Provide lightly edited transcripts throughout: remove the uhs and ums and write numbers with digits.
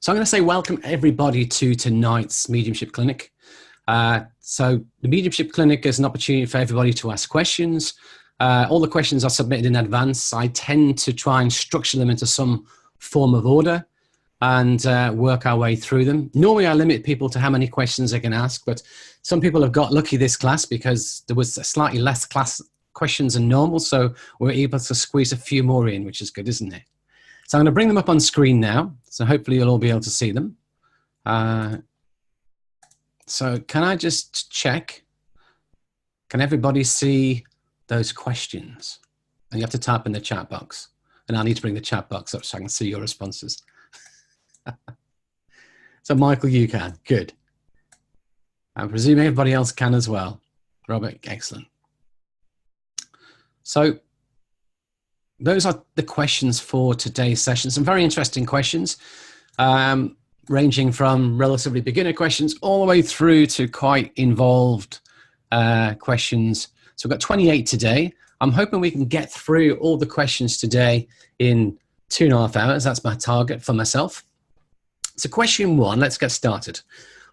So I'm going to say welcome everybody to tonight's Mediumship Clinic. So the Mediumship Clinic is an opportunity for everybody to ask questions. All the questions are submitted in advance. I tend to try and structure them into some form of order and work our way through them. Normally I limit people to how many questions they can ask, but some people have got lucky this class because there was slightly less class questions than normal, so we're able to squeeze a few more in, which is good, isn't it? So I'm going to bring them up on screen now, so hopefully you'll all be able to see them. So can I just check? Can everybody see those questions? And you have to type in the chat box. And I need to bring the chat box up so I can see your responses. So Michael, you can. Good. I presume everybody else can as well. Robert, excellent. So those are the questions for today's session. Some very interesting questions, ranging from relatively beginner questions all the way through to quite involved questions. So we've got 28 today. I'm hoping we can get through all the questions today in 2.5 hours. That's my target for myself. So question 1, let's get started.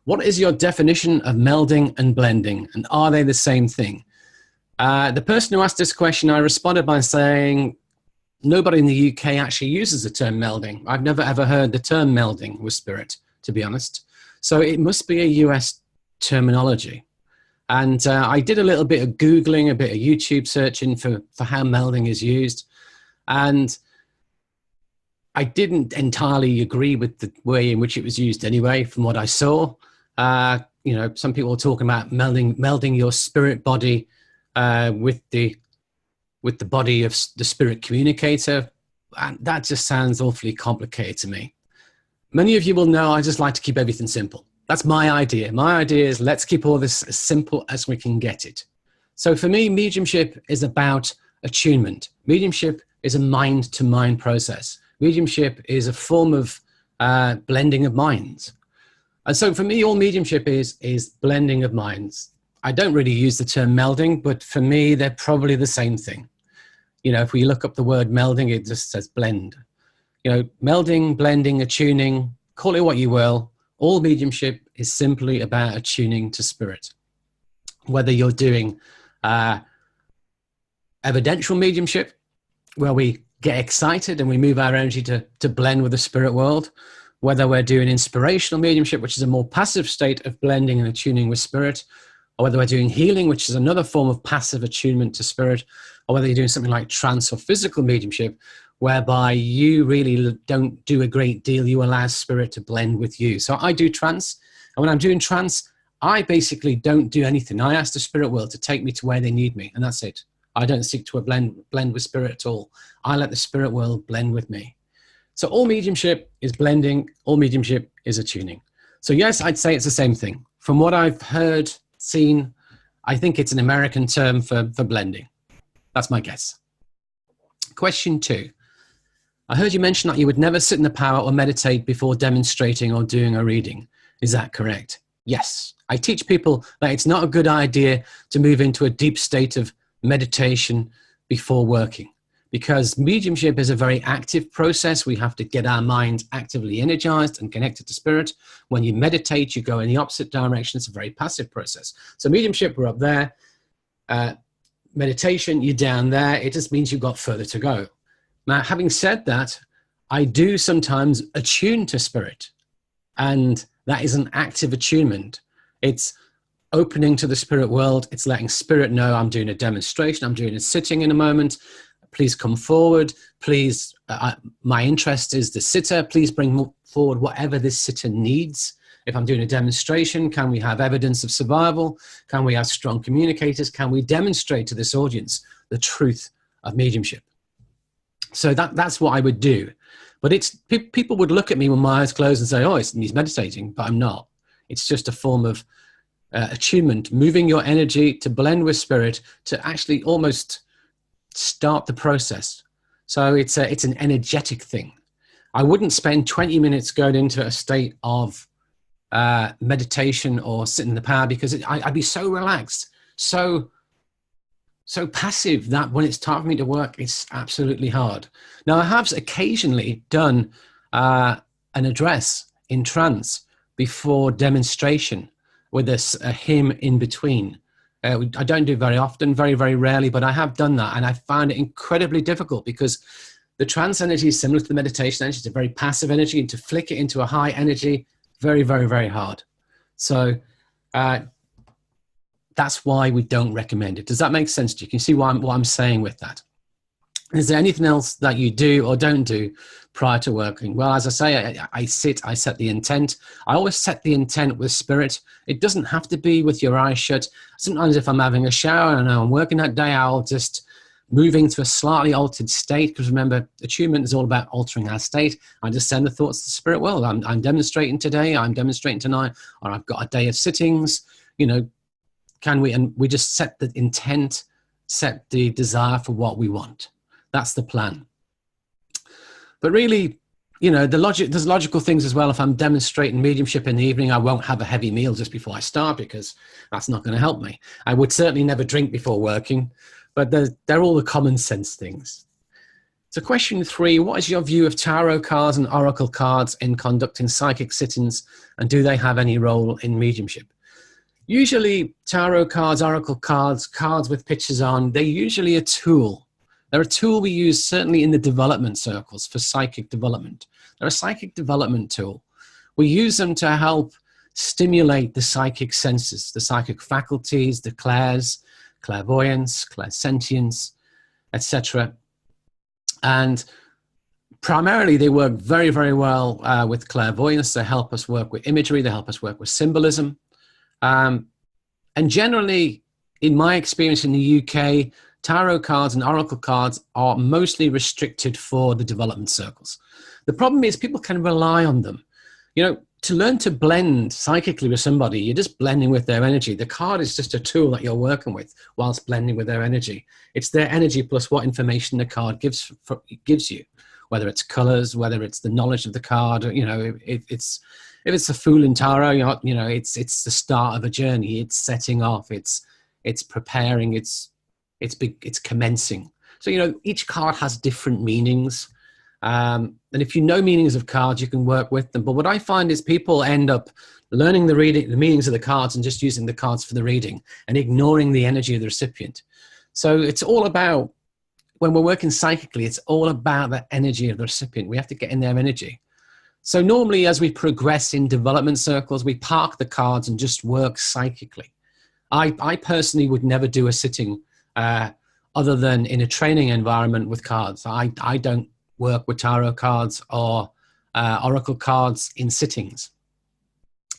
What is your definition of melding and blending, and are they the same thing? The person who asked this question, I responded by saying, nobody in the UK actually uses the term melding. I've never ever heard the term melding with spirit, to be honest. So it must be a US terminology. And I did a little bit of Googling, a bit of YouTube searching for how melding is used. And I didn't entirely agree with the way in which it was used anyway, from what I saw. You know, some people are talking about melding your spirit body with the body of the spirit communicator. And that just sounds awfully complicated to me. Many of you will know I just like to keep everything simple. That's my idea. My idea is let's keep all this as simple as we can get it. So for me, mediumship is about attunement. Mediumship is a mind-to-mind process. Mediumship is a form of blending of minds. And so for me, all mediumship is blending of minds. I don't really use the term melding, but for me, they're probably the same thing. You know, if we look up the word melding, it just says blend. You know, melding, blending, attuning, call it what you will. All mediumship is simply about attuning to spirit. Whether you're doing evidential mediumship, where we get excited and we move our energy to blend with the spirit world, whether we're doing inspirational mediumship, which is a more passive state of blending and attuning with spirit, or whether we're doing healing, which is another form of passive attunement to spirit, or whether you're doing something like trance or physical mediumship, whereby you really don't do a great deal, you allow spirit to blend with you. So I do trance, and when I'm doing trance, I basically don't do anything. I ask the spirit world to take me to where they need me, and that's it. I don't seek to blend with spirit at all. I let the spirit world blend with me. So all mediumship is blending, all mediumship is attuning. So yes, I'd say it's the same thing. From what I've heard, seen, I think it's an American term for blending. That's my guess. Question 2. I heard you mention that you would never sit in the power or meditate before demonstrating or doing a reading. Is that correct? Yes. I teach people that it's not a good idea to move into a deep state of meditation before working, because mediumship is a very active process. We have to get our mind actively energized and connected to spirit. When you meditate, you go in the opposite direction. It's a very passive process. So mediumship, we're up there. Meditation, you're down there. It just means you've got further to go. Now, having said that, I do sometimes attune to spirit, and that is an active attunement. It's opening to the spirit world. It's letting spirit know I'm doing a demonstration. I'm doing a sitting in a moment. Please come forward. Please, my interest is the sitter. Please bring forward whatever this sitter needs. If I'm doing a demonstration, can we have evidence of survival? Can we have strong communicators? Can we demonstrate to this audience the truth of mediumship? So that's what I would do. But people would look at me with my eyes closed and say, oh, he's meditating, but I'm not. It's just a form of attunement, moving your energy to blend with spirit, to actually almost start the process. So it's an energetic thing. I wouldn't spend 20 minutes going into a state of meditation or sitting in the power, because I'd be so relaxed, so passive, that when it's time for me to work, it's absolutely hard. Now, I have occasionally done an address in trance before demonstration with a hymn in between. I don't do very often, very, very rarely, but I have done that. And I found it incredibly difficult because the trance energy is similar to the meditation energy. It's a very passive energy, and to flick it into a high energy, very, very, very hard. So that's why we don't recommend it. Does that make sense to you? Can you see what I'm saying with that? Is there anything else that you do or don't do prior to working? Well, as I say, I set the intent. I always set the intent with spirit. It doesn't have to be with your eyes shut. Sometimes if I'm having a shower and I'm working that day, I'll just move into a slightly altered state, because remember, attunement is all about altering our state. I just send the thoughts to the spirit world. I'm demonstrating today, I'm demonstrating tonight, or I've got a day of sittings, and we just set the intent, set the desire for what we want. That's the plan. But really, there's logical things as well. If I'm demonstrating mediumship in the evening, I won't have a heavy meal just before I start, because that's not going to help me. I would certainly never drink before working, but they're all the common sense things. So question 3, what is your view of tarot cards and oracle cards in conducting psychic sittings, and do they have any role in mediumship? Usually tarot cards, oracle cards, cards with pictures on, they're usually a tool. They're a tool we use certainly in the development circles for psychic development. They're a psychic development tool. We use them to help stimulate the psychic senses, the psychic faculties, the clairvoyance, clairsentience, etc. And primarily they work very, very well with clairvoyance. They help us work with imagery. They help us work with symbolism. And generally, in my experience in the UK, tarot cards and oracle cards are mostly restricted for the development circles. The problem is people can rely on them. To learn to blend psychically with somebody, you're just blending with their energy. The card is just a tool that you're working with whilst blending with their energy. It's their energy plus what information the card gives you, whether it's colors, whether it's the knowledge of the card. If it's a Fool in tarot, it's the start of a journey. It's setting off. It's preparing. It's commencing. So, each card has different meanings. And if you know meanings of cards, you can work with them. But what I find is people end up learning the meanings of the cards and just using the cards for the reading and ignoring the energy of the recipient. So it's all about, when we're working psychically, it's all about the energy of the recipient. We have to get in their energy. So normally as we progress in development circles, we park the cards and just work psychically. I personally would never do a sitting other than in a training environment with cards. I don't work with tarot cards or oracle cards in sittings.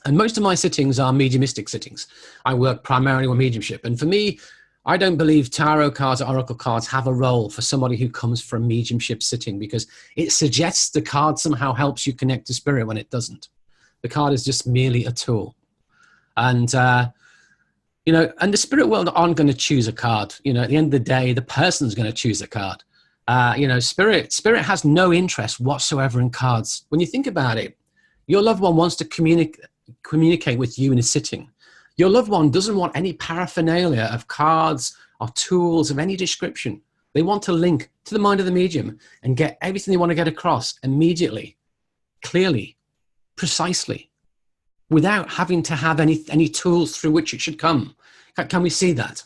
And most of my sittings are mediumistic sittings. I work primarily with mediumship. And for me, I don't believe tarot cards or oracle cards have a role for somebody who comes from mediumship sitting, because it suggests the card somehow helps you connect to spirit when it doesn't. The card is just merely a tool. And and the spirit world aren't going to choose a card. At the end of the day, the person's going to choose a card. Spirit has no interest whatsoever in cards. When you think about it, your loved one wants to communicate with you in a sitting. Your loved one doesn't want any paraphernalia of cards or tools of any description. They want to link to the mind of the medium and get everything they want to get across immediately, clearly, precisely, without having to have any tools through which it should come. Can we see that?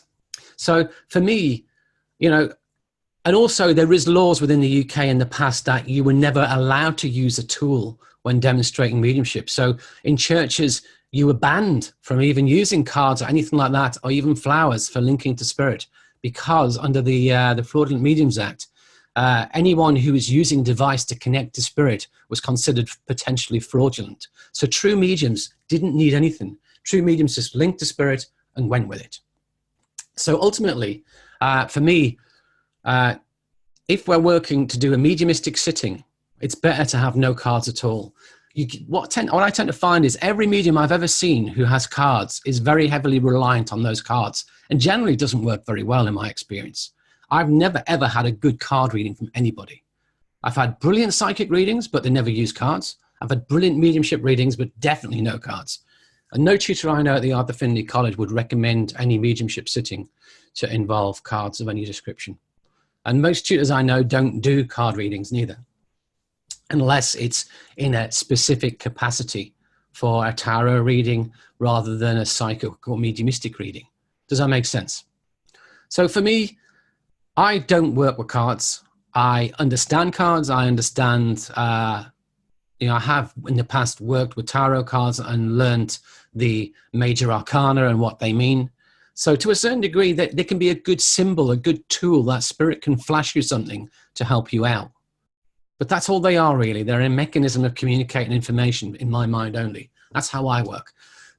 So for me, and also there is laws within the UK in the past that you were never allowed to use a tool when demonstrating mediumship. So in churches, you were banned from even using cards or anything like that, or even flowers for linking to spirit, because under the Fraudulent Mediums Act, anyone who was using a device to connect to spirit was considered potentially fraudulent. So true mediums didn't need anything. True mediums just linked to spirit and went with it. So ultimately, for me, if we're working to do a mediumistic sitting, it's better to have no cards at all. What I tend to find is every medium I've ever seen who has cards is very heavily reliant on those cards, and generally doesn't work very well in my experience. I've never ever had a good card reading from anybody. I've had brilliant psychic readings, but they never use cards. I've had brilliant mediumship readings, but definitely no cards. And no tutor I know at the Art Affinity College would recommend any mediumship sitting to involve cards of any description. And most tutors I know don't do card readings neither. unless it's in a specific capacity for a tarot reading rather than a psychic or mediumistic reading. Does that make sense? So for me, I don't work with cards. I understand cards. I understand, I have in the past worked with tarot cards and learned the major arcana and what they mean. So to a certain degree, that they can be a good symbol, a good tool that spirit can flash you something to help you out. But that's all they are, really. They're a mechanism of communicating information in my mind only. That's how I work.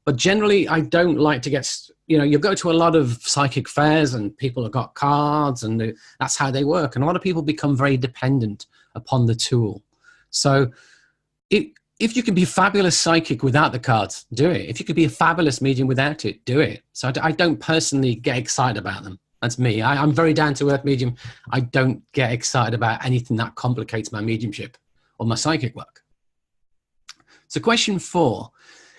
But generally, I don't like to get, you go to a lot of psychic fairs and people have got cards and that's how they work. And a lot of people become very dependent upon the tool. So if you can be a fabulous psychic without the cards, do it. If you could be a fabulous medium without it, do it. So I don't personally get excited about them. That's me. I'm very down-to-earth medium. I don't get excited about anything that complicates my mediumship or my psychic work. So question 4,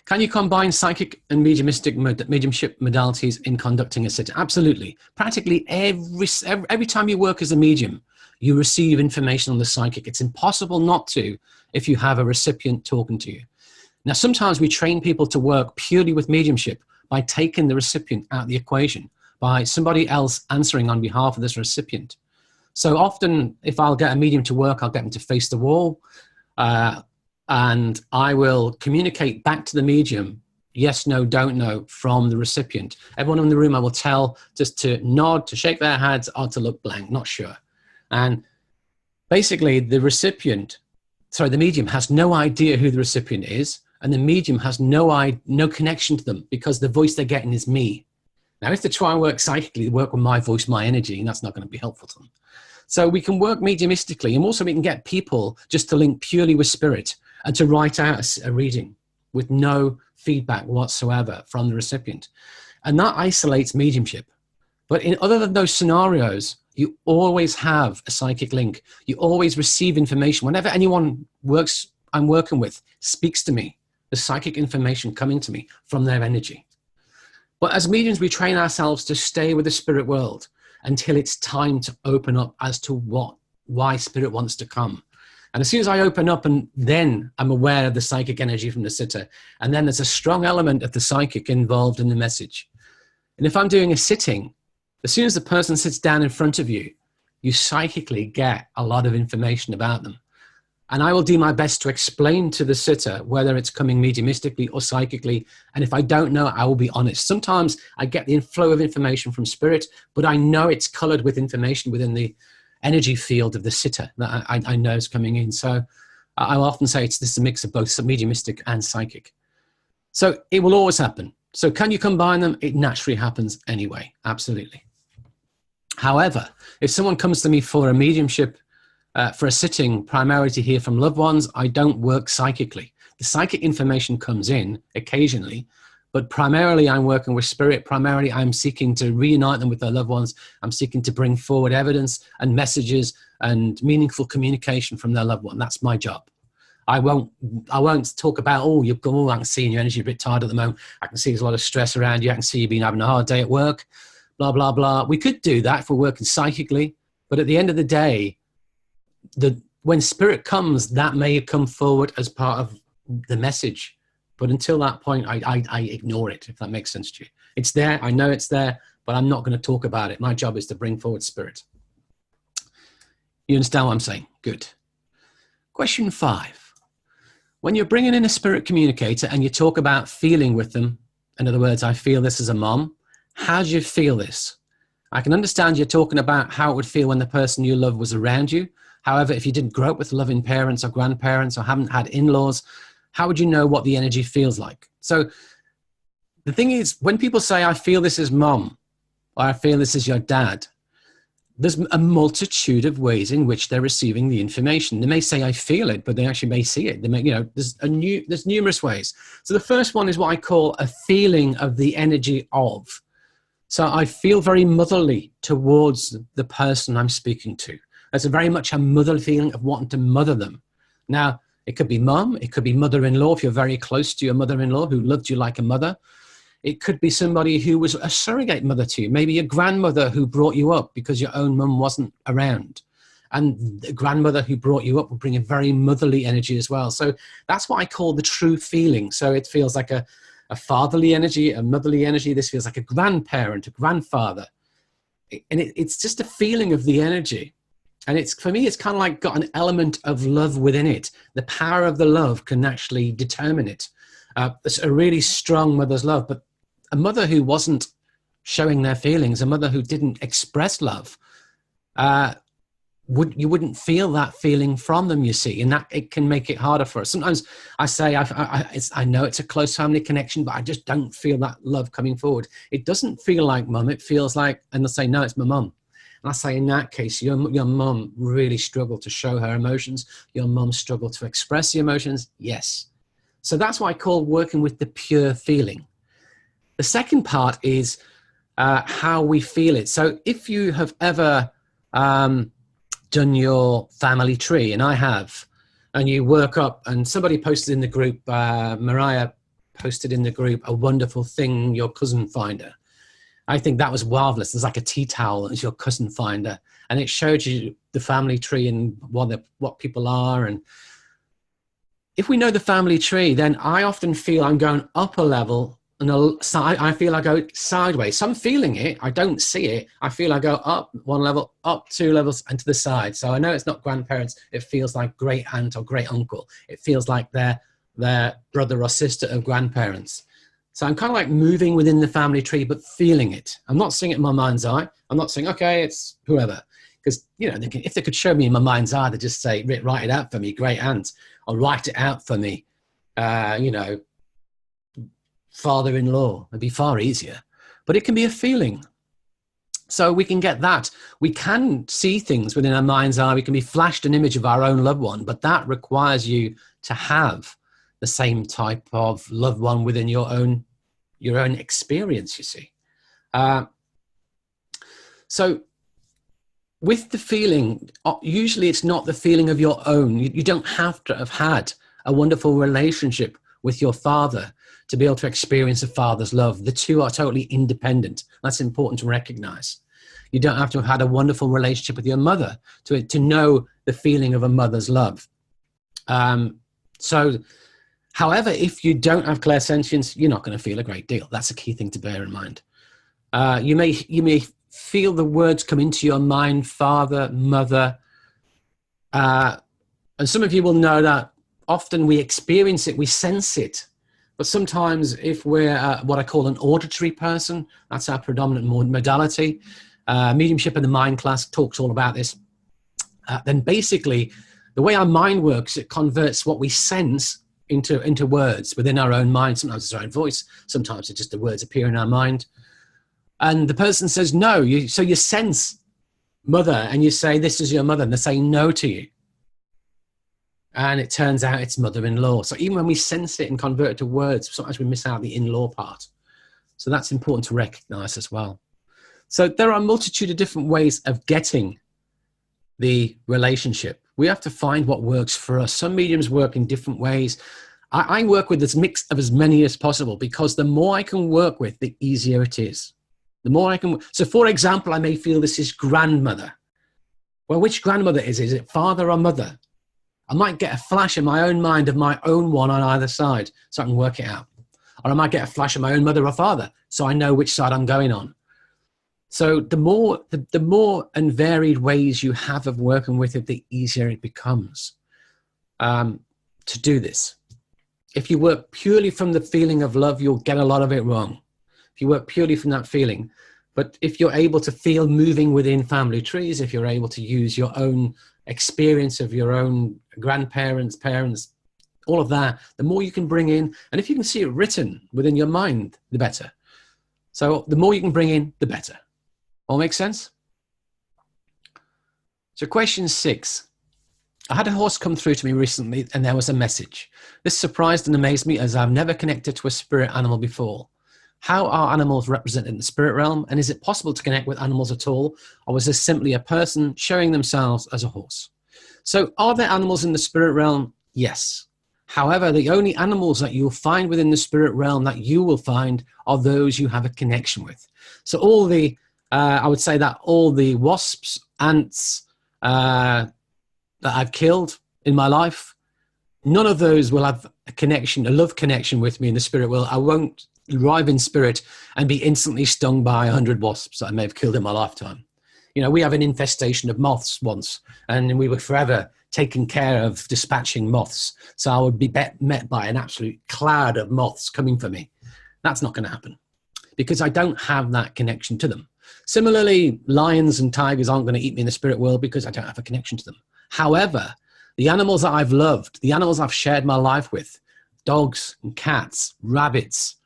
can you combine psychic and mediumship modalities in conducting a sitter? Absolutely. Practically every time you work as a medium, you receive information on the psychic. It's impossible not to if you have a recipient talking to you. Now, sometimes we train people to work purely with mediumship by taking the recipient out of the equation, by somebody else answering on behalf of this recipient. So often, if I'll get a medium to work, I'll get them to face the wall, and I will communicate back to the medium, yes, no, don't know, from the recipient. Everyone in the room I will tell just to nod, to shake their heads, or to look blank, not sure. And basically, the medium has no idea who the recipient is, and the medium has no connection to them because the voice they're getting is me. Now, if they try and work psychically, they work with my voice, my energy, and that's not going to be helpful to them. So we can work mediumistically, and also we can get people just to link purely with spirit and to write out a reading with no feedback whatsoever from the recipient. And that isolates mediumship. But in other than those scenarios, you always have a psychic link. You always receive information. Whenever anyone I'm working with speaks to me, the psychic information coming to me from their energy. But as mediums, we train ourselves to stay with the spirit world until it's time to open up as to why spirit wants to come. And as soon as I open up, and then I'm aware of the psychic energy from the sitter, and then there's a strong element of the psychic involved in the message. And if I'm doing a sitting, as soon as the person sits down in front of you, you psychically get a lot of information about them. And I will do my best to explain to the sitter whether it's coming mediumistically or psychically. And if I don't know, I will be honest. Sometimes I get the inflow of information from spirit, but I know it's colored with information within the energy field of the sitter that I know is coming in. So I'll often say this is a mix of both mediumistic and psychic. So it will always happen. So can you combine them? It naturally happens anyway. Absolutely. However, if someone comes to me for a mediumship, for a sitting, primarily to hear from loved ones, I don't work psychically. The psychic information comes in occasionally, but primarily I'm working with spirit. Primarily I'm seeking to reunite them with their loved ones. I'm seeking to bring forward evidence and messages and meaningful communication from their loved one. That's my job. I won't talk about, I can see in your energy a bit tired at the moment. I can see there's a lot of stress around you. I can see you've been having a hard day at work, blah, blah, blah. We could do that if we're working psychically, but at the end of the day, when spirit comes, that may come forward as part of the message. But until that point, I ignore it, if that makes sense to you. It's there, I know it's there, but I'm not going to talk about it. My job is to bring forward spirit. You understand what I'm saying? Good. Question 5. When you're bringing in a spirit communicator and you talk about feeling with them, in other words, I feel this as a mom, how do you feel this? I can understand you're talking about how it would feel when the person you love was around you. However, if you didn't grow up with loving parents or grandparents or haven't had in-laws, how would you know what the energy feels like? So the thing is, when people say, I feel this is mom, or I feel this is your dad, there's a multitude of ways in which they're receiving the information. They may say, I feel it, but they actually may see it. They may, there's numerous ways. So the first one is what I call a feeling of the energy of. So I feel very motherly towards the person I'm speaking to. There's very much a motherly feeling of wanting to mother them. Now, it could be mum, it could be mother-in-law if you're very close to your mother-in-law who loved you like a mother. It could be somebody who was a surrogate mother to you, maybe a grandmother who brought you up because your own mum wasn't around. And the grandmother who brought you up will bring a very motherly energy as well. So that's what I call the true feeling. So it feels like a fatherly energy, a motherly energy. This feels like a grandparent, a grandfather. And it's just a feeling of the energy. And it's, for me, it's kind of like got an element of love within it. The power of the love can actually determine it. It's a really strong mother's love, but a mother who wasn't showing their feelings, a mother who didn't express love, you wouldn't feel that feeling from them, you see, and that it can make it harder for us. Sometimes I say, I know it's a close family connection, but I just don't feel that love coming forward. It doesn't feel like mum. It feels like, and they'll say, no, it's my mum. And I say, in that case, your mum really struggled to show her emotions. Your mum struggled to express the emotions. Yes. So that's what I call working with the pure feeling. The second part is how we feel it. So if you have ever done your family tree, and I have, and you work up, and somebody posted in the group, Mariah posted in the group, a wonderful thing, your cousin finder. I think that was marvelous. There's like a tea towel as your cousin finder, and it showed you the family tree and what people are. And if we know the family tree, then I often feel I'm going up a level, and I feel I go sideways. So I'm feeling it. I don't see it. I feel I go up one level, up two levels, and to the side. So I know it's not grandparents. It feels like great aunt or great uncle. It feels like their brother or sister of grandparents. So I'm kind of like moving within the family tree, but feeling it. I'm not seeing it in my mind's eye. I'm not saying, okay, it's whoever. Because, you know, if they could show me in my mind's eye, they'd just say, write it out for me, great aunt. Or write it out for me, you know, father-in-law. It'd be far easier. But it can be a feeling. So we can get that. We can see things within our mind's eye. We can be flashed an image of our own loved one, but that requires you to have the same type of loved one within your own experience, you see. So with the feeling, usually it's not the feeling of your own. You don't have to have had a wonderful relationship with your father to be able to experience a father's love. The two are totally independent. That's important to recognize. You don't have to have had a wonderful relationship with your mother to know the feeling of a mother's love. However, if you don't have clairsentience, you're not going to feel a great deal. That's a key thing to bear in mind. You may feel the words come into your mind, father, mother. And some of you will know that often we experience it, we sense it. But sometimes if we're what I call an auditory person, that's our predominant modality. Mediumship in the Mind class talks all about this. Then basically, the way our mind works, it converts what we sense into words within our own mind. Sometimes it's our own voice. Sometimes it's just the words appear in our mind. And the person says no. So you sense mother and you say, this is your mother. And they say no to you. And it turns out it's mother-in-law. So even when we sense it and convert it to words, sometimes we miss out the in-law part. So that's important to recognize as well. So there are a multitude of different ways of getting the relationship. We have to find what works for us. Some mediums work in different ways. I work with this mix of as many as possible, because the more I can work with, the easier it is. The more I can. So for example, I may feel this is grandmother. Well, which grandmother is it? Is it father or mother? I might get a flash in my own mind of my own one on either side, so I can work it out. Or I might get a flash of my own mother or father, so I know which side I'm going on. So the more and varied ways you have of working with it, the easier it becomes to do this. If you work purely from the feeling of love, you'll get a lot of it wrong. If you work purely from that feeling. But if you're able to feel moving within family trees, if you're able to use your own experience of your own grandparents, parents, all of that, the more you can bring in, and if you can see it written within your mind, the better. So the more you can bring in, the better. All make sense? So question 6. I had a horse come through to me recently and there was a message. This surprised and amazed me, as I've never connected to a spirit animal before. How are animals represented in the spirit realm? And is it possible to connect with animals at all? Or was this simply a person showing themselves as a horse? So are there animals in the spirit realm? Yes. However, the only animals that you'll find within the spirit realm that you will find are those you have a connection with. So all the, I would say that all the wasps, ants, that I've killed in my life, none of those will have a connection, a love connection with me in the spirit world. I won't arrive in spirit and be instantly stung by 100 wasps that I may have killed in my lifetime. You know, we have an infestation of moths once, and we were forever taking care of dispatching moths. So I would be met by an absolute cloud of moths coming for me. That's not going to happen because I don't have that connection to them. Similarly, lions and tigers aren't going to eat me in the spirit world because I don't have a connection to them. However, the animals that I've loved, the animals I've shared my life with, dogs and cats, rabbits,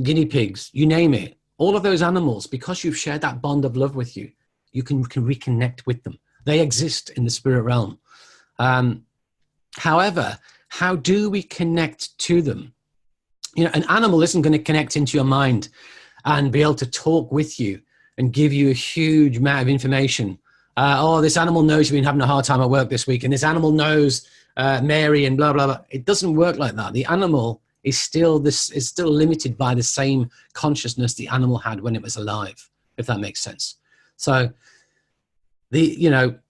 guinea pigs, you name it, all of those animals, because you've shared that bond of love with you, you can reconnect with them. They exist in the spirit realm. However, how do we connect to them? You know, an animal isn't going to connect into your mind and be able to talk with you and give you a huge amount of information. Oh, this animal knows you've been having a hard time at work this week, and this animal knows Mary and blah, blah, blah. It doesn't work like that. The animal is still limited by the same consciousness the animal had when it was alive, if that makes sense. So, an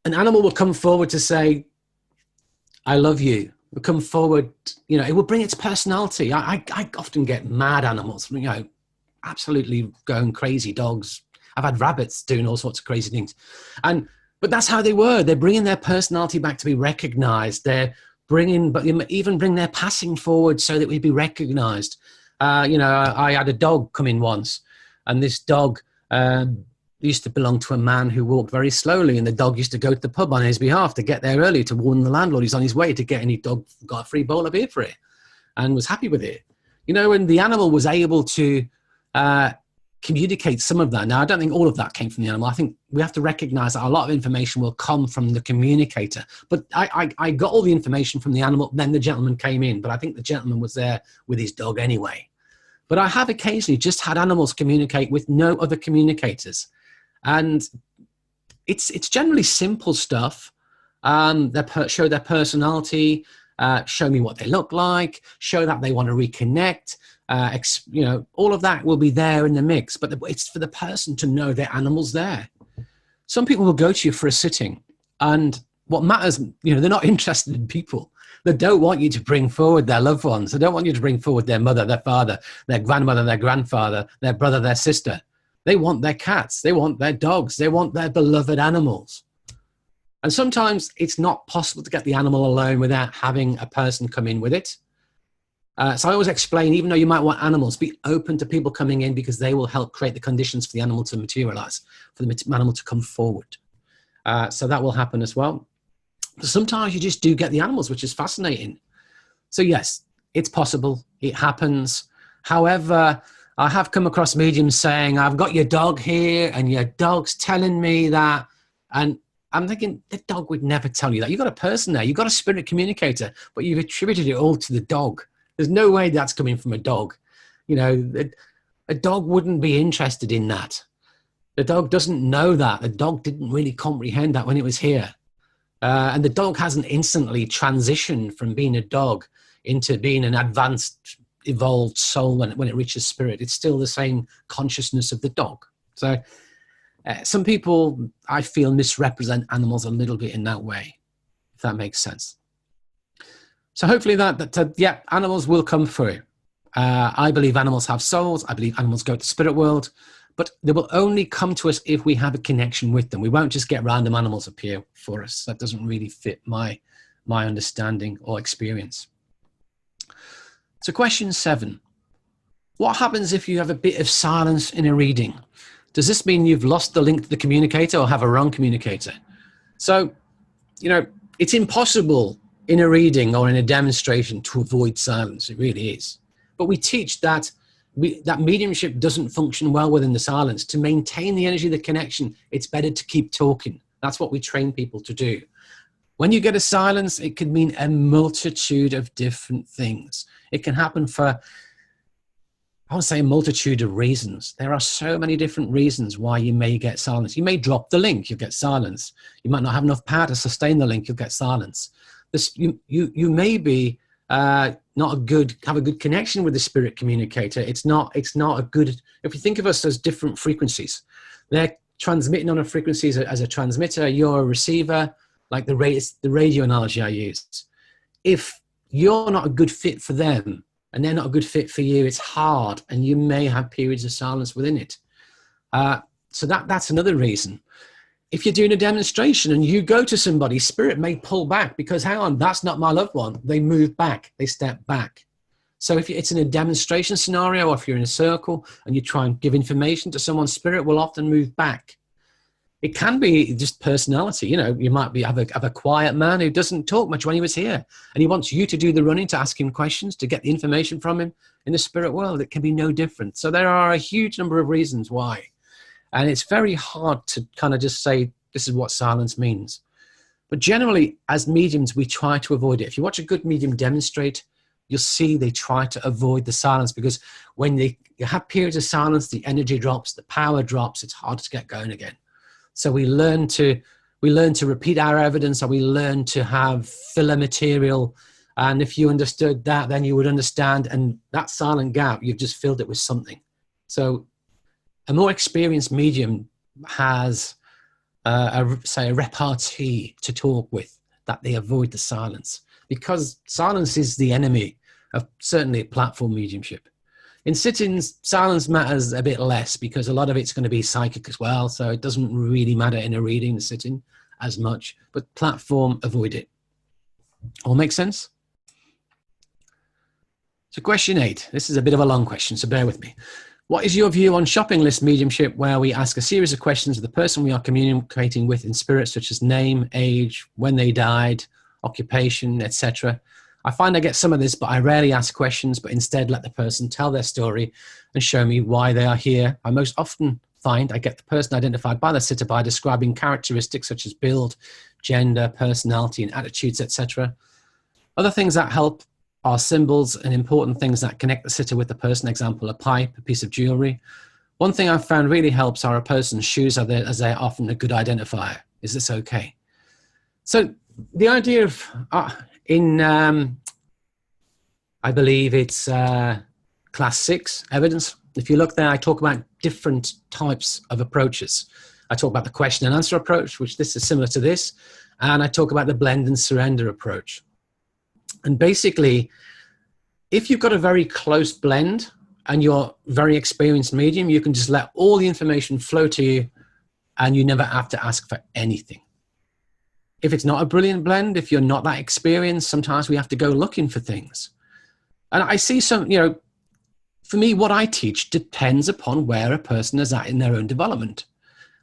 animal will come forward to say, I love you. It will come forward, it will bring its personality. I often get mad animals, absolutely going crazy dogs. I've had rabbits doing all sorts of crazy things. But that's how they were. They're bringing their personality back to be recognized. They're even bring their passing forward so that we'd be recognized. I had a dog come in once, and this dog used to belong to a man who walked very slowly, and the dog used to go to the pub on his behalf to get there early to warn the landlord he's on his way to get any dog, got a free bowl of beer for it, and was happy with it. And the animal was able to communicate some of that. Now, I don't think all of that came from the animal. I think we have to recognize that a lot of information will come from the communicator. But I got all the information from the animal, then the gentleman came in, but I think the gentleman was there with his dog anyway. But I have occasionally just had animals communicate with no other communicators. And it's generally simple stuff. Show their personality, show me what they look like, show that they want to reconnect. All of that will be there in the mix, but it's for the person to know their animal's there. Some people will go to you for a sitting, and what matters, they're not interested in people. They don't want you to bring forward their loved ones. They don't want you to bring forward their mother, their father, their grandmother, their grandfather, their brother, their sister. They want their cats. They want their dogs. They want their beloved animals. And sometimes it's not possible to get the animal alone without having a person come in with it. So I always explain, even though you might want animals, be open to people coming in because they will help create the conditions for the animal to materialize, for the animal to come forward. So that will happen as well. Sometimes you just do get the animals, which is fascinating. So yes, it's possible. It happens. However, I have come across mediums saying, I've got your dog here and your dog's telling me that. And I'm thinking, the dog would never tell you that. You've got a person there. You've got a spirit communicator, but you've attributed it all to the dog. There's no way that's coming from a dog. A dog wouldn't be interested in that. The dog doesn't know that. The dog didn't really comprehend that when it was here. And the dog hasn't instantly transitioned from being a dog into being an advanced, evolved soul when it reaches spirit. It's still the same consciousness of the dog. So some people, I feel, misrepresent animals a little bit in that way, if that makes sense. So hopefully animals will come through. I believe animals have souls. I believe animals go to the spirit world, but they will only come to us if we have a connection with them. We won't just get random animals appear for us. That doesn't really fit my understanding or experience. So question 7, what happens if you have a bit of silence in a reading? Does this mean you've lost the link to the communicator or have a wrong communicator? So, it's impossible in a reading or in a demonstration to avoid silence. It really is. But we teach that that mediumship doesn't function well within the silence. To maintain the energy of the connection, it's better to keep talking. That's what we train people to do. When you get a silence, it can mean a multitude of different things. It can happen for, I would say, a multitude of reasons. There are so many different reasons why you may get silence. You may drop the link, you'll get silence. You might not have enough power to sustain the link, you'll get silence. You may be have a good connection with the spirit communicator. It's not a good, if you think of us as different frequencies, they're transmitting on a frequency as a transmitter, you're a receiver, like the radio analogy I used. If you're not a good fit for them and they're not a good fit for you, it's hard, and you may have periods of silence within it. So that's another reason. If you're doing a demonstration and you go to somebody, spirit may pull back because, hang on, that's not my loved one. They move back, they step back. So if it's in a demonstration scenario, or if you're in a circle and you try and give information to someone, spirit will often move back. It can be just personality. You know, you might have a quiet man who doesn't talk much when he was here, and he wants you to do the running, to ask him questions, to get the information from him. In the spirit world, it can be no different. So there are a huge number of reasons why. And it's very hard to kind of just say, this is what silence means. But generally, as mediums, we try to avoid it. If you watch a good medium demonstrate, you'll see they try to avoid the silence, because when you have periods of silence, the energy drops, the power drops, it's hard to get going again. So we learn to repeat our evidence, or we learn to have filler material. And if you understood that, then you would understand. And that silent gap, you've just filled it with something. So a more experienced medium has, a repartee to talk with, that they avoid the silence, because silence is the enemy of certainly platform mediumship. In sittings, silence matters a bit less, because a lot of it's going to be psychic as well. So it doesn't really matter in a reading, the sitting, as much. But platform, avoid it. All make sense? So question 8. This is a bit of a long question, so bear with me. What is your view on shopping list mediumship, where we ask a series of questions of the person we are communicating with in spirit, such as name, age, when they died, occupation, etc.? I find I get some of this, but I rarely ask questions, but instead let the person tell their story and show me why they are here. I most often find I get the person identified by the sitter by describing characteristics such as build, gender, personality, and attitudes, etc. Other things that help are symbols and important things that connect the sitter with the person. Example, a pipe, a piece of jewelry. One thing I've found really helps are a person's shoes, as they're often a good identifier. Is this okay? So the idea of, I believe it's class 6 evidence. If you look there, I talk about different types of approaches. I talk about the question and answer approach, which this is similar to this. And I talk about the blend and surrender approach. And basically, if you've got a very close blend and you're very experienced medium, you can just let all the information flow to you and you never have to ask for anything. If it's not a brilliant blend, if you're not that experienced, sometimes we have to go looking for things. And I see some, for me, what I teach depends upon where a person is at in their own development.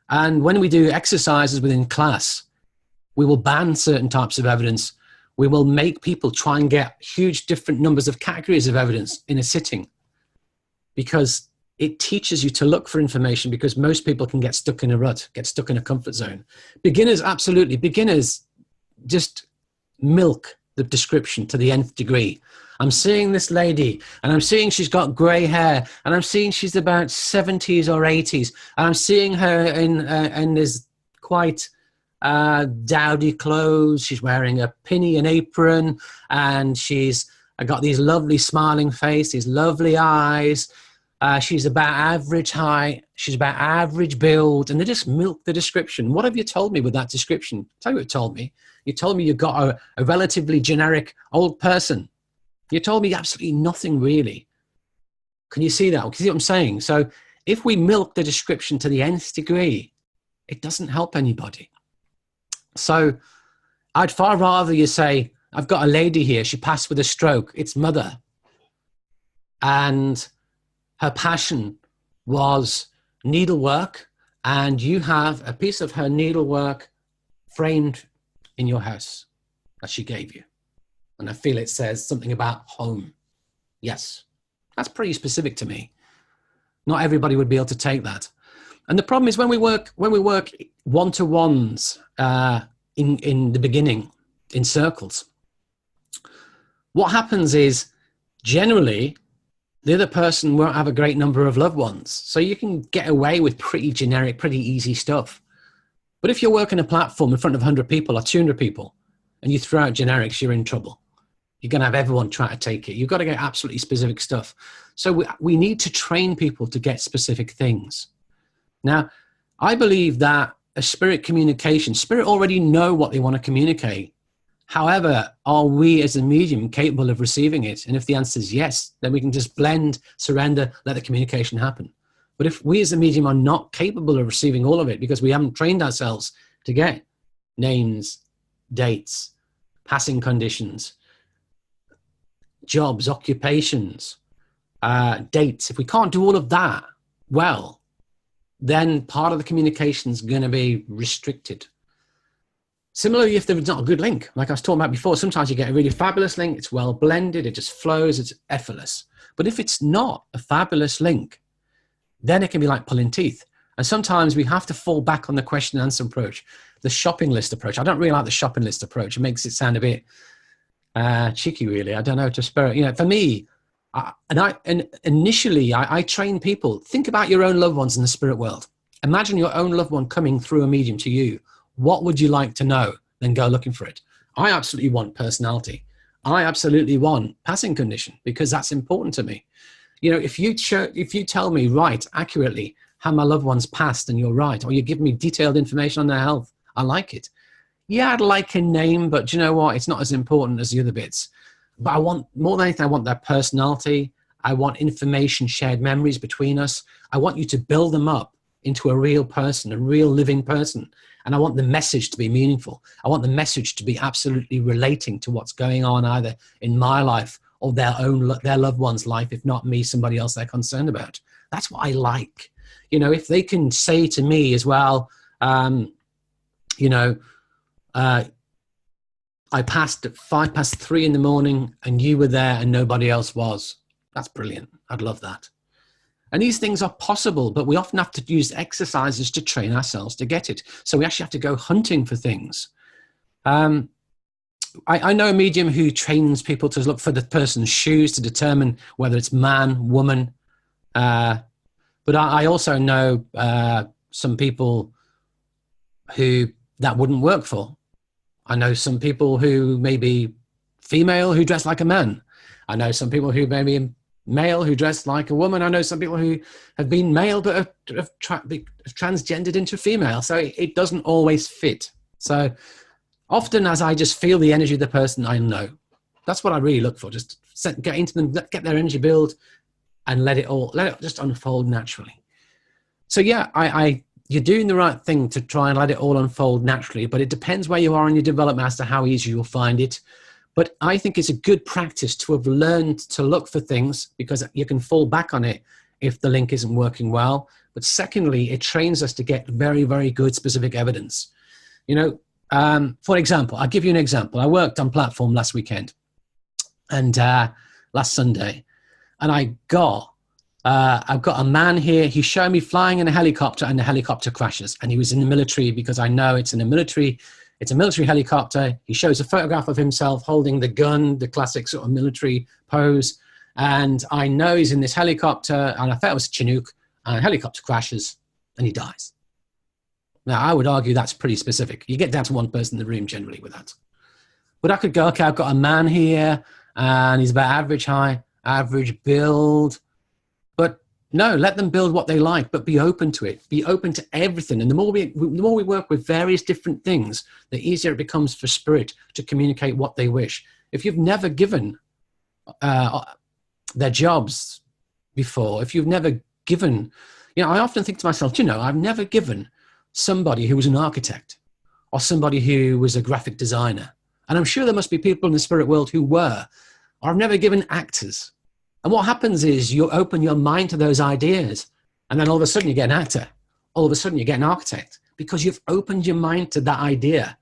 And when we do exercises within class, we will ban certain types of evidence. We will make people try and get huge different numbers of categories of evidence in a sitting, because it teaches you to look for information, because most people can get stuck in a rut, get stuck in a comfort zone. Beginners, absolutely. Beginners just milk the description to the nth degree. I'm seeing this lady and I'm seeing she's got gray hair and I'm seeing she's about 70s or 80s. And I'm seeing her in this quite dowdy clothes. She's wearing a pinny and apron, and she's got these lovely smiling face, these lovely eyes. She's about average height. She's about average build. And they just milk the description. What have you told me with that description? Tell you what you told me. You told me you got a relatively generic old person. You told me absolutely nothing really. Can you see that? Can you see what I'm saying? So if we milk the description to the nth degree, it doesn't help anybody. So I'd far rather you say, I've got a lady here. She passed with a stroke. It's mother. And her passion was needlework, and you have a piece of her needlework framed in your house that she gave you. And I feel it says something about home. Yes, that's pretty specific to me. Not everybody would be able to take that. And the problem is when we work one-to-ones in the beginning, in circles, what happens is generally the other person won't have a great number of loved ones. So you can get away with pretty generic, pretty easy stuff. But if you're working a platform in front of 100 people or 200 people and you throw out generics, you're in trouble. You're going to have everyone try to take it. You've got to get absolutely specific stuff. So we need to train people to get specific things. Now, I believe that a spirit communication, spirit already know what they want to communicate. However, are we as a medium capable of receiving it? And if the answer is yes, then we can just blend, surrender, let the communication happen. But if we as a medium are not capable of receiving all of it because we haven't trained ourselves to get names, dates, passing conditions, jobs, occupations, dates, if we can't do all of that well, then part of the communication is going to be restricted. Similarly, if there's not a good link, like I was talking about before, sometimes you get a really fabulous link, it's well blended, it just flows, it's effortless. But if it's not a fabulous link, then it can be like pulling teeth. And sometimes we have to fall back on the question and answer approach, the shopping list approach. I don't really like the shopping list approach. It makes it sound a bit cheeky, really. I don't know, to spirit. You know, for me, initially I train people, think about your own loved ones in the spirit world. Imagine your own loved one coming through a medium to you. What would you like to know? Then go looking for it. I absolutely want personality. I absolutely want passing condition because that's important to me. You know, if you tell me right accurately how my loved one's passed and you're right, or you give me detailed information on their health, I like it. Yeah, I'd like a name, but you know what? It's not as important as the other bits. But I want, more than anything, I want their personality. I want information, shared memories between us. I want you to build them up into a real person, a real living person. And I want the message to be meaningful. I want the message to be absolutely relating to what's going on either in my life or their loved one's life, if not me, somebody else they're concerned about. That's what I like. You know, if they can say to me as well, you know, I passed at 3:05 in the morning and you were there and nobody else was. That's brilliant. I'd love that. And these things are possible, but we often have to use exercises to train ourselves to get it. So we actually have to go hunting for things. I know a medium who trains people to look for the person's shoes to determine whether it's man, woman. But I also know some people who that wouldn't work for. I know some people who may be female who dress like a man. I know some people who may be male who dress like a woman. I know some people who have been male but have transgendered into female. So it doesn't always fit. So often as I just feel the energy of the person, I know. That's what I really look for. Just get into them, get their energy build and let it just unfold naturally. So yeah, you're doing the right thing to try and let it all unfold naturally, but it depends where you are in your development as to how easy you'll find it. But I think it's a good practice to have learned to look for things because you can fall back on it if the link isn't working well. But secondly, it trains us to get very, very good specific evidence. You know, for example, I'll give you an example. I worked on platform last weekend and last Sunday, and I've got a man here. He showed me flying in a helicopter and the helicopter crashes. And he was in the military because I know it's a military helicopter. He shows a photograph of himself holding the gun, the classic sort of military pose. And I know he's in this helicopter and I thought it was a Chinook and a helicopter crashes and he dies. Now, I would argue that's pretty specific. You get down to one person in the room generally with that. But I could go, okay, I've got a man here and he's about average height, average build. But no, let them build what they like, but be open to it. Be open to everything. And the more we work with various different things, the easier it becomes for spirit to communicate what they wish. If you've never given their jobs before, if you've never given, you know, I often think to myself, you know, I've never given somebody who was an architect or somebody who was a graphic designer. And I'm sure there must be people in the spirit world who were, or I've never given actors. And what happens is you open your mind to those ideas and then all of a sudden you get an actor. All of a sudden you get an architect because you've opened your mind to that idea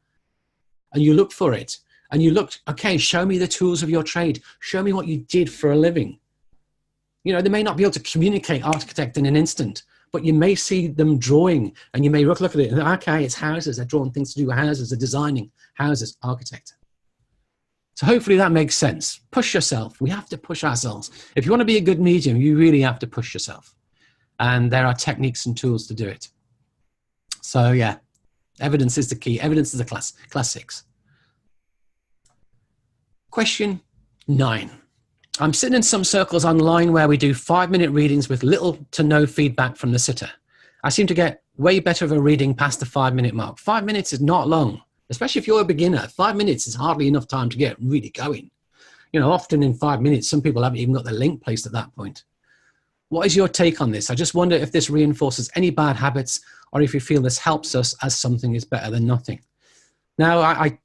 and you look for it and you look, okay, show me the tools of your trade. Show me what you did for a living. You know, they may not be able to communicate architect in an instant, but you may see them drawing and you may look at it and okay, it's houses. They're drawing things to do with houses. They're designing houses, architect. So hopefully that makes sense. Push yourself. We have to push ourselves. If you want to be a good medium, you really have to push yourself. And there are techniques and tools to do it. So yeah, evidence is the key. Evidence is the class 6. Question 9. I'm sitting in some circles online where we do 5-minute readings with little to no feedback from the sitter. I seem to get way better of a reading past the 5-minute mark. 5 minutes is not long, especially if you're a beginner. 5 minutes is hardly enough time to get really going. You know, often in 5 minutes, some people haven't even got the link placed at that point. What is your take on this? I just wonder if this reinforces any bad habits or if you feel this helps us as something is better than nothing. Now, I'm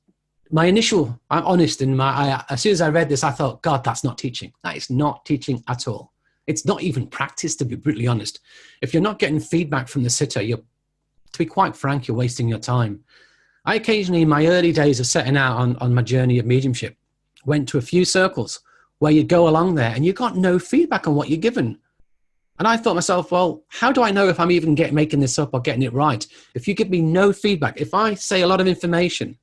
honest, as soon as I read this, I thought, God, that's not teaching. That is not teaching at all. It's not even practice, to be brutally honest. If you're not getting feedback from the sitter, to be quite frank, you're wasting your time. I occasionally, in my early days of setting out on my journey of mediumship, went to a few circles where you go along there and you got no feedback on what you're given. And I thought to myself, well, how do I know if I'm even making this up or getting it right? If you give me no feedback, if I say a lot of information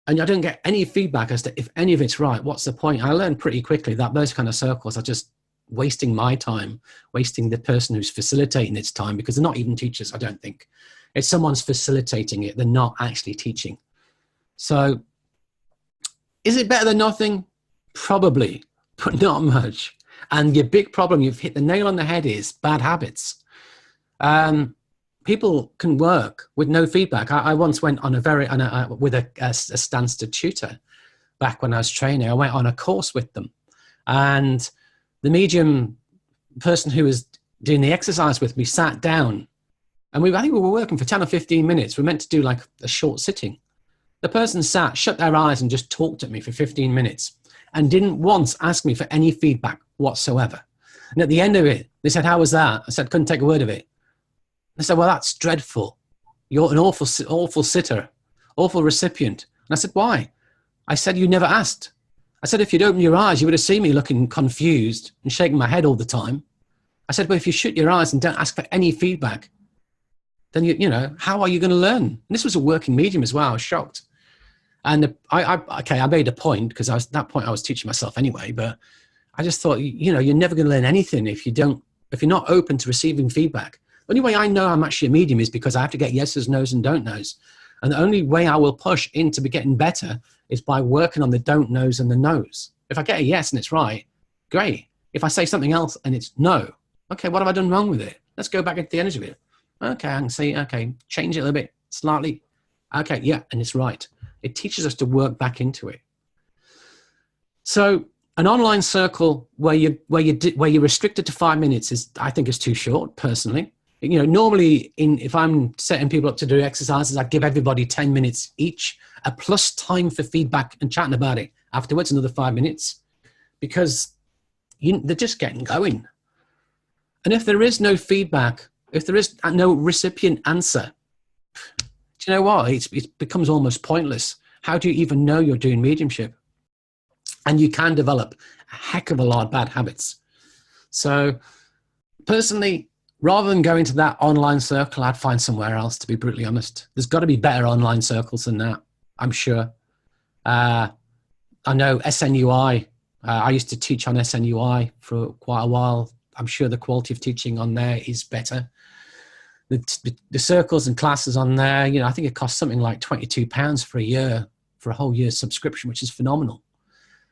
and I don't get any feedback as to if any of it's right, what's the point? I learned pretty quickly that those kind of circles are just wasting my time, wasting the person who's facilitating its time, because they're not even teachers, I don't think. It's someone's facilitating it. They're not actually teaching. So is it better than nothing? Probably, but not much. And your big problem, you've hit the nail on the head, is bad habits. People can work with no feedback. I once went on with a Stansted tutor back when I was training. I went on a course with them, and the medium person who was doing the exercise with me sat down, and I think we were working for 10 or 15 minutes. We were meant to do like a short sitting. The person sat, shut their eyes, and just talked at me for 15 minutes and didn't once ask me for any feedback whatsoever. And at the end of it, they said, how was that? I said, couldn't take a word of it. They said, well, that's dreadful. You're an awful sitter, awful recipient. And I said, why? I said, you never asked. I said, if you'd opened your eyes, you would have seen me looking confused and shaking my head all the time. I said, well, if you shut your eyes and don't ask for any feedback, then you know, how are you going to learn? And this was a working medium as well. I was shocked. And I made a point, because at that point I was teaching myself anyway, but I just thought, you know, you're never going to learn anything if you're not open to receiving feedback. The only way I know I'm actually a medium is because I have to get yeses, nos, and don't knows. And the only way I will push into getting better is by working on the don't knows and the knows. If I get a yes and it's right, great. If I say something else and it's no, okay, what have I done wrong with it? Let's go back into the energy of it. Okay, I can see, okay, change it a little bit, slightly. Okay, yeah, and it's right. It teaches us to work back into it. So an online circle where you're restricted to 5 minutes I think is too short, personally. You know, normally if I'm setting people up to do exercises, I give everybody 10 minutes each, a plus time for feedback and chatting about it afterwards, another 5 minutes, because they're just getting going. And if there is no feedback, if there is no recipient answer, do you know what? It becomes almost pointless. How do you even know you're doing mediumship? And you can develop a heck of a lot of bad habits. So personally, rather than going to that online circle, I'd find somewhere else, to be brutally honest. There's got to be better online circles than that, I'm sure. I know SNUI. I used to teach on SNUI for quite a while. I'm sure the quality of teaching on there is better. The circles and classes on there, you know, I think it costs something like £22 for a year, for a whole year's subscription, which is phenomenal.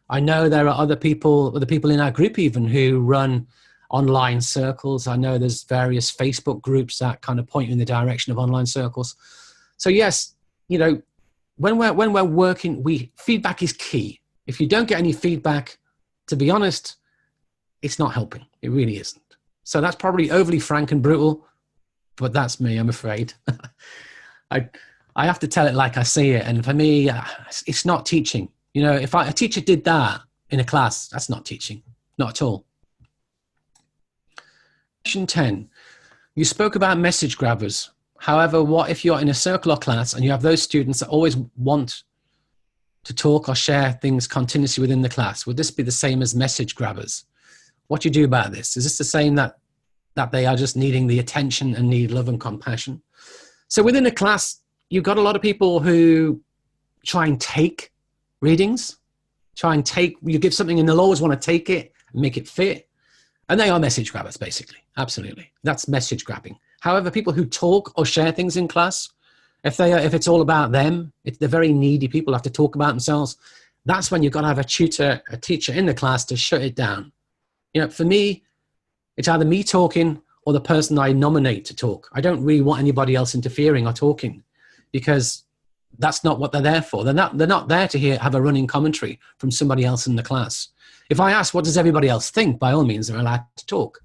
I know there are other people in our group even, who run online circles. I know there's various Facebook groups that kind of point you in the direction of online circles. So yes, you know, when we're working, feedback is key. If you don't get any feedback, to be honest, it's not helping. It really isn't. So that's probably overly frank and brutal, but that's me, I'm afraid. I have to tell it like I see it. And for me, it's not teaching. You know, if a teacher did that in a class, that's not teaching. Not at all. Question 10. You spoke about message grabbers. However, what if you're in a circle or class and you have those students that always want to talk or share things continuously within the class? Would this be the same as message grabbers? What do you do about this? Is this the same that they are just needing the attention and need love and compassion? So within a class, you've got a lot of people who try and take readings, you give something and they'll always want to take it and make it fit. And they are message grabbers, basically. Absolutely. That's message grabbing. However, people who talk or share things in class, if it's all about them, if they're very needy people, have to talk about themselves, that's when you've got to have a teacher in the class to shut it down. You know, for me, it's either me talking or the person I nominate to talk. I don't really want anybody else interfering or talking, because that's not what they're there for. They're not there to have a running commentary from somebody else in the class. If I ask, what does everybody else think? By all means, they're allowed to talk.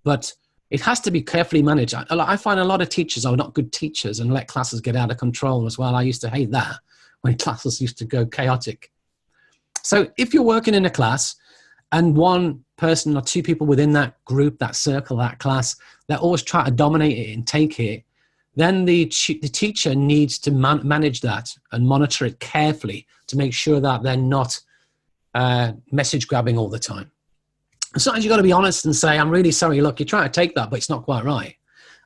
But it has to be carefully managed. I find a lot of teachers are not good teachers and let classes get out of control as well. I used to hate that when classes used to go chaotic. So if you're working in a class and one person or two people within that group, that circle, that class, that always try to dominate it and take it, then the teacher needs to manage that and monitor it carefully to make sure that they're not message grabbing all the time. And sometimes you've got to be honest and say, I'm really sorry, look, you're trying to take that, but it's not quite right.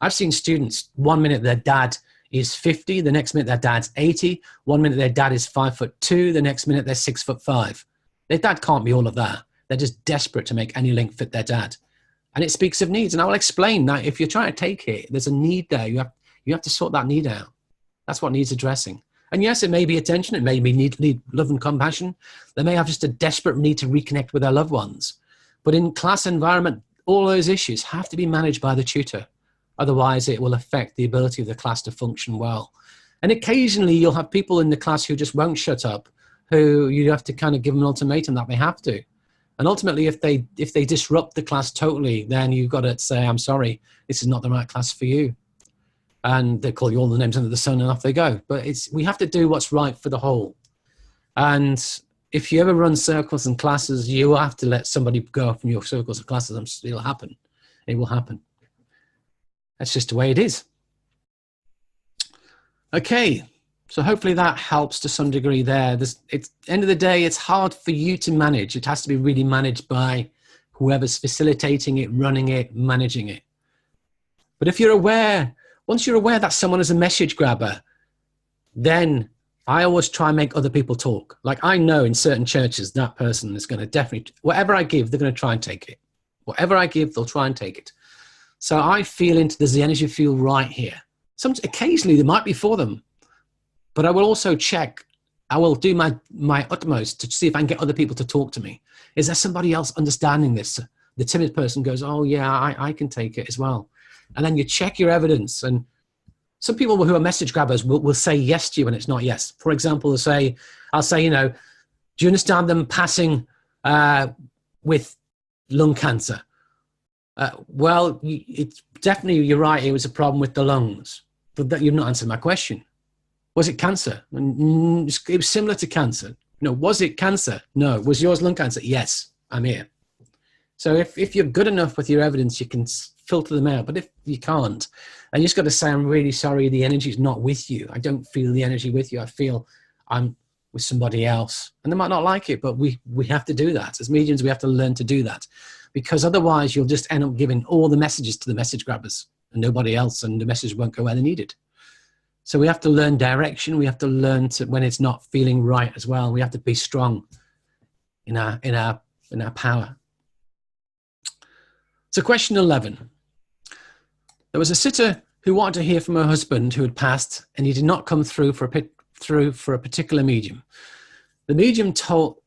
I've seen students, 1 minute their dad is 50, the next minute their dad's 80, 1 minute their dad is 5'2", the next minute they're 6'5". Their dad can't be all of that. They're just desperate to make any link fit their dad. And it speaks of needs. And I will explain that if you're trying to take it, there's a need there. You have to sort that need out. That's what needs addressing. And yes, it may be attention. It may be need love and compassion. They may have just a desperate need to reconnect with their loved ones. But in class environment, all those issues have to be managed by the tutor. Otherwise, it will affect the ability of the class to function well. And occasionally, you'll have people in the class who just won't shut up, who you have to kind of give them an ultimatum that they have to. And ultimately, if they disrupt the class totally, then you've got to say, I'm sorry, this is not the right class for you. And they call you all the names under the sun and off they go. But we have to do what's right for the whole. And if you ever run circles and classes, you will have to let somebody go from your circles and classes. It'll happen. It will happen. That's just the way it is. Okay. So hopefully that helps to some degree there. End of the day, it's hard for you to manage. It has to be really managed by whoever's facilitating it, running it, managing it. But if you're aware, once you're aware that someone is a message grabber, then I always try and make other people talk. Like I know in certain churches, that person is going to definitely, whatever I give, they're going to try and take it. Whatever I give, they'll try and take it. So I feel does the energy feel right here? Occasionally there might be for them. But I will also check, I will do my utmost to see if I can get other people to talk to me. Is there somebody else understanding this? The timid person goes, oh yeah, I can take it as well. And then you check your evidence. And some people who are message grabbers will say yes to you when it's not yes. For example, I'll say, do you understand them passing with lung cancer? Well, it's definitely, you're right, it was a problem with the lungs. But you've not answered my question. Was it cancer? It was similar to cancer. No, was it cancer? No. Was yours lung cancer? Yes, I'm here. So if you're good enough with your evidence, you can filter them out. But if you can't, and you just got to say, I'm really sorry, the energy is not with you. I don't feel the energy with you. I feel I'm with somebody else. And they might not like it, but we have to do that. As mediums, we have to learn to do that. Because otherwise, you'll just end up giving all the messages to the message grabbers and nobody else, and the message won't go where they need it. So we have to learn direction. We have to learn when it's not feeling right as well. We have to be strong in our power. So question 11. There was a sitter who wanted to hear from her husband who had passed, and he did not come through for a particular medium. The medium told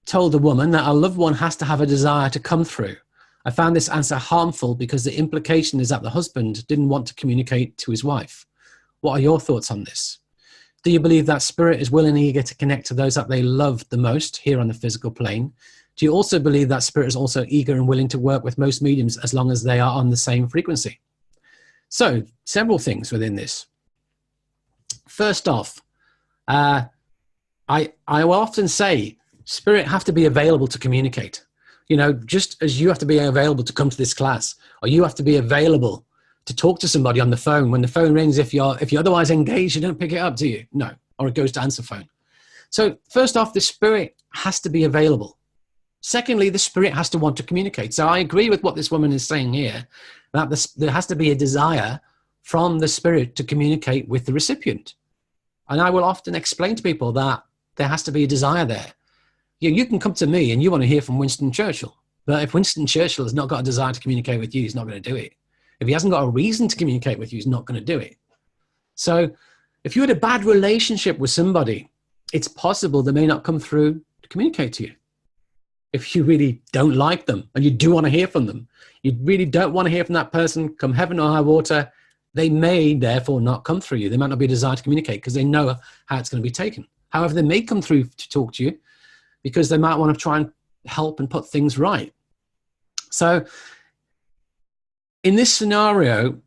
the woman that a loved one has to have a desire to come through. I found this answer harmful because the implication is that the husband didn't want to communicate to his wife. What are your thoughts on this? Do you believe that spirit is willing and eager to connect to those that they love the most here on the physical plane? Do you also believe that spirit is also eager and willing to work with most mediums as long as they are on the same frequency? So, several things within this. First off, I will often say spirit have to be available to communicate. Just as you have to be available to come to this class, or you have to be available to talk to somebody on the phone. When the phone rings, if you're otherwise engaged, you don't pick it up, do you? No, or it goes to answer phone. So first off, the spirit has to be available. Secondly, the spirit has to want to communicate. So I agree with what this woman is saying here, that there has to be a desire from the spirit to communicate with the recipient. And I will often explain to people that there has to be a desire there. You can come to me and you want to hear from Winston Churchill. But if Winston Churchill has not got a desire to communicate with you, he's not going to do it. If he hasn't got a reason to communicate with you, he's not going to do it. So if you had a bad relationship with somebody, it's possible they may not come through to communicate to you. if you really don't like them and you do want to hear from them. You really don't want to hear from that person, come heaven or high water. They may therefore not come through you. They might not be a desire to communicate because they know how it's going to be taken. However, they may come through to talk to you because they might want to try and help and put things right. So in this scenario,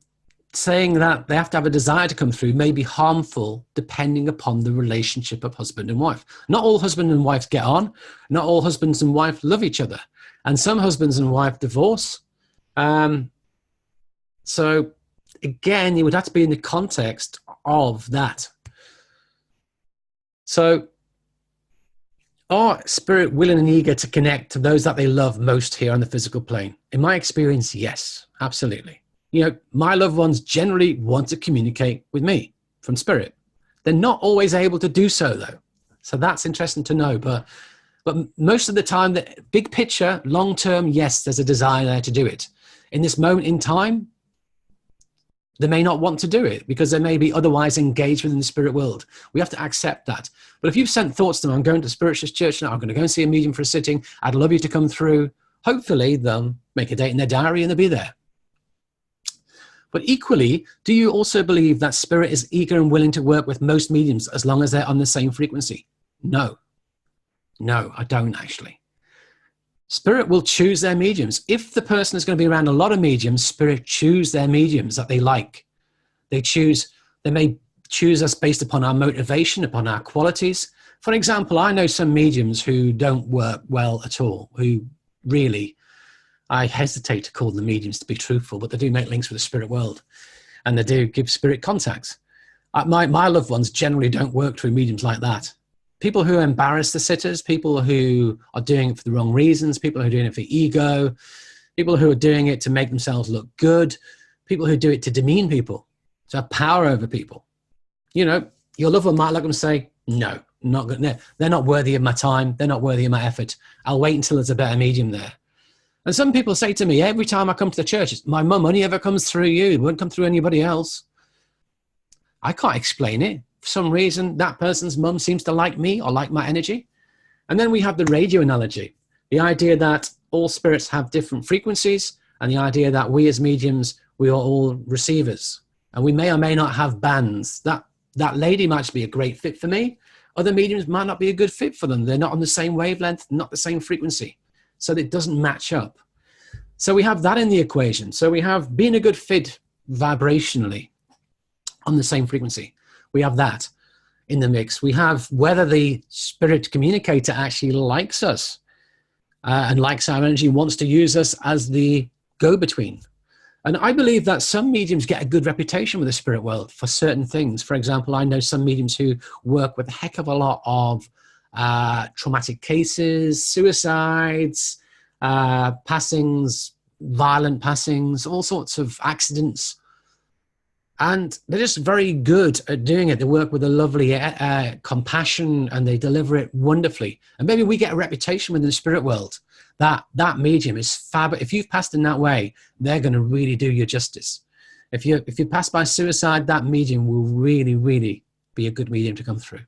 saying that they have to have a desire to come through may be harmful depending upon the relationship of husband and wife. Not all husband and wives get on. Not all husbands and wives love each other. And some husbands and wives divorce. So again, it would have to be in the context of that. So are spirit willing and eager to connect to those that they love most here on the physical plane? In my experience, yes, absolutely. You know, my loved ones generally want to communicate with me from spirit. They're not always able to do so, though. So that's interesting to know. But most of the time, the big picture, long term, yes, there's a desire there to do it. In this moment in time, they may not want to do it because they may be otherwise engaged within the spirit world. We have to accept that. But if you've sent thoughts to them, I'm going to Spiritualist Church now, I'm going to go and see a medium for a sitting, I'd love you to come through. Hopefully, they'll make a date in their diary and they'll be there. But equally, do you also believe that spirit is eager and willing to work with most mediums as long as they're on the same frequency? No. No, I don't actually. Spirit will choose their mediums. If the person is going to be around a lot of mediums, spirit choose their mediums that they like. They may choose us based upon our motivation, upon our qualities. For example, I know some mediums who don't work well at all, who really, I hesitate to call them mediums to be truthful, but they do make links with the spirit world and they do give spirit contacts. My loved ones generally don't work through mediums like that. People who embarrass the sitters, people who are doing it for the wrong reasons, people who are doing it for ego, people who are doing it to make themselves look good, people who do it to demean people, to have power over people. You know, your loved one might look and say, no, not good. They're not worthy of my time. They're not worthy of my effort. I'll wait until there's a better medium there. And some people say to me, every time I come to the church, my mum only ever comes through you. It won't come through anybody else. I can't explain it. For some reason, that person's mum seems to like me or like my energy. And then we have the radio analogy, the idea that all spirits have different frequencies, and the idea that we as mediums, we are all receivers. And we may or may not have bands. That lady might be a great fit for me. Other mediums might not be a good fit for them. They're not on the same wavelength, not the same frequency. So it doesn't match up. So we have that in the equation. So we have being a good fit vibrationally on the same frequency. We have that in the mix. We have whether the spirit communicator actually likes us and likes our energy, wants to use us as the go-between. And I believe that some mediums get a good reputation with the spirit world for certain things. For example, I know some mediums who work with a heck of a lot of traumatic cases, suicides, passings, violent passings, all sorts of accidents. And they're just very good at doing it. They work with a lovely compassion and they deliver it wonderfully. And maybe we get a reputation within the spirit world that that medium is fab. If you've passed in that way, they're going to really do you justice. If you pass by suicide, that medium will really, really be a good medium to come through.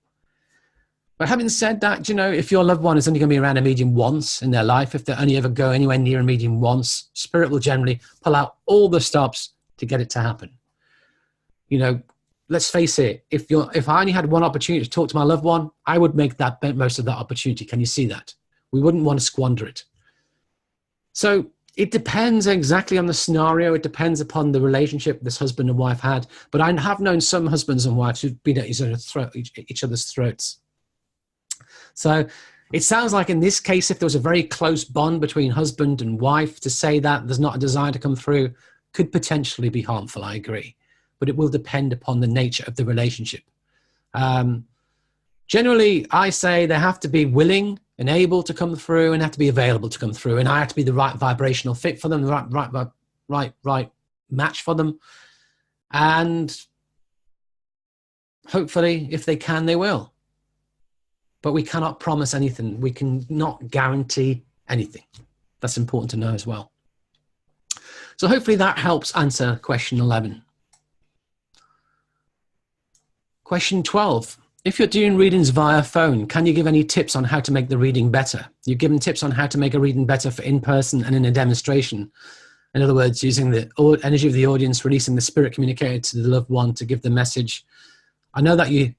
But having said that, you know, if your loved one is only going to be around a medium once in their life, if they only ever go anywhere near a medium once, spirit will generally pull out all the stops to get it to happen. You know, let's face it, if I only had one opportunity to talk to my loved one, I would make that most of that opportunity. Can you see that? We wouldn't want to squander it. So it depends exactly on the scenario. It depends upon the relationship this husband and wife had. But I have known some husbands and wives who've been at each other's throats. So it sounds like in this case, if there was a very close bond between husband and wife, to say that there's not a desire to come through could potentially be harmful. I agree. But it will depend upon the nature of the relationship. Generally, I say they have to be willing and able to come through and have to be available to come through. And I have to be the right vibrational fit for them, the right match for them. And hopefully, if they can, they will. But we cannot promise anything. We cannot guarantee anything. That's important to know as well. So hopefully that helps answer question 11. Question 12. If you're doing readings via phone, can you give any tips on how to make the reading better? You've given tips on how to make a reading better for in-person and in a demonstration. In other words, using the energy of the audience, releasing the spirit communicated to the loved one to give the message. I know that you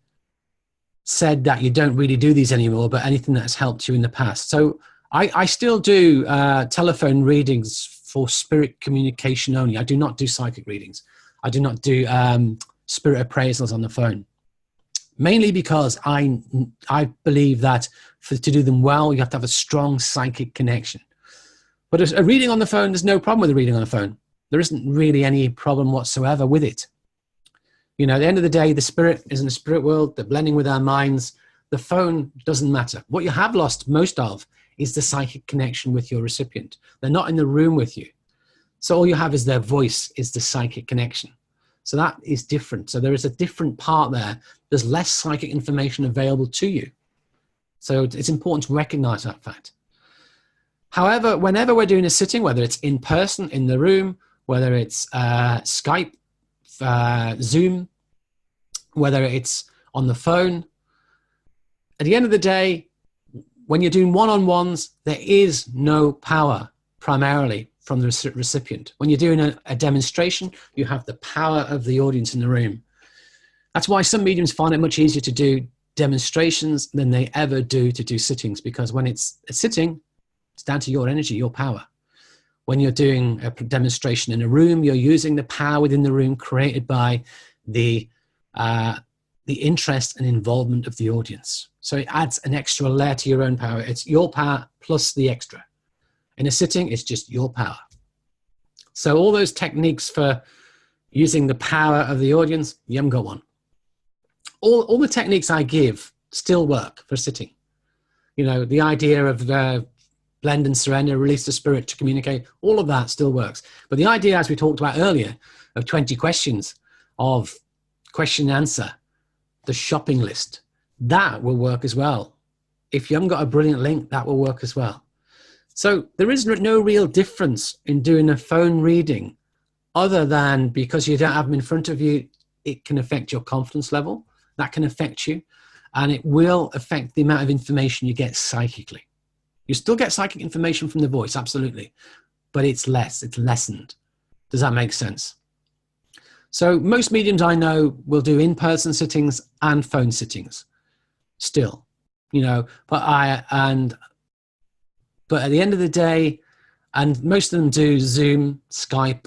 said that you don't really do these anymore, but anything that has helped you in the past. So I still do telephone readings for spirit communication only. I do not do psychic readings. I do not do spirit appraisals on the phone. Mainly because I believe that to do them well, you have to have a strong psychic connection. But a reading on the phone, there's no problem with a reading on the phone. There isn't really any problem whatsoever with it. You know, at the end of the day, the spirit is in the spirit world. They're blending with our minds. The phone doesn't matter. What you have lost most of is the psychic connection with your recipient. They're not in the room with you. So all you have is their voice, is the psychic connection. So that is different. So there is a different part there. There's less psychic information available to you. So it's important to recognize that fact. However, whenever we're doing a sitting, whether it's in person, in the room, whether it's Skype, Zoom, whether it's on the phone, at the end of the day, when you're doing one-on-ones, there is no power primarily from the recipient. When you're doing a demonstration, you have the power of the audience in the room. That's why some mediums find it much easier to do demonstrations than they ever do to do sittings, because when it's a sitting, it's down to your energy, your power. When you're doing a demonstration in a room, you're using the power within the room created by the interest and involvement of the audience. So it adds an extra layer to your own power. It's your power plus the extra. In a sitting, it's just your power. So all those techniques for using the power of the audience, you haven't got one. All the techniques I give still work for sitting. You know, the idea of blend and surrender, release the spirit to communicate, all of that still works. But the idea, as we talked about earlier, of 20 questions, of question and answer, the shopping list, that will work as well. If you haven't got a brilliant link, that will work as well. So there is no real difference in doing a phone reading other than because you don't have them in front of you, it can affect your confidence level. That can affect you, and it will affect the amount of information you get psychically. You still get psychic information from the voice, absolutely, but it's less, it's lessened. Does that make sense? So most mediums I know will do in-person sittings and phone sittings still, you know, but at the end of the day, and most of them do Zoom, Skype,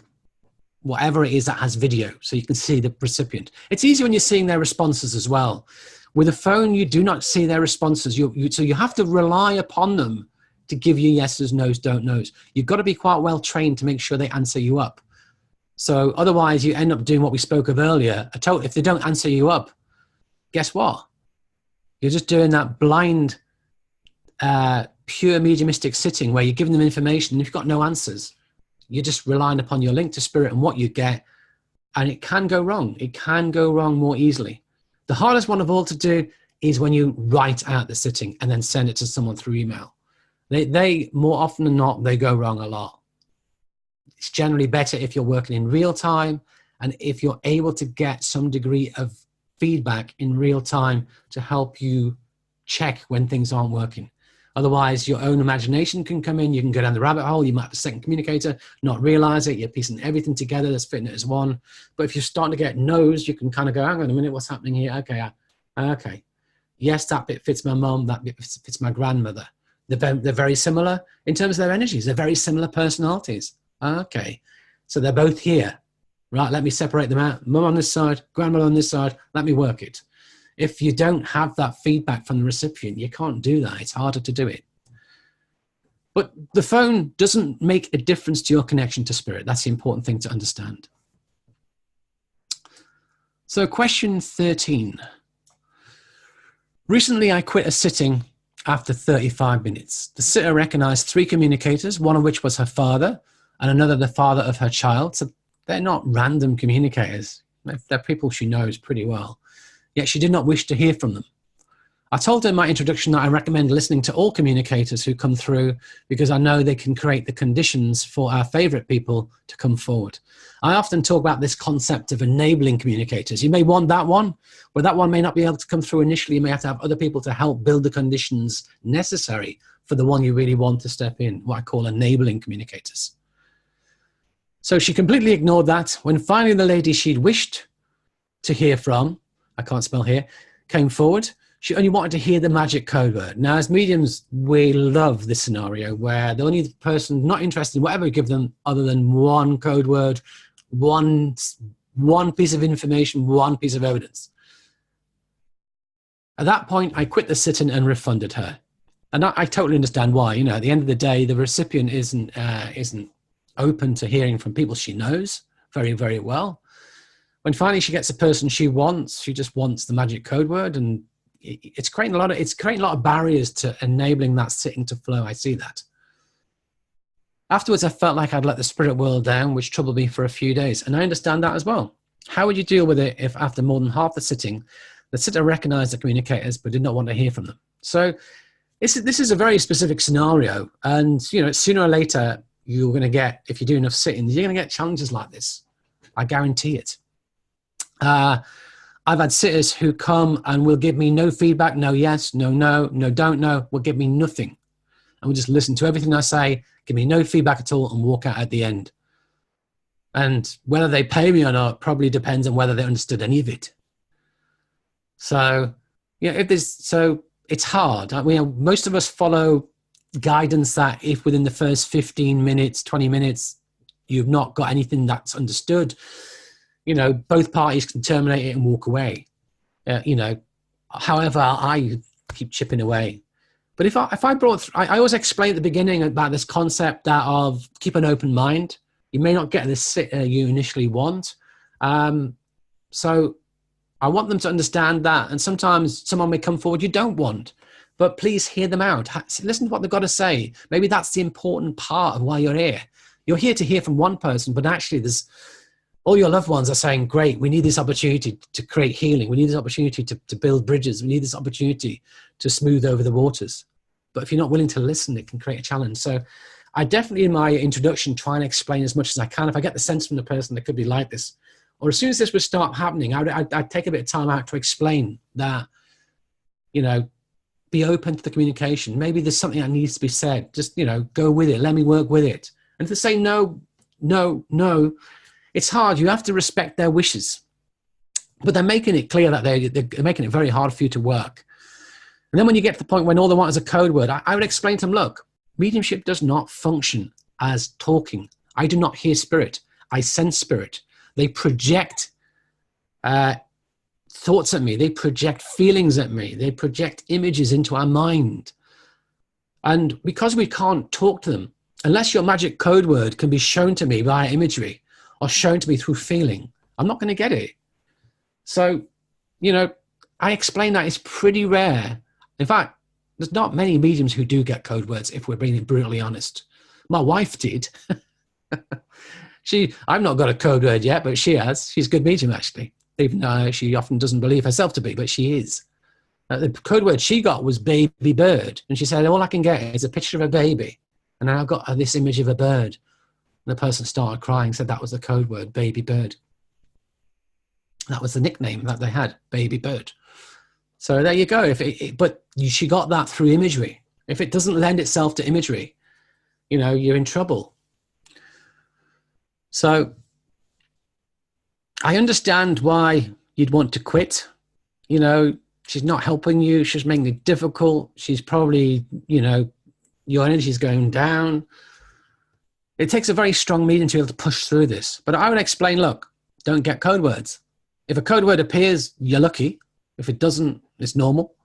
whatever it is that has video, so you can see the recipient. It's easy when you're seeing their responses as well. With a phone, you do not see their responses. So you have to rely upon them to give you yeses, nos, don't knows. You've got to be quite well trained to make sure they answer you up. So otherwise, you end up doing what we spoke of earlier. If they don't answer you up, guess what? You're just doing that blind, pure mediumistic sitting where you're giving them information and you've got no answers. You're just relying upon your link to spirit and what you get. And it can go wrong. It can go wrong more easily. The hardest one of all to do is when you write out the sitting and then send it to someone through email. They more often than not, they go wrong a lot. It's generally better if you're working in real time and if you're able to get some degree of feedback in real time to help you check when things aren't working. Otherwise, your own imagination can come in. You can go down the rabbit hole. You might have a second communicator, not realize it. You're piecing everything together. That's fitting it as one. But if you're starting to get no's, you can kind of go, hang on a minute, what's happening here? Okay. Yes, that bit fits my mom. That bit fits my grandmother. They're very similar in terms of their energies. They're very similar personalities. Okay. So they're both here. Right, let me separate them out. Mum on this side, grandmother on this side. Let me work it. If you don't have that feedback from the recipient, you can't do that. It's harder to do it. But the phone doesn't make a difference to your connection to spirit. That's the important thing to understand. So question 13. Recently, I quit a sitting after 35 minutes. The sitter recognized 3 communicators, one of which was her father and another the father of her child. So they're not random communicators. They're people she knows pretty well. Yet she did not wish to hear from them. I told her in my introduction that I recommend listening to all communicators who come through because I know they can create the conditions for our favorite people to come forward. I often talk about this concept of enabling communicators. You may want that one, but that one may not be able to come through initially. You may have to have other people to help build the conditions necessary for the one you really want to step in, what I call enabling communicators. So she completely ignored that. When finally the lady she'd wished to hear from, I can't spell here, came forward, she only wanted to hear the magic code word. Now, as mediums, we love this scenario where the only person not interested in whatever we give them other than one code word, one piece of information, one piece of evidence. At that point, I quit the sit-in and refunded her. And I totally understand why. You know, at the end of the day, the recipient isn't open to hearing from people she knows very, very well. When finally she gets the person she wants, she just wants the magic code word, and it's creating a lot of barriers to enabling that sitting to flow. I see that. Afterwards, I felt like I'd let the spirit world down, which troubled me for a few days. And I understand that as well. How would you deal with it if after more than half the sitting, the sitter recognized the communicators but did not want to hear from them? So this is a very specific scenario. And, you know, sooner or later, you're going to get, if you do enough sittings, you're going to get challenges like this. I guarantee it. I've had sitters who come and will give me no feedback, no yes, no, don't know, will give me nothing. And will just listen to everything I say, give me no feedback at all, and walk out at the end. And whether they pay me or not probably depends on whether they understood any of it. So, yeah, so it's hard. Most of us follow guidance that if within the first 15 minutes, 20 minutes, you've not got anything that's understood, you know, both parties can terminate it and walk away. You know, however, I keep chipping away. But if I brought, I always explain at the beginning about this concept that of keep an open mind. You may not get the sitter you initially want. So I want them to understand that. And sometimes someone may come forward you don't want, but please hear them out. Listen to what they've got to say. Maybe that's the important part of why you're here. You're here to hear from one person, but actually there's, all your loved ones are saying, great, we need this opportunity to create healing. We need this opportunity to build bridges. We need this opportunity to smooth over the waters. But if you're not willing to listen, it can create a challenge. So I definitely, in my introduction, try and explain as much as I can. If I get the sense from the person that could be like this, or as soon as this would start happening, I'd take a bit of time out to explain that, you know, be open to the communication. Maybe there's something that needs to be said. Just, you know, go with it. Let me work with it. And if they say no, it's hard. You have to respect their wishes. But they're making it clear that they're making it very hard for you to work. And then when you get to the point when all they want is a code word, I would explain to them, look, mediumship does not function as talking. I do not hear spirit. I sense spirit. They project thoughts at me. They project feelings at me. They project images into our mind. And because we can't talk to them, unless your magic code word can be shown to me via imagery or shown to me through feeling, I'm not going to get it. So, you know, I explain that it's pretty rare. In fact, there's not many mediums who do get code words, if we're being brutally honest. My wife did. I've not got a code word yet, but she has. She's a good medium, actually. Even though she often doesn't believe herself to be, but she is. The code word she got was baby bird. And she said, all I can get is a picture of a baby. And then I got this image of a bird. And the person started crying, said that was the code word, baby bird. That was the nickname that they had, baby bird. So there you go. She got that through imagery. If it doesn't lend itself to imagery, you know, you're in trouble. So I understand why you'd want to quit. You know, she's not helping you. She's making it difficult. She's probably, you know, your energy is going down. It takes a very strong medium to be able to push through this. But I would explain, look, don't get code words. If a code word appears, you're lucky. If it doesn't, it's normal.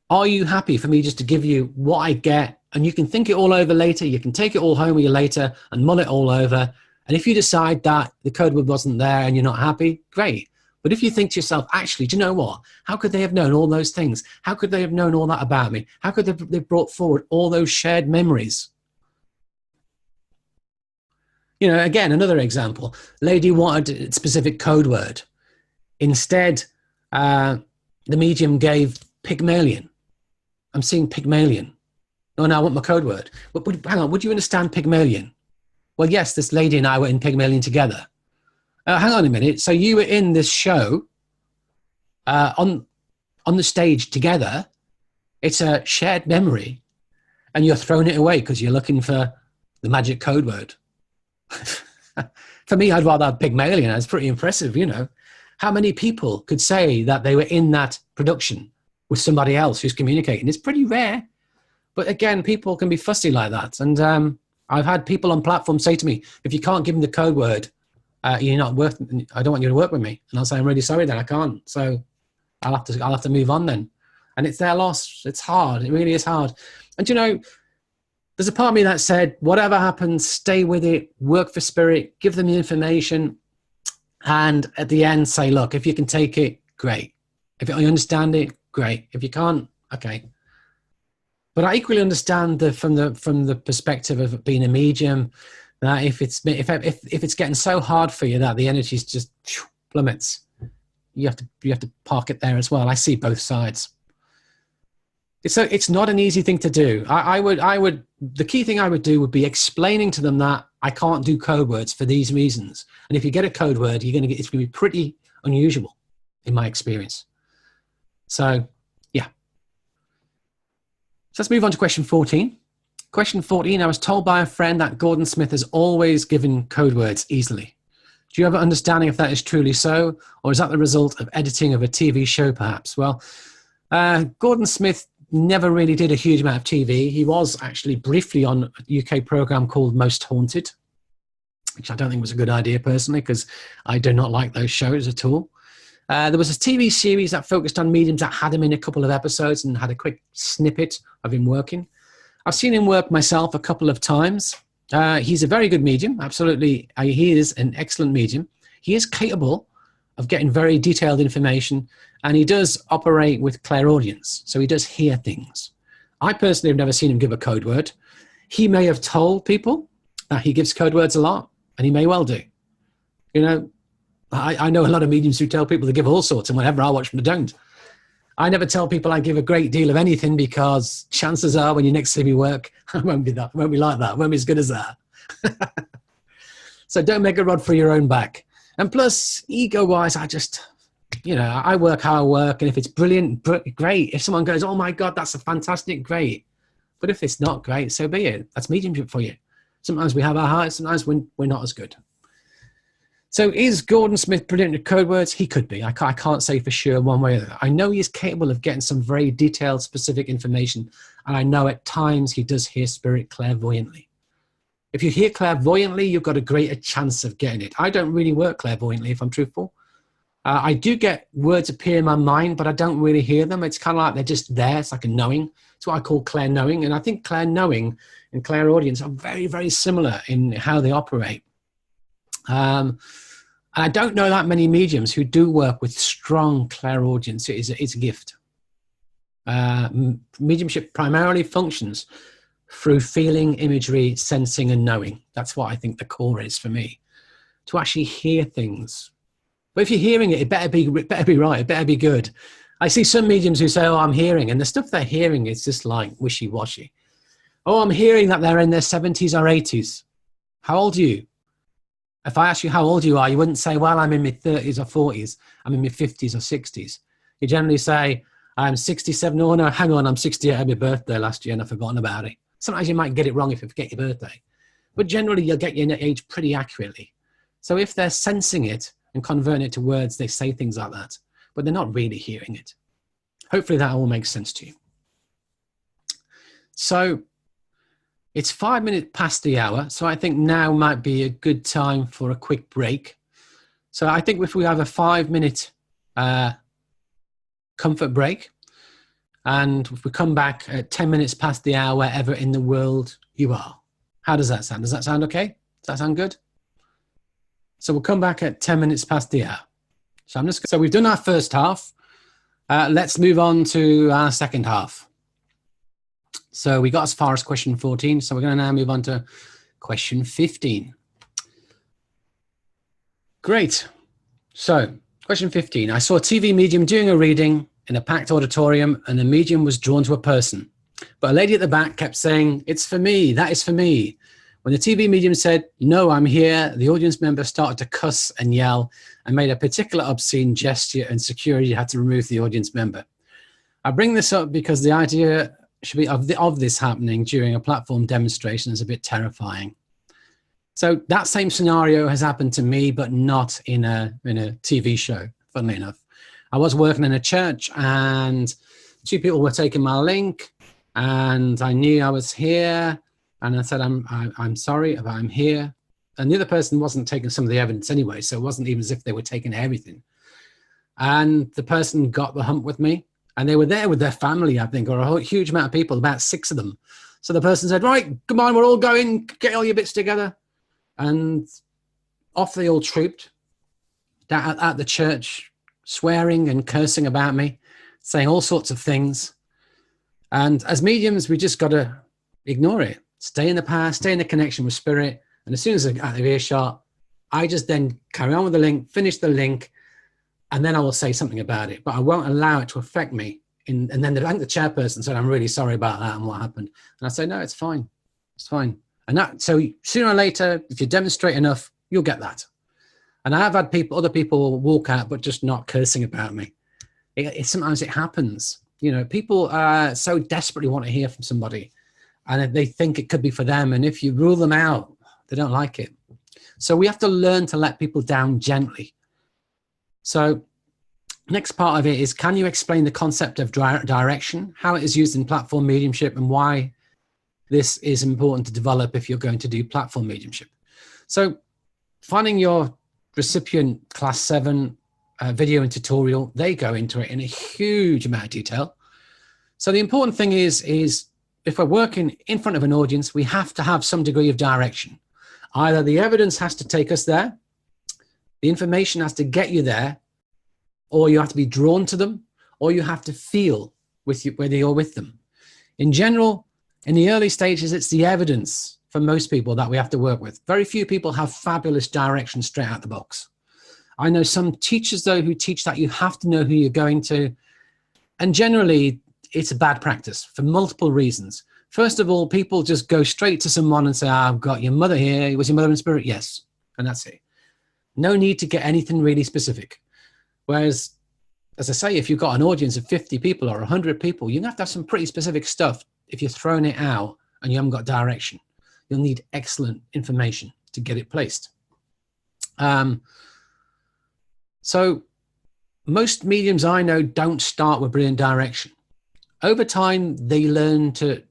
Are you happy for me just to give you what I get? And you can think it all over later. You can take it all home with you later and mull it all over. And if you decide that the code word wasn't there and you're not happy, great. But if you think to yourself, actually, do you know what? How could they have known all those things? How could they have known all that about me? How could they have brought forward all those shared memories? You know, again, another example. Lady wanted a specific code word. Instead, the medium gave Pygmalion. I'm seeing Pygmalion. Oh, no, I want my code word. But hang on, would you understand Pygmalion? Well, yes, this lady and I were in Pygmalion together. Hang on a minute. So you were in this show on the stage together. It's a shared memory, and you're throwing it away because you're looking for the magic code word. For me, I'd rather have Pygmalion. It's pretty impressive, you know. How many people could say that they were in that production with somebody else who's communicating? It's pretty rare. But again, people can be fussy like that. And I've had people on platforms say to me, if you can't give them the code word, you're not worth, I don't want you to work with me. And I'll say, I'm really sorry that I can't. So I'll have to move on then. And it's their loss. It's hard. It really is hard. And you know, there's a part of me that said, whatever happens, stay with it, work for spirit, give them the information. And at the end say, look, if you can take it, great. If you understand it, great. If you can't, okay. But I equally understand from the perspective of being a medium, that if it's getting so hard for you that the energy's just plummets, you have to park it there as well. I see both sides. It's not an easy thing to do. The key thing I would do would be explaining to them that I can't do code words for these reasons. And if you get a code word, it's going to be pretty unusual in my experience. So, yeah. So let's move on to question 14. Question 14, I was told by a friend that Gordon Smith has always given code words easily. Do you have an understanding if that is truly so, or is that the result of editing of a TV show perhaps? Well, Gordon Smith never really did a huge amount of TV. He was actually briefly on a UK program called Most Haunted, which I don't think was a good idea personally, because I do not like those shows at all. There was a TV series that focused on mediums that had him in a couple of episodes and had a quick snippet of him working. I've seen him work myself a couple of times. He's a very good medium, absolutely. He is an excellent medium. He is capable of getting very detailed information, and he does operate with clairaudience, so he does hear things. I personally have never seen him give a code word. He may have told people that he gives code words a lot, and he may well do. You know, I know a lot of mediums who tell people to give all sorts, and whenever I watch them, they don't. I never tell people I give a great deal of anything, because chances are when you next see me work, I won't be like that. I won't be as good as that. So don't make a rod for your own back. And plus, ego-wise, I work how I work, and if it's brilliant, great. If someone goes, oh my God, that's a fantastic, great. But if it's not great, so be it. That's mediumship for you. Sometimes we have our hearts, sometimes we're not as good. So is Gordon Smith brilliant at code words? He could be. I can't say for sure one way or the other. I know he is capable of getting some very detailed, specific information, and I know at times he does hear spirit clairvoyantly. If you hear clairvoyantly, you've got a greater chance of getting it. I don't really work clairvoyantly, if I'm truthful. I do get words appear in my mind, but I don't really hear them. It's kind of like they're just there. It's like a knowing. It's what I call clair knowing. And I think clair knowing and clairaudience are very, very similar in how they operate. And I don't know that many mediums who do work with strong clairaudience. It's a gift. Mediumship primarily functions through feeling, imagery, sensing, and knowing. That's what I think the core is for me, to actually hear things. But if you're hearing it, it better be right. It better be good. I see some mediums who say, oh, I'm hearing, and the stuff they're hearing is just like wishy-washy. Oh, I'm hearing that they're in their 70s or 80s. How old are you? If I ask you how old you are, you wouldn't say, well, I'm in my 30s or 40s. I'm in my 50s or 60s. You generally say, I'm 67. Oh, no, hang on, I'm 68. I had my birthday last year and I've forgotten about it. Sometimes you might get it wrong if you forget your birthday. But generally, you'll get your age pretty accurately. So if they're sensing it and converting it to words, they say things like that. But they're not really hearing it. Hopefully that all makes sense to you. So it's 5 minutes past the hour. So I think now might be a good time for a quick break. So I think if we have a 5-minute comfort break, and if we come back at 10 minutes past the hour, wherever in the world you are. How does that sound? Does that sound okay? Does that sound good? So we'll come back at 10 minutes past the hour. So we've done our first half. Let's move on to our second half. So we got as far as question 14. So we're going to now move on to question 15. Great. So question 15. I saw a TV medium doing a reading. in a packed auditorium, and the medium was drawn to a person. But a lady at the back kept saying, "It's for me, that is for me." When the TV medium said, "No, I'm here," the audience member started to cuss and yell and made a particular obscene gesture, and security had to remove the audience member. I bring this up because the idea should be of this happening during a platform demonstration is a bit terrifying. So that same scenario has happened to me, but not in a TV show, funnily enough. I was working in a church and two people were taking my link, and I knew I was here, and I said, I'm sorry, but I'm here. And the other person wasn't taking some of the evidence anyway, so it wasn't even as if they were taking everything. And the person got the hump with me, and they were there with their family, I think, or a huge amount of people, about 6 of them. So the person said, "Right, come on, we're all going, get all your bits together." And off they all trooped down at the church, swearing and cursing about me, saying all sorts of things. And as mediums, we just got to ignore it. Stay in the past, stay in the connection with spirit. And as soon as I get out of earshot, I just then carry on with the link, finish the link, and then I will say something about it. But I won't allow it to affect me. And then the chairperson said, "I'm really sorry about that and what happened." And I say, "No, it's fine. It's fine." And that, so sooner or later, if you demonstrate enough, you'll get that. And I have had other people walk out, but just not cursing about me. Sometimes it happens. You know, people so desperately want to hear from somebody, and they think it could be for them. And if you rule them out, they don't like it. So we have to learn to let people down gently. So next part of it is, can you explain the concept of direction, how it is used in platform mediumship, and why this is important to develop if you're going to do platform mediumship? So finding your recipient class 7 video and tutorial, they go into it in a huge amount of detail. So the important thing is if we're working in front of an audience, we have to have some degree of direction. Either the evidence has to take us there, the information has to get you there, or you have to be drawn to them, or you have to feel with you, whether you're with them. In general, in the early stages, it's the evidence for most people that we have to work with. Very few people have fabulous direction straight out the box. I know some teachers, though, who teach that you have to know who you're going to. And generally, it's a bad practice for multiple reasons. First of all, people just go straight to someone and say, "I've got your mother here. Was your mother in spirit?" "Yes." And that's it. No need to get anything really specific. Whereas, as I say, if you've got an audience of 50 people or 100 people, you have to have some pretty specific stuff. If you're throwing it out and you haven't got direction, you'll need excellent information to get it placed. So most mediums I know don't start with brilliant direction. Over time, they learn to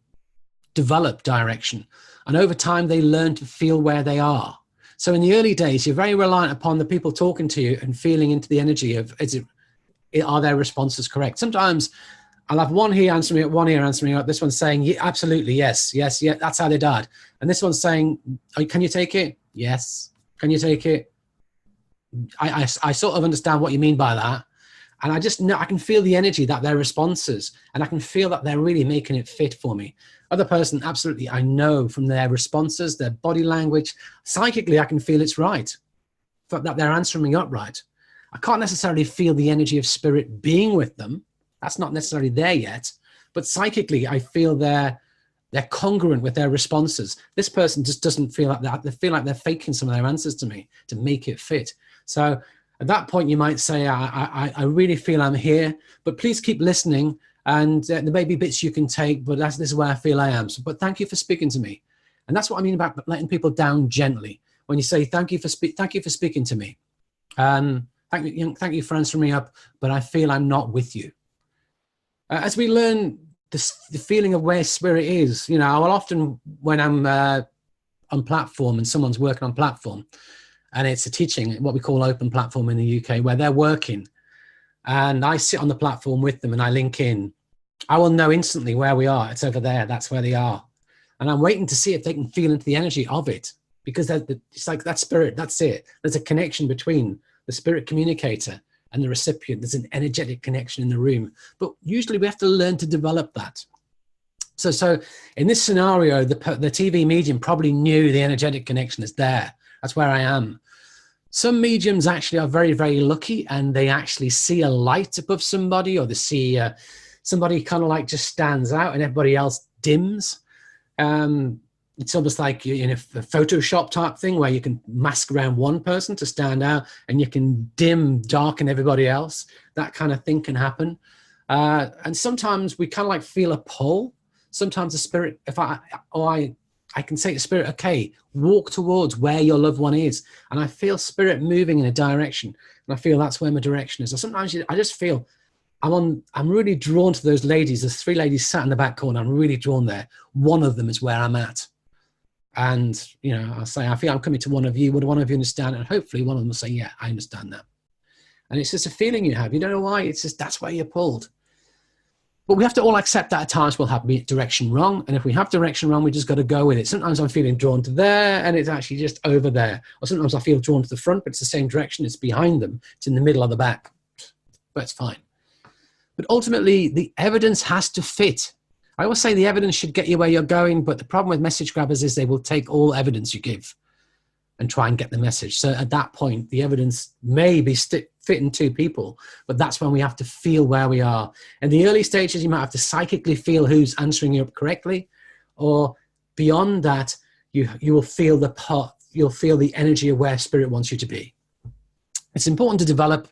develop direction. And over time, they learn to feel where they are. So in the early days, you're very reliant upon the people talking to you and feeling into the energy of, are their responses correct? Sometimes I'll have one here answering me up, one ear answering me up. This one's saying, "Yeah, absolutely, yes, yes, yeah, that's how they died." And this one's saying, "Can you take it?" "Yes." "Can you take it?" I sort of understand what you mean by that. And I just know, I can feel the energy that their responses, and I can feel that they're really making it fit for me. Other person, absolutely, I know from their responses, their body language, psychically, I can feel it's right, that they're answering me up right. I can't necessarily feel the energy of spirit being with them. That's not necessarily there yet, but psychically, I feel they're congruent with their responses. This person just doesn't feel like that. They feel like they're faking some of their answers to me to make it fit. So at that point, you might say, I really feel I'm here, but please keep listening. And there may be bits you can take, but this is where I feel I am. So, but thank you for speaking to me. And that's what I mean about letting people down gently. When you say, thank you for speaking to me. Thank you for answering me up, but I feel I'm not with you. As we learn the feeling of where spirit is, you know, I will often, when I'm on platform and someone's working on platform, and it's a teaching, what we call open platform in the UK, where they're working, and I sit on the platform with them and I link in, I will know instantly where we are. It's over there. That's where they are. And I'm waiting to see if they can feel into the energy of it, because it's like that spirit, that's it. There's a connection between the spirit communicator and the recipient. There's an energetic connection in the room. But usually we have to learn to develop that. So in this scenario, the TV medium probably knew the energetic connection is there. That's where I am. Some mediums actually are very, very lucky, and they actually see a light above somebody, or they see somebody kind of like just stands out and everybody else dims. It's almost like a Photoshop type thing where you can mask around one person to stand out and you can darken everybody else. That kind of thing can happen. And sometimes we kind of like feel a pull. Sometimes the spirit, I can say to spirit, okay, walk towards where your loved one is. And I feel spirit moving in a direction. And I feel that's where my direction is. Or sometimes I just feel I'm really drawn to those ladies. There's 3 ladies sat in the back corner. I'm really drawn there. One of them is where I'm at. And, I'll say, I feel I'm coming to one of you. Would one of you understand? And hopefully one of them will say, yeah, I understand that. And it's just a feeling you have. You don't know why. It's just, that's where you're pulled. But we have to all accept that at times we'll have direction wrong. And if we have direction wrong, we just got to go with it. Sometimes I'm feeling drawn to there and it's actually just over there. Or sometimes I feel drawn to the front, but it's the same direction. It's behind them. It's in the middle of the back. But it's fine. But ultimately, the evidence has to fit. I always say the evidence should get you where you're going, but the problem with message grabbers is they will take all evidence you give and try and get the message. So at that point, the evidence may be fitting 2 people, but that's when we have to feel where we are. In the early stages, you might have to psychically feel who's answering you up correctly, or beyond that, you will feel you'll feel the energy of where spirit wants you to be. It's important to develop.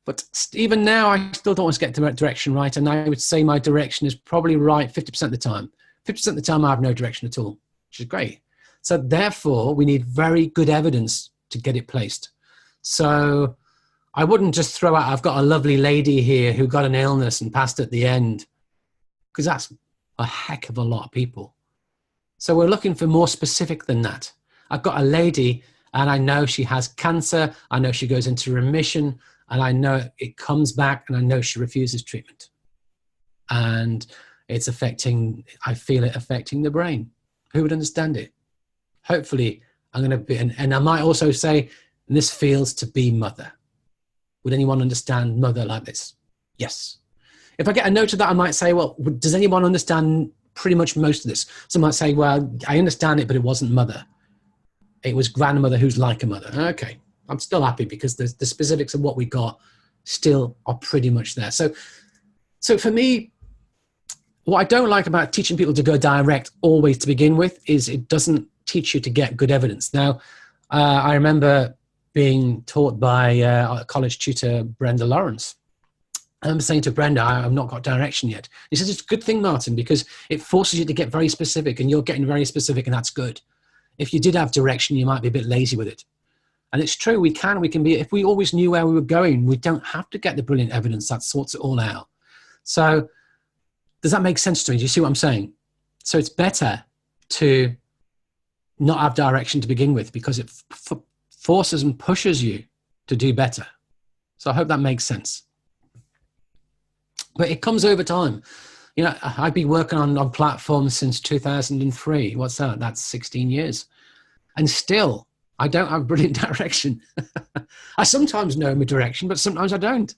But even now, I still don't always get the direction right. And I would say my direction is probably right 50% of the time. 50% of the time, I have no direction at all, which is great. So therefore, we need very good evidence to get it placed. So I wouldn't just throw out, I've got a lovely lady here who got an illness and passed at the end, because that's a heck of a lot of people. So we're looking for more specific than that. I've got a lady and I know she has cancer. I know she goes into remission. And I know it comes back, and I know she refuses treatment. And it's I feel it affecting the brain. Who would understand it? Hopefully, I'm going to be, and I might also say, this feels to be mother. Would anyone understand mother like this? Yes. If I get a note of that, I might say, well, does anyone understand pretty much most of this? Some might say, well, I understand it, but it wasn't mother. It was grandmother who's like a mother. Okay. I'm still happy because the specifics of what we got still are pretty much there. So for me, what I don't like about teaching people to go direct always to begin with is it doesn't teach you to get good evidence. Now, I remember being taught by a college tutor, Brenda Lawrence. I'm saying to Brenda, I've not got direction yet. He says, it's a good thing, Martin, because it forces you to get very specific, and you're getting very specific, and that's good. If you did have direction, you might be a bit lazy with it. And it's true, we can be, if we always knew where we were going, we don't have to get the brilliant evidence that sorts it all out. So does that make sense to me? Do you see what I'm saying? So it's better to not have direction to begin with, because it forces and pushes you to do better. So I hope that makes sense. But it comes over time. I've been working on platforms since 2003. What's that? That's 16 years. And still, I don't have brilliant direction. I sometimes know my direction, but sometimes I don't.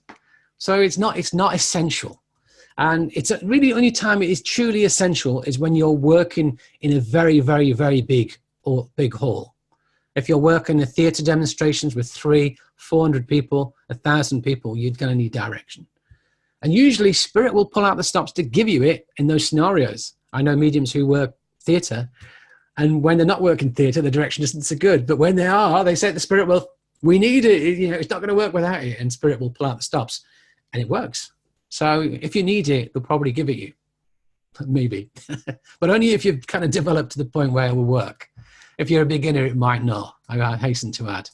So it's not essential. And it's really only time it is truly essential is when you're working in a very, very, very big hall. If you're working in theatre demonstrations with 300-400 people, 1,000 people, you're going to need direction. And usually spirit will pull out the stops to give you it in those scenarios. I know mediums who work theatre, and when they're not working theatre, the direction isn't so good. But when they are, they say to the spirit, well, we need it. It's not going to work without it. And spirit will pull out the stops. And it works. So if you need it, they'll probably give it you. Maybe. But only if you've kind of developed to the point where it will work. If you're a beginner, it might not. I hasten to add.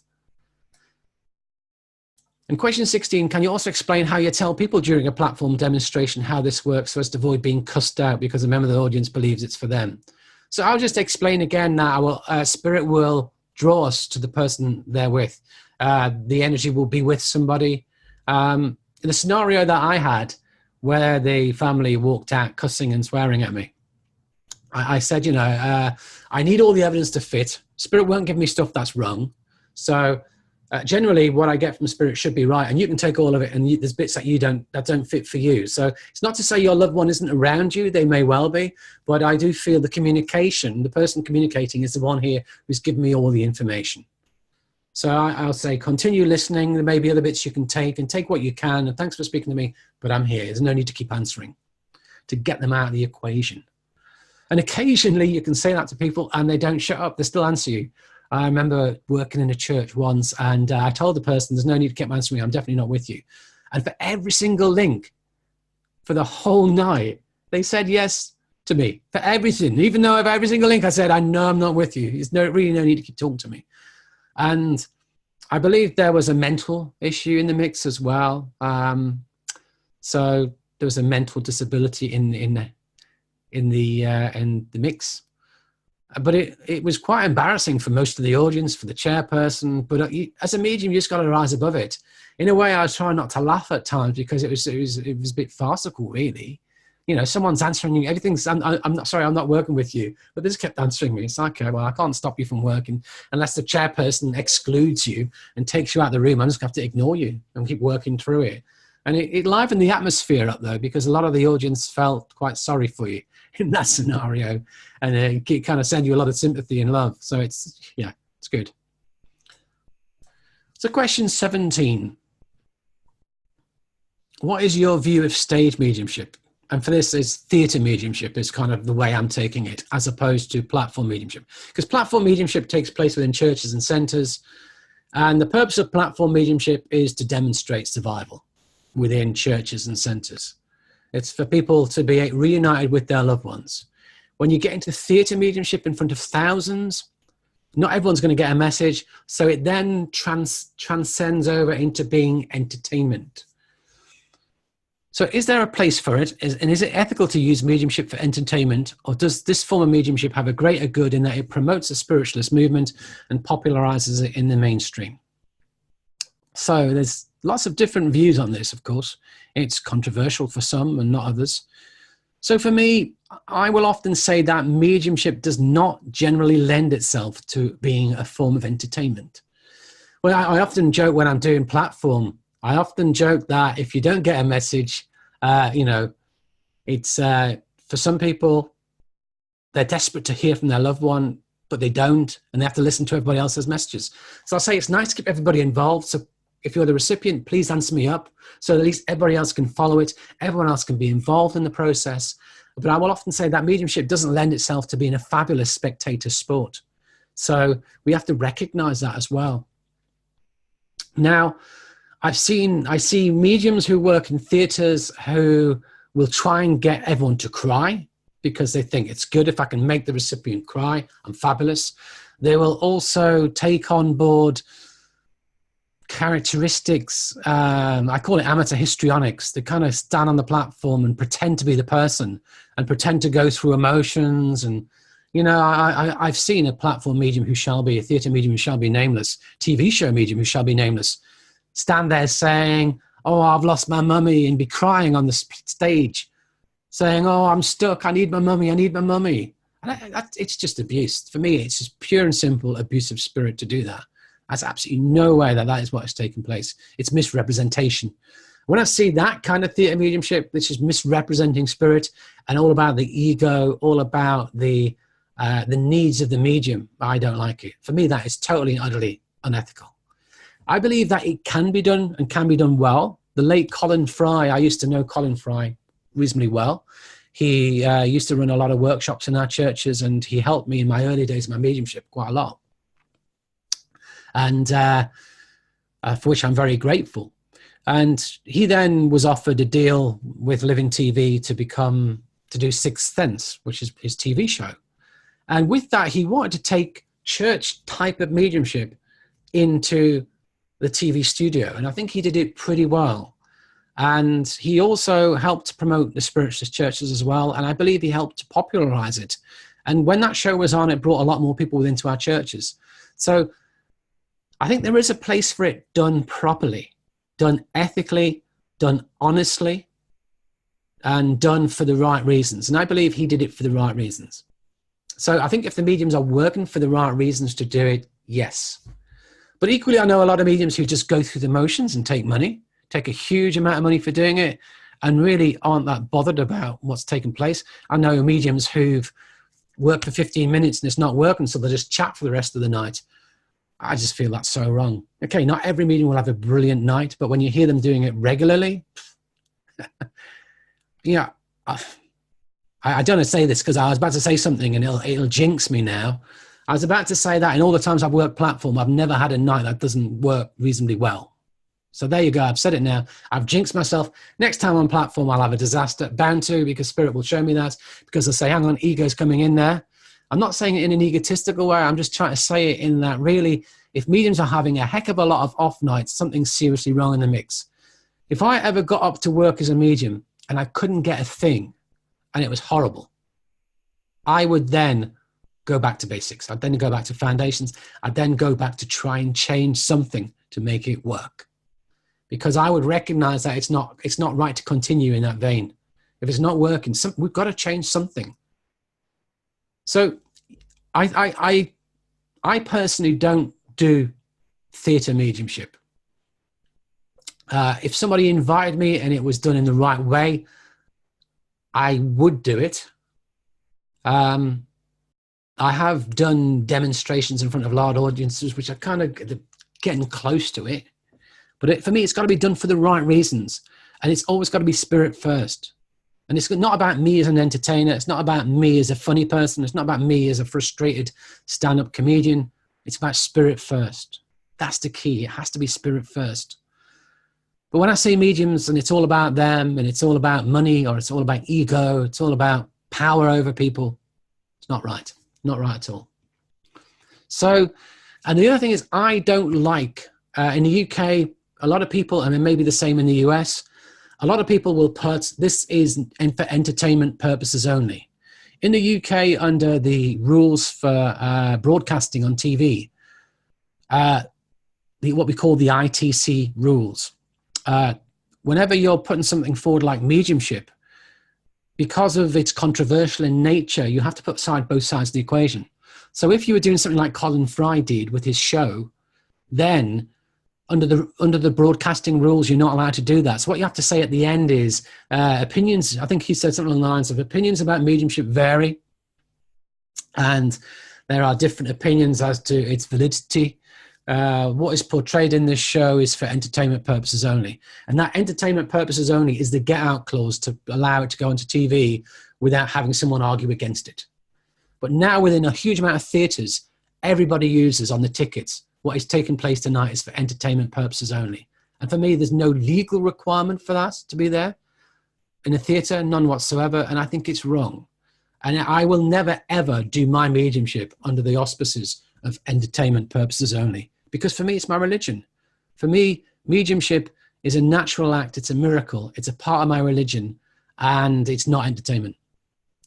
And question 16, can you also explain how you tell people during a platform demonstration how this works so as to avoid being cussed out because a member of the audience believes it's for them? So I'll just explain again now. Spirit will draw us to the person they're with. The energy will be with somebody. In the scenario that I had where the family walked out cussing and swearing at me, I said, I need all the evidence to fit. Spirit won't give me stuff that's wrong. So generally what I get from spirit should be right. And you can take all of it, and there's bits that don't fit for you. So it's not to say your loved one isn't around you. They may well be, but I do feel the communication, the person communicating is the one here who's given me all the information. So I'll say, continue listening. There may be other bits you can take, and take what you can. And thanks for speaking to me, but I'm here. There's no need to keep answering, to get them out of the equation. And occasionally you can say that to people and they don't shut up. They still answer you. I remember working in a church once, and I told the person, there's no need to keep answering me. I'm definitely not with you. And for every single link for the whole night, they said yes to me for everything. Even though of every single link I said, I know I'm not with you. There's really no need to keep talking to me. And I believe there was a mental issue in the mix as well. So there was a mental disability in the mix. But it was quite embarrassing for most of the audience, for the chairperson. But as a medium, you just got to rise above it. In a way, I was trying not to laugh at times because it was a bit farcical, really. You know, someone's answering you. Everything's, I'm not sorry, I'm not working with you. But they just kept answering me. It's like, okay, well, I can't stop you from working unless the chairperson excludes you and takes you out of the room. I'm just going to have to ignore you and keep working through it. And it livened the atmosphere up, though, because a lot of the audience felt quite sorry for you in that scenario. And it kind of send you a lot of sympathy and love. So it's good. So question 17. What is your view of stage mediumship? And for this, is theatre mediumship is kind of the way I'm taking it, as opposed to platform mediumship. Because platform mediumship takes place within churches and centres. And the purpose of platform mediumship is to demonstrate survival within churches and centres. It's for people to be reunited with their loved ones. When you get into theatre mediumship in front of thousands, not everyone's going to get a message. So it then transcends over into being entertainment. So is there a place for it? And is it ethical to use mediumship for entertainment? Or does this form of mediumship have a greater good in that it promotes the spiritualist movement and popularizes it in the mainstream? So there's lots of different views on this, of course. It's controversial for some and not others. So for me, I will often say that mediumship does not generally lend itself to being a form of entertainment. Well, I often joke when I'm doing platform, I often joke that if you don't get a message, it's for some people, they're desperate to hear from their loved one, but they don't, and they have to listen to everybody else's messages. So I'll say it's nice to keep everybody involved. So if you're the recipient, please answer me up so at least everybody else can follow it. Everyone else can be involved in the process. But I will often say that mediumship doesn't lend itself to being a fabulous spectator sport. So we have to recognize that as well. Now, I see mediums who work in theatres who will try and get everyone to cry because they think it's good if I can make the recipient cry. I'm fabulous. They will also take on board characteristics, I call it amateur histrionics. They kind of stand on the platform and pretend to be the person and pretend to go through emotions. And, I've seen a platform medium who shall be, a theatre medium who shall be nameless, TV show medium who shall be nameless, stand there saying, oh, I've lost my mummy, and be crying on the stage, saying, oh, I'm stuck, I need my mummy, I need my mummy. And it's just abuse. For me, it's just pure and simple abuse of spirit to do that. There's absolutely no way that is what has taken place. It's misrepresentation. When I see that kind of theatre mediumship, which is misrepresenting spirit and all about the ego, all about the needs of the medium, I don't like it. For me, that is totally and utterly unethical. I believe that it can be done and can be done well. The late Colin Fry, I used to know Colin Fry reasonably well. He used to run a lot of workshops in our churches, and he helped me in my early days of my mediumship quite a lot. And for which I'm very grateful. And he then was offered a deal with Living TV to do Sixth Sense, which is his TV show. And with that, he wanted to take church type of mediumship into the TV studio. And I think he did it pretty well. And he also helped promote the spiritualist churches as well. And I believe he helped to popularize it. And when that show was on, it brought a lot more people into our churches. So I think there is a place for it done properly, done ethically, done honestly, and done for the right reasons. And I believe he did it for the right reasons. So I think if the mediums are working for the right reasons to do it, yes. But equally, I know a lot of mediums who just go through the motions and take money, take a huge amount of money for doing it, and really aren't that bothered about what's taking place. I know mediums who've worked for 15 minutes and it's not working, so they just chat for the rest of the night. I just feel that's so wrong. Okay, not every medium will have a brilliant night, but when you hear them doing it regularly, yeah, I don't want to say this because I was about to say something and it'll jinx me now. I was about to say that in all the times I've worked platform, I've never had a night that doesn't work reasonably well. So there you go. I've said it now. I've jinxed myself. Next time on platform, I'll have a disaster. Bound to, because Spirit will show me that. Because they'll say, hang on, ego's coming in there. I'm not saying it in an egotistical way. I'm just trying to say it in that really, if mediums are having a heck of a lot of off nights, something's seriously wrong in the mix. If I ever got up to work as a medium and I couldn't get a thing and it was horrible, I would then go back to basics. I'd then go back to foundations. I'd then go back to try and change something to make it work. Because I would recognize that it's not right to continue in that vein. If it's not working, we've got to change something. So I personally don't do theatre mediumship. If somebody invited me and it was done in the right way, I would do it. I have done demonstrations in front of large audiences, which are kind of getting close to it. But for me, it's got to be done for the right reasons. And it's always got to be spirit first. And it's not about me as an entertainer. It's not about me as a funny person. It's not about me as a frustrated stand-up comedian. It's about spirit first. That's the key. It has to be spirit first. But when I see mediums and it's all about them and it's all about money or it's all about ego, it's all about power over people, it's not right. Not right at all. So, and the other thing is I don't like, in the UK, a lot of people, and it may be the same in the US, a lot of people will put, this is for entertainment purposes only. In the UK, under the rules for broadcasting on TV, what we call the ITC rules, whenever you're putting something forward like mediumship, because of its controversial in nature, you have to put both sides of the equation. So if you were doing something like Colin Fry did with his show, then under the broadcasting rules, you're not allowed to do that. So what you have to say at the end is opinions. I think he said something along the lines of opinions about mediumship vary. And there are different opinions as to its validity. What is portrayed in this show is for entertainment purposes only. And that entertainment purposes only is the get out clause to allow it to go onto TV without having someone argue against it. But now within a huge amount of theatres, everybody uses on the tickets, what is taking place tonight is for entertainment purposes only. And for me, there's no legal requirement for that to be there in a theatre, none whatsoever. And I think it's wrong. And I will never, ever do my mediumship under the auspices of entertainment purposes only. Because for me, it's my religion. For me, mediumship is a natural act. It's a miracle. It's a part of my religion. And it's not entertainment.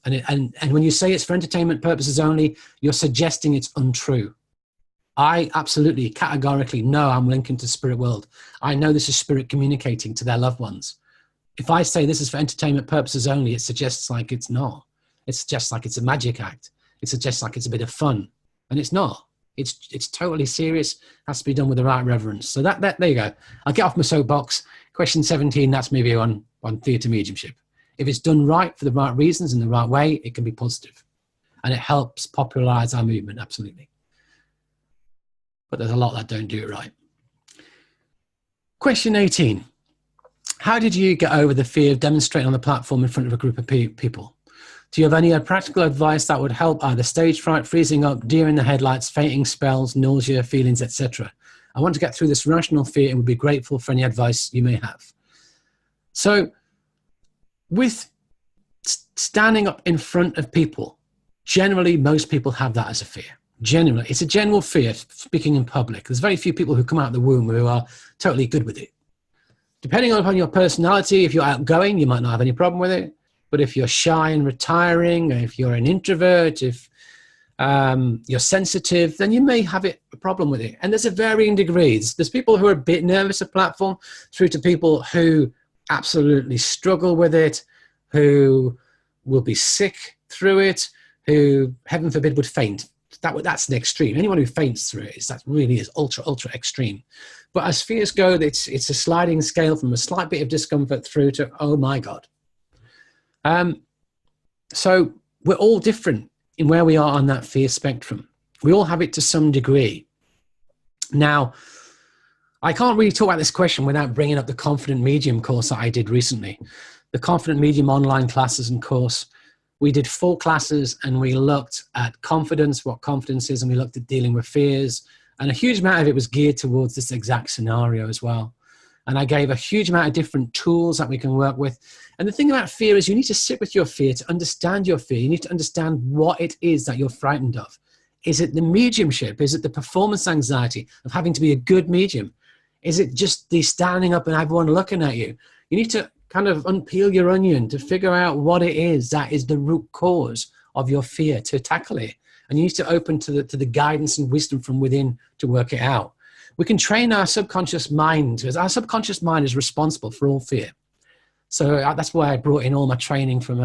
And when you say it's for entertainment purposes only, you're suggesting it's untrue. I absolutely, categorically know I'm linking to spirit world. I know this is spirit communicating to their loved ones. If I say this is for entertainment purposes only, it suggests like it's not. It suggests like it's a magic act. It suggests like it's a bit of fun. And it's not. It's totally serious. Has to be done with the right reverence. So there you go. I'll get off my soapbox. Question 17, that's my view on theatre mediumship. If it's done right for the right reasons in the right way, it can be positive. And it helps popularize our movement, absolutely. But there's a lot that don't do it right. Question 18. How did you get over the fear of demonstrating on the platform in front of a group of people? Do you have any practical advice that would help either stage fright, freezing up, deer in the headlights, fainting spells, nausea, feelings, etc.? I want to get through this rational fear and would be grateful for any advice you may have. So with standing up in front of people, generally most people have that as a fear. Generally, it's a general fear, speaking in public. There's very few people who come out of the womb who are totally good with it. Depending upon your personality, if you're outgoing, you might not have any problem with it. But if you're shy and retiring, if you're an introvert, if you're sensitive, then you may have a problem with it. And there's a varying degrees. There's people who are a bit nervous of platform through to people who absolutely struggle with it, who will be sick through it, who, heaven forbid, would faint. That's an extreme. Anyone who faints through it, that really is ultra, ultra extreme. But as fears go, it's a sliding scale from a slight bit of discomfort through to, oh my God. So we're all different in where we are on that fear spectrum. We all have it to some degree. Now, I can't really talk about this question without bringing up the Confident Medium course that I did recently. The Confident Medium online classes and course. We did 4 classes and we looked at confidence, what confidence is, and we looked at dealing with fears. And a huge amount of it was geared towards this exact scenario as well. And I gave a huge amount of different tools that we can work with. And the thing about fear is you need to sit with your fear to understand your fear. You need to understand what it is that you're frightened of. Is it the mediumship? Is it the performance anxiety of having to be a good medium? Is it just the standing up and everyone looking at you? You need to kind of unpeel your onion to figure out what it is that is the root cause of your fear, to tackle it. And you need to open to the guidance and wisdom from within to work it out. We can train our subconscious mind, because our subconscious mind is responsible for all fear. So that's why I brought in all my training from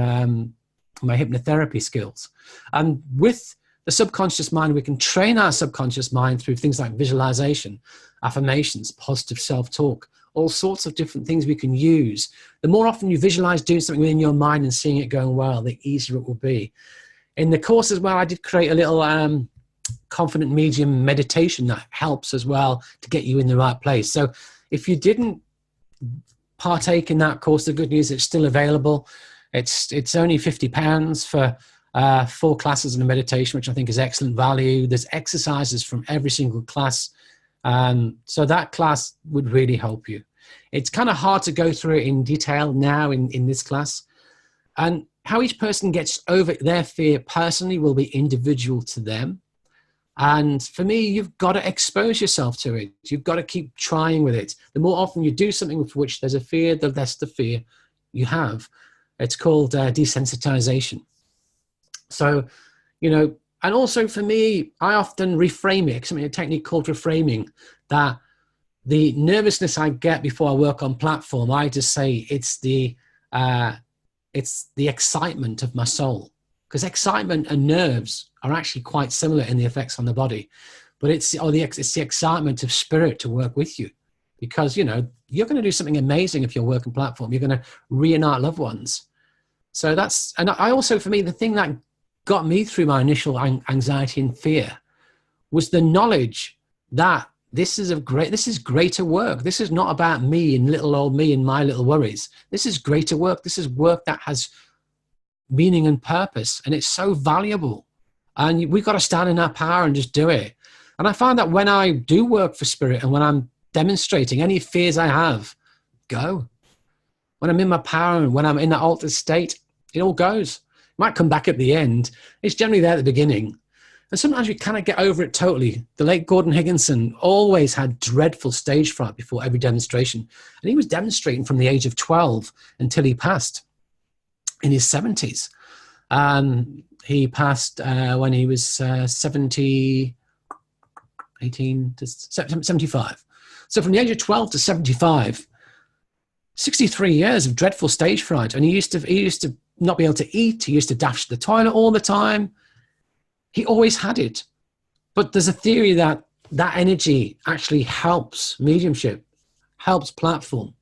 my hypnotherapy skills. And with the subconscious mind, we can train our subconscious mind through things like visualization, affirmations, positive self-talk, all sorts of different things we can use. The more often you visualize doing something within your mind and seeing it going well, the easier it will be. In the course as well, I did create a little confident medium meditation that helps as well to get you in the right place. So if you didn't partake in that course, the good news, it's still available. It's only £50 for 4 classes and a meditation, which I think is excellent value. There's exercises from every single class. So that class would really help you. It's kind of hard to go through it in detail now in this class. And how each person gets over their fear personally will be individual to them. And for me, you've got to expose yourself to it. You've got to keep trying with it. The more often you do something for which there's a fear, the less the fear you have. It's called desensitization. So, you know, and also for me, I often reframe it, something, a technique called reframing, that the nervousness I get before I work on platform, I just say it's the excitement of my soul. Because excitement and nerves are actually quite similar in the effects on the body. But it's the excitement of spirit to work with you. Because, you know, you're going to do something amazing if you're working platform. You're going to reunite loved ones. So that's, and I also, for me, the thing that got me through my initial anxiety and fear was the knowledge that this is greater work. This is not about me and little old me and my little worries. This is greater work. This is work that has meaning and purpose, and it's so valuable. And we've got to stand in our power and just do it. And I find that when I do work for spirit and when I'm demonstrating any fears I have, go. When I'm in my power and when I'm in that altered state, it all goes. It might come back at the end. It's generally there at the beginning. And sometimes we kind of get over it totally. The late Gordon Higginson always had dreadful stage fright before every demonstration. And he was demonstrating from the age of 12 until he passed in his 70s. He passed when he was 75. So from the age of 12 to 75, 63 years of dreadful stage fright. And he used to not be able to eat. He used to dash to the toilet all the time. He always had it. But there's a theory that that energy actually helps mediumship, helps platform.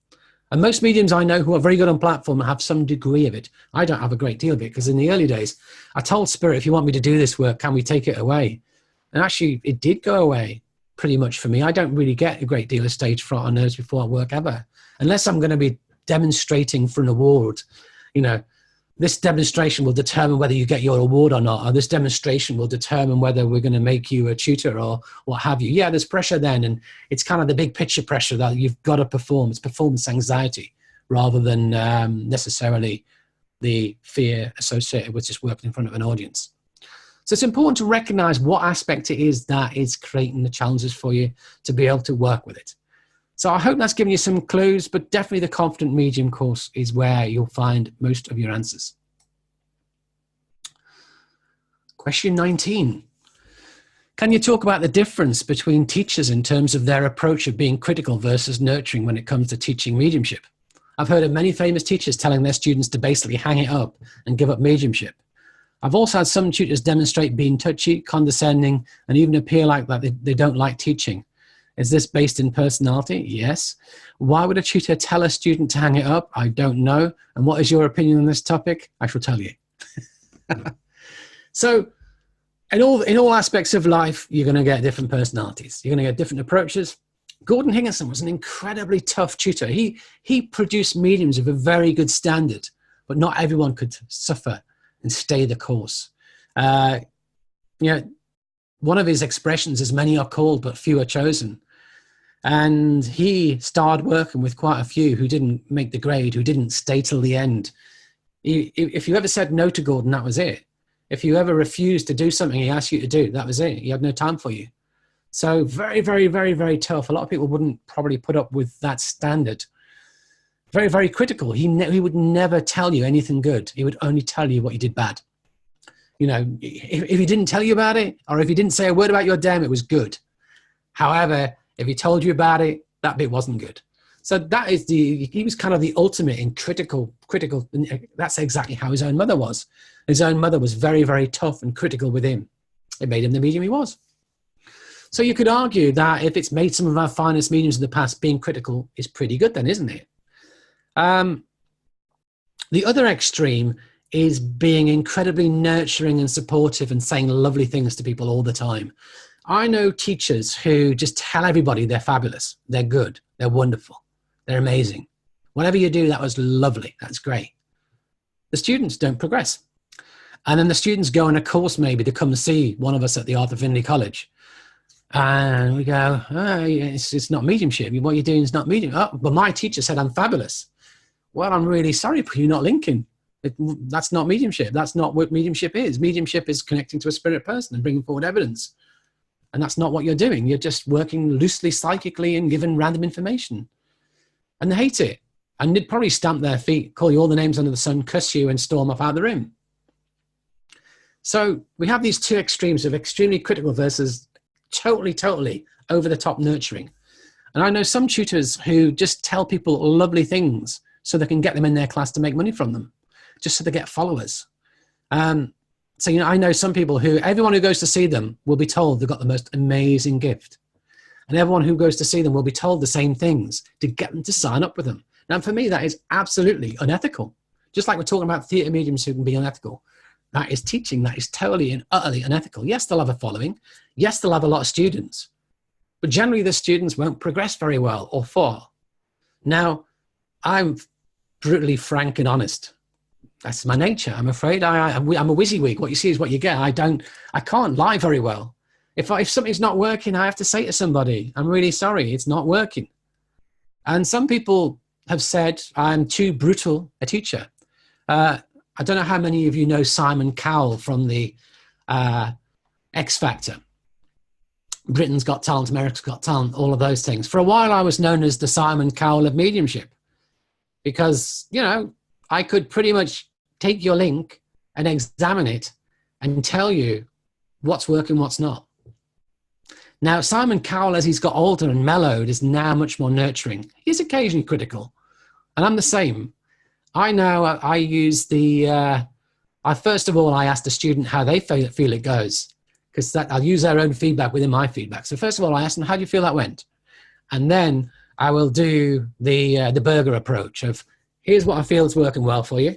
And most mediums I know who are very good on platform have some degree of it. I don't have a great deal of it because in the early days, I told Spirit, if you want me to do this work, can we take it away? And actually, it did go away pretty much for me. I don't really get a great deal of stage fright or nerves before I work ever, unless I'm going to be demonstrating for an award. You know, this demonstration will determine whether you get your award or not, or this demonstration will determine whether we're going to make you a tutor or what have you. Yeah, there's pressure then, and it's kind of the big picture pressure that you've got to perform. It's performance anxiety rather than necessarily the fear associated with just working in front of an audience. So it's important to recognize what aspect it is that is creating the challenges for you to be able to work with it. So I hope that's given you some clues, but definitely the Confident Medium course is where you'll find most of your answers. Question 19. Can you talk about the difference between teachers in terms of their approach of being critical versus nurturing when it comes to teaching mediumship? I've heard of many famous teachers telling their students to basically hang it up and give up mediumship. I've also had some tutors demonstrate being touchy, condescending, and even appear like that they don't like teaching. Is this based in personality? Yes. Why would a tutor tell a student to hang it up? I don't know. And what is your opinion on this topic? I shall tell you. So in all aspects of life, you're going to get different personalities. You're going to get different approaches. Gordon Higginson was an incredibly tough tutor. He produced mediums of a very good standard, but not everyone could suffer and stay the course. You know, one of his expressions is "many are called, but few are chosen." And he started working with quite a few who didn't make the grade, who didn't stay till the end. If you ever said no to Gordon, that was it. If you ever refused to do something he asked you to do, that was it. He had no time for you. So very, very, very, very tough. A lot of people wouldn't probably put up with that standard. Very, very critical. He would never tell you anything good. He would only tell you what you did bad. You know, if he didn't tell you about it, or if he didn't say a word about your dam, it was good. However, if he told you about it, that bit wasn't good. So that is he was kind of the ultimate in critical. That's exactly how his own mother was. His own mother was very, very tough and critical with him. It made him the medium he was. So you could argue that if it's made some of our finest mediums in the past being critical is pretty good then, isn't it? The other extreme is being incredibly nurturing and supportive and saying lovely things to people all the time. I know teachers who just tell everybody they're fabulous, they're good, they're wonderful, they're amazing. Whatever you do, that was lovely, that's great. The students don't progress. And then the students go on a course maybe to come see one of us at the Arthur Findlay College. And we go, oh, it's not mediumship. What you're doing is not medium. Oh, but my teacher said I'm fabulous. Well, I'm really sorry, but you're not linking. That's not mediumship. That's not what mediumship is. Mediumship is connecting to a spirit person and bringing forward evidence. And that's not what you're doing. You're just working loosely psychically and giving random information. And they hate it. And they'd probably stamp their feet, call you all the names under the sun, cuss you, and storm off out of the room. So we have these two extremes of extremely critical versus totally over the top nurturing. And I know some tutors who just tell people lovely things so they can get them in their class to make money from them, just so they get followers. So, you know, I know some people who, everyone who goes to see them will be told they've got the most amazing gift. And everyone who goes to see them will be told the same things to get them to sign up with them. Now, for me, that is absolutely unethical. Just like we're talking about theatre mediums who can be unethical. That is teaching. That is totally and utterly unethical. Yes, they'll have a following. Yes, they'll have a lot of students. But generally, the students won't progress very well or far. Now, I'm brutally frank and honest. That's my nature. I'm afraid I'm a WYSIWYG. What you see is what you get. I can't lie very well. If something's not working, I have to say to somebody, I'm really sorry, it's not working. And some people have said I'm too brutal a teacher. I don't know how many of you know Simon Cowell from the X Factor. Britain's Got Talent, America's Got Talent, all of those things. For a while, I was known as the Simon Cowell of mediumship because, you know, I could pretty much take your link and examine it and tell you what's working, what's not. Now, Simon Cowell, as he's got older and mellowed, is now much more nurturing. He's occasionally critical, and I'm the same. I use the, first of all, I ask the student how they feel it goes, because I'll use their own feedback within my feedback. So first of all, I ask them, how do you feel that went? And then I will do the burger approach of, here's what I feel is working well for you.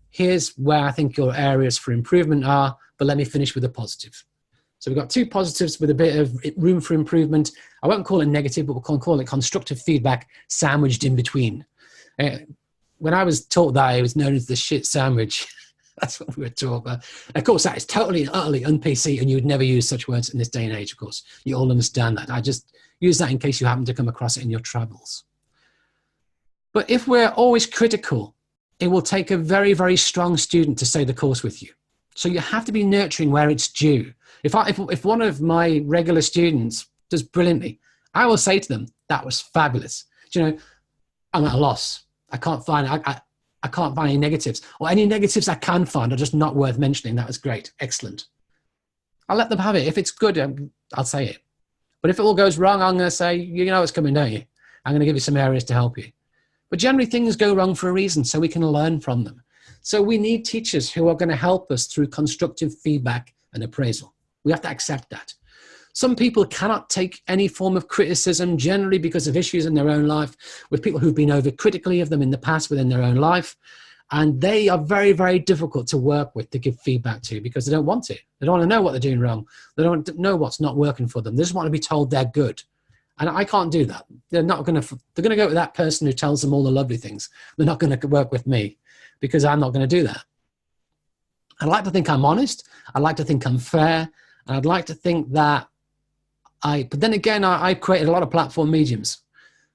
Here's where I think your areas for improvement are, but let me finish with a positive. So we've got two positives with a bit of room for improvement. I won't call it negative, but we'll call it constructive feedback sandwiched in between. When I was taught that, it was known as the shit sandwich. That's what we were taught about. Of course, that is totally and utterly un-PC, and you would never use such words in this day and age, of course. You all understand that. I just use that in case you happen to come across it in your travels. But if we're always critical, it will take a very, very strong student to stay the course with you. So you have to be nurturing where it's due. If one of my regular students does brilliantly, I will say to them, that was fabulous. Do you know, I'm at a loss. I can't find any negatives, or any negatives I can find are just not worth mentioning. That was great. Excellent. I'll let them have it. If it's good, I'll say it. But if it all goes wrong, I'm going to say, you know it's coming, don't you? I'm going to give you some areas to help you. But generally things go wrong for a reason, so we can learn from them. So we need teachers who are going to help us through constructive feedback and appraisal. We have to accept that. Some people cannot take any form of criticism, generally because of issues in their own life, with people who've been over critically of them in the past within their own life. And they are very, very difficult to work with, to give feedback to, because they don't want it. They don't want to know what they're doing wrong. They don't know what's not working for them. They just want to be told they're good. And I can't do that. They're going to go with that person who tells them all the lovely things. They're not going to work with me, because I'm not going to do that. I like to think I'm honest. I like to think I'm fair. And I'd like to think that but then again, I've created a lot of platform mediums.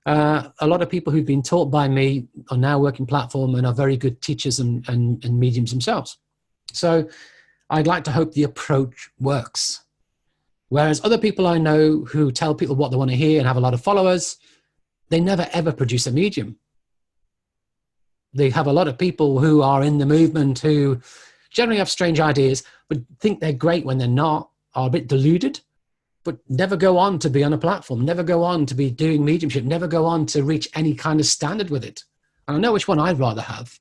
A lot of people who've been taught by me are now working platform and are very good teachers and mediums themselves. So I'd like to hope the approach works. Whereas other people I know who tell people what they want to hear and have a lot of followers, they never ever produce a medium. They have a lot of people who are in the movement who generally have strange ideas, but think they're great when they're not, are a bit deluded, but never go on to be on a platform, never go on to be doing mediumship, never go on to reach any kind of standard with it. And I know which one I'd rather have.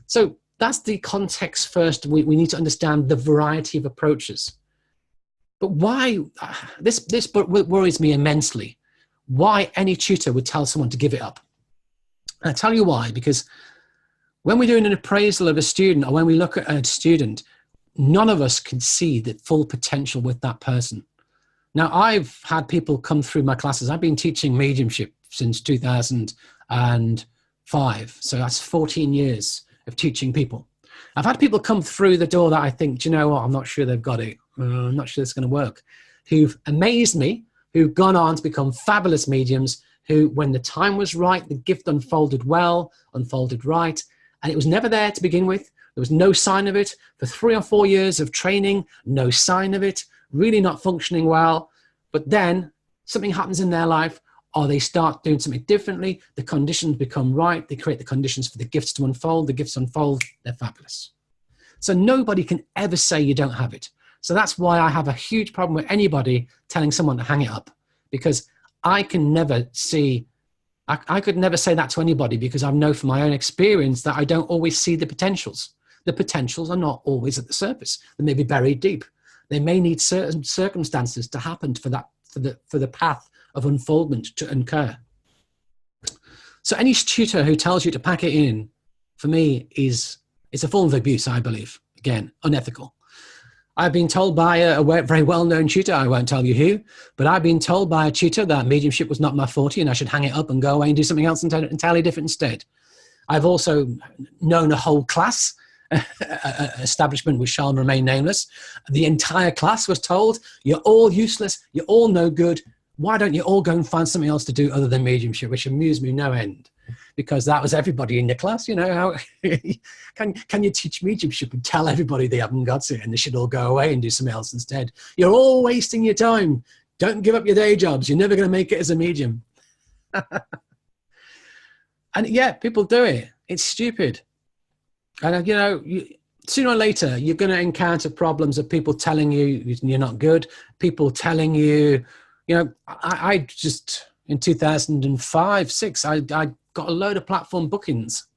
So that's the context first. We need to understand the variety of approaches. But why, this worries me immensely, why any tutor would tell someone to give it up. And I'll tell you why, because when we're doing an appraisal of a student, or when we look at a student, none of us can see the full potential with that person. Now, I've had people come through my classes. I've been teaching mediumship since 2005. So that's 14 years of teaching people. I've had people come through the door that I think, do you know what, I'm not sure they've got it. I'm not sure it's going to work. Who've amazed me, who've gone on to become fabulous mediums, who, when the time was right, the gift unfolded well, unfolded right, and it was never there to begin with. There was no sign of it. For 3 or 4 years of training, no sign of it. Really not functioning well, but then something happens in their life, or they start doing something differently, the conditions become right, they create the conditions for the gifts to unfold, the gifts unfold, they're fabulous. So nobody can ever say you don't have it. So that's why I have a huge problem with anybody telling someone to hang it up, because I can never see, I could never say that to anybody, because I know from my own experience that I don't always see the potentials. The potentials are not always at the surface. They may be buried deep. They may need certain circumstances to happen for the path of unfoldment to occur. So any tutor who tells you to pack it in, for me, is a form of abuse, I believe. Again, unethical. I've been told by a very well-known tutor, I won't tell you who, but I've been told by a tutor that mediumship was not my forte and I should hang it up and go away and do something else entirely different instead. I've also known a whole class establishment which shall remain nameless. The entire class was told, you're all useless, you're all no good, why don't you all go and find something else to do other than mediumship, which amused me no end, because that was everybody in the class. You know, how can you teach mediumship and tell everybody they haven't got it and they should all go away and do something else instead? You're all wasting your time. Don't give up your day jobs. You're never going to make it as a medium. And yeah, people do it. It's stupid. And, you know, sooner or later, you're going to encounter problems of people telling you you're not good, people telling you, you know, I just, in 2005, 6, I got a load of platform bookings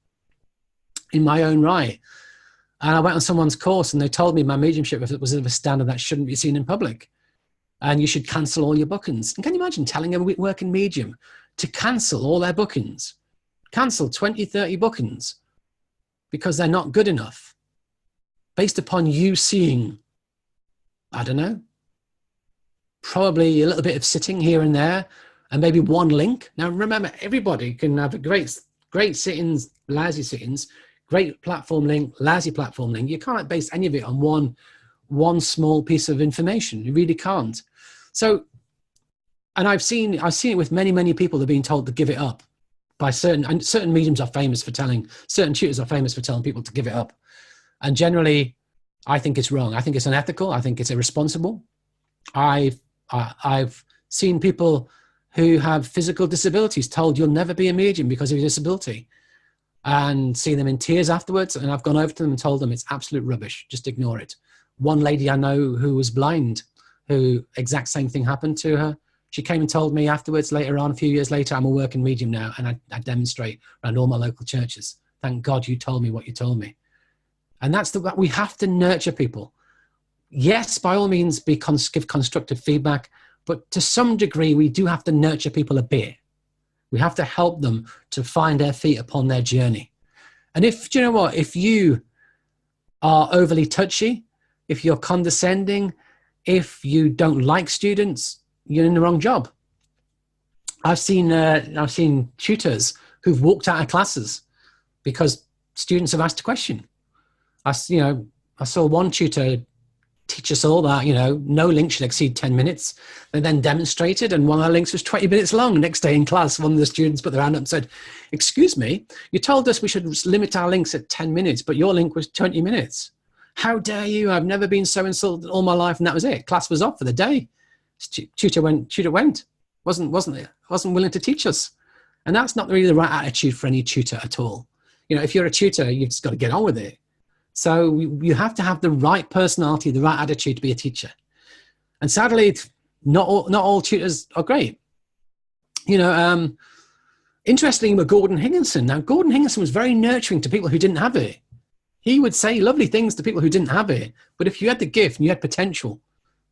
in my own right. And I went on someone's course and they told me my mediumship was of a standard that shouldn't be seen in public. And you should cancel all your bookings. And can you imagine telling a working medium to cancel all their bookings? Cancel 20, 30 bookings. Because they're not good enough, based upon you seeing, I don't know, probably a little bit of sitting here and there, and maybe one link. Now, remember, everybody can have a great sit-ins, lousy sit-ins, great platform link, lousy platform link. You can't base any of it on one small piece of information. You really can't. So, and I've seen it with many people that are being told to give it up. By certain mediums are famous for telling, certain tutors are famous for telling people to give it up. And generally, I think it's wrong. I think it's unethical. I think it's irresponsible. I've seen people who have physical disabilities told you'll never be a medium because of your disability, and seen them in tears afterwards. And I've gone over to them and told them it's absolute rubbish. Just ignore it. One lady I know who was blind, who exact same thing happened to her. She came and told me afterwards, later on, a few years later, I'm a working medium now, and I demonstrate around all my local churches. Thank God you told me what you told me. And that's we have to nurture people. Yes, by all means, give constructive feedback, but to some degree, we do have to nurture people a bit. We have to help them to find their feet upon their journey. And do you know what? If you are overly touchy, if you're condescending, if you don't like students, you're in the wrong job. I've seen tutors who've walked out of classes because students have asked a question. I saw one tutor teach us all that, no link should exceed 10 minutes. They then demonstrated, and one of the links was 20 minutes long. Next day in class, one of the students put their hand up and said, "Excuse me, you told us we should limit our links at 10 minutes, but your link was 20 minutes. How dare you? I've never been so insulted all my life." And that was it. Class was off for the day. Tutor went. Wasn't willing to teach us. And that's not really the right attitude for any tutor at all. If you're a tutor, you've just got to get on with it. So you have to have the right personality, the right attitude to be a teacher. And sadly, not all tutors are great. Interestingly with Gordon Higginson. Now, Gordon Higginson was very nurturing to people who didn't have it. He would say lovely things to people who didn't have it. But if you had the gift and you had potential,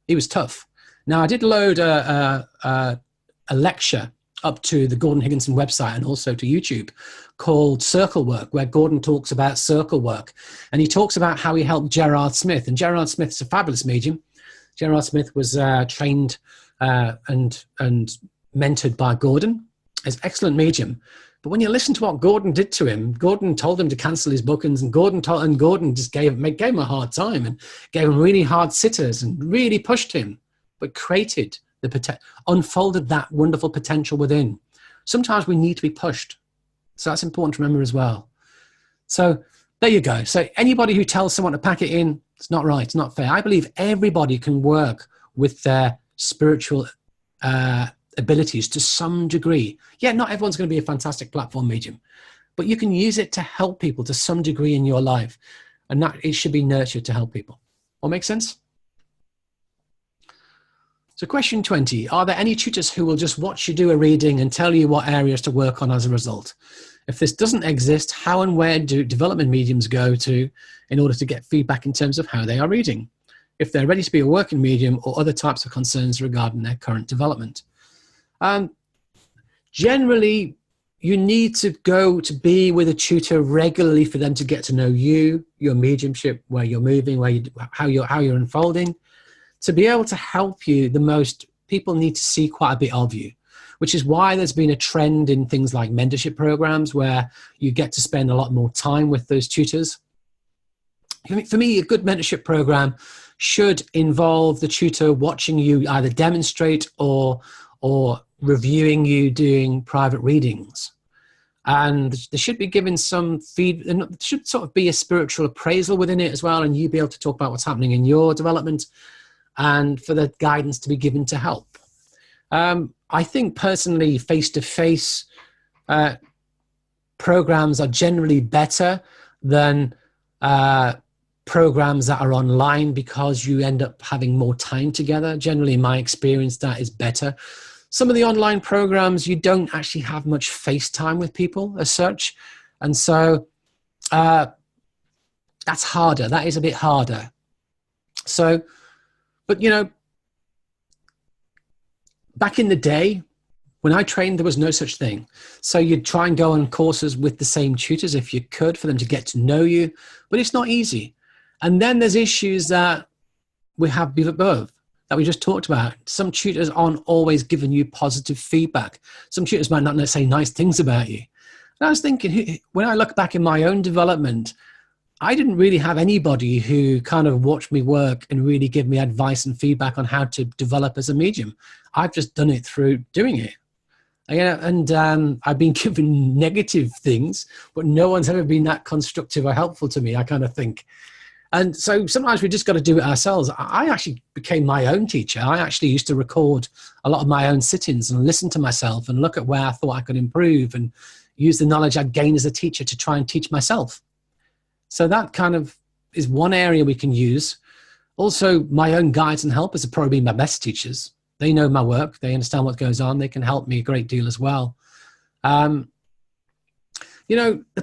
he was tough. Now, I did load a lecture up to the Gordon Higginson website and also to YouTube called Circle Work, where Gordon talks about circle work. And he talks about how he helped Gerard Smith. And Gerard Smith is a fabulous medium. Gerard Smith was trained and mentored by Gordon. He's an excellent medium. But when you listen to what Gordon did to him, Gordon told him to cancel his bookings, and Gordon just gave him a hard time and gave him really hard sitters and really pushed him, but created unfolded that wonderful potential within. Sometimes we need to be pushed. So that's important to remember as well. So there you go. So anybody who tells someone to pack it in, it's not right. It's not fair. I believe everybody can work with their spiritual abilities to some degree. Yeah, not everyone's going to be a fantastic platform medium, but you can use it to help people to some degree in your life. And that it should be nurtured to help people. All make sense? So question 20, are there any tutors who will just watch you do a reading and tell you what areas to work on as a result? If this doesn't exist, how and where do development mediums go to in order to get feedback in terms of how they are reading? If they're ready to be a working medium or other types of concerns regarding their current development? Generally, you need to go to be with a tutor regularly for them to get to know you, your mediumship, where you're moving, how you're unfolding. To be able to help you, the most people need to see quite a bit of you, which is why there's been a trend in things like mentorship programs where you get to spend a lot more time with those tutors. For me, a good mentorship program should involve the tutor watching you either demonstrate or reviewing you doing private readings. And there should be given some feedback, and there should sort of be a spiritual appraisal within it as well, and you be able to talk about what's happening in your development, and for the guidance to be given to help. I think personally, face-to-face programs are generally better than programs that are online because you end up having more time together. Generally, in my experience, that is better. Some of the online programs, you don't actually have much face time with people as such. And so that's harder. That is a bit harder. So, but back in the day, when I trained, there was no such thing. So you'd try and go on courses with the same tutors if you could for them to get to know you, but it's not easy. And then there's issues that we have above that we just talked about. Some tutors aren't always giving you positive feedback. Some tutors might not say nice things about you. And I was thinking, when I look back in my own development, I didn't really have anybody who kind of watched me work and really give me advice and feedback on how to develop as a medium. I've just done it through doing it. And I've been given negative things, but no one's ever been that constructive or helpful to me, I kind of think. And so sometimes we just got to do it ourselves. I actually became my own teacher. I actually used to record a lot of my own sit-ins and listen to myself and look at where I thought I could improve and use the knowledge I'd gained as a teacher to try and teach myself. So that kind of is one area we can use. Also, my own guides and helpers have probably been my best teachers. They know my work. They understand what goes on. They can help me a great deal as well. The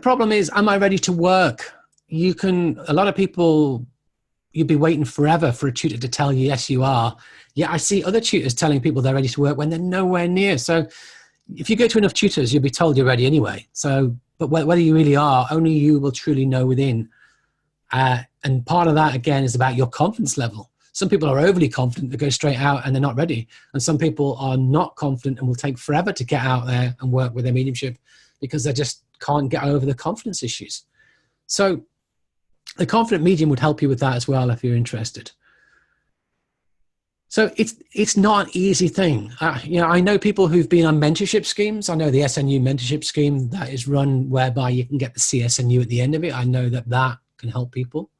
problem is, am I ready to work? A lot of people, you'd be waiting forever for a tutor to tell you, yes, you are. Yeah, I see other tutors telling people they're ready to work when they're nowhere near. So if you go to enough tutors, you'll be told you're ready anyway. So but whether you really are, only you will truly know within. And part of that, again, is about your confidence level. Some people are overly confident, they go straight out and they're not ready. And some people are not confident and will take forever to get out there and work with their mediumship because they just can't get over the confidence issues. So the confident medium would help you with that as well if you're interested. So it's not an easy thing. I know people who've been on mentorship schemes. I know the SNU mentorship scheme that is run whereby you can get the CSNU at the end of it. I know that can help people.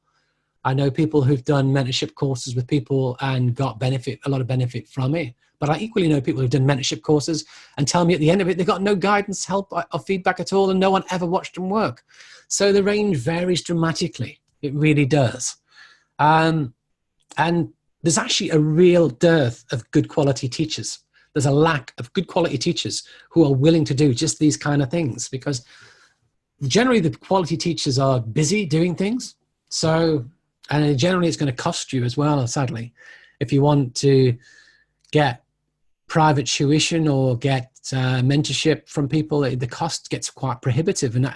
I know people who've done mentorship courses with people and got a lot of benefit from it. But I equally know people who've done mentorship courses and tell me at the end of it, they got no guidance, help, or feedback at all, and no one ever watched them work. So the range varies dramatically. It really does. And there's actually a real dearth of good quality teachers. There's a lack of good quality teachers who are willing to do just these kind of things, because generally the quality teachers are busy doing things. So, and generally it's going to cost you as well, sadly. If you want to get private tuition or get mentorship from people, the cost gets quite prohibitive. And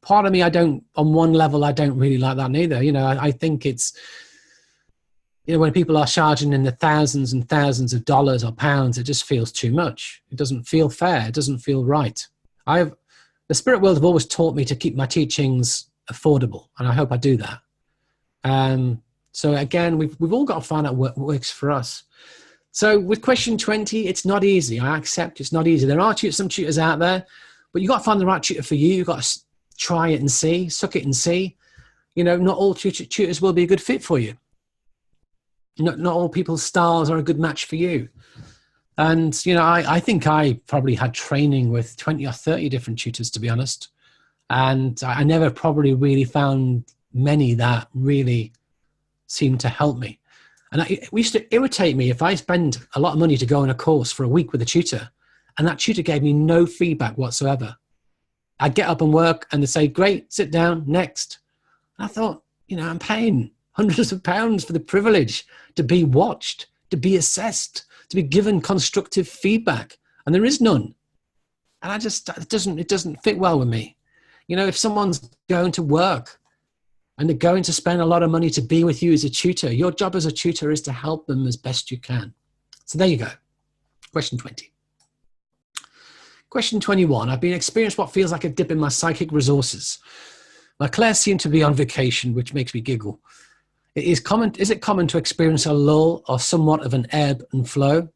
part of me, on one level, I don't really like that either. I think it's, when people are charging in the thousands and thousands of dollars or pounds, it just feels too much. It doesn't feel fair. It doesn't feel right. The spirit world have always taught me to keep my teachings affordable, and I hope I do that. So again, we've all got to find out what works for us. So with question 20, it's not easy. I accept it's not easy. There are some tutors out there, but you've got to find the right tutor for you. You've got to try it and see, suck it and see. Not all tutors will be a good fit for you. Not all people's styles are a good match for you. And, I think I probably had training with 20 or 30 different tutors, to be honest. And I never probably really found many that really seemed to help me. And it used to irritate me if I spend a lot of money to go on a course for a week with a tutor, and that tutor gave me no feedback whatsoever. I'd get up and work and they'd say, great, sit down, next. And I thought, I'm paying hundreds of pounds for the privilege to be watched, to be assessed, to be given constructive feedback. And there is none. And it doesn't fit well with me. If someone's going to work and they're going to spend a lot of money to be with you as a tutor, your job as a tutor is to help them as best you can. So there you go. Question 20. Question 21. I've been experienced what feels like a dip in my psychic resources. My clairs seem to be on vacation, which makes me giggle. Is it common to experience a lull or somewhat of an ebb and flow?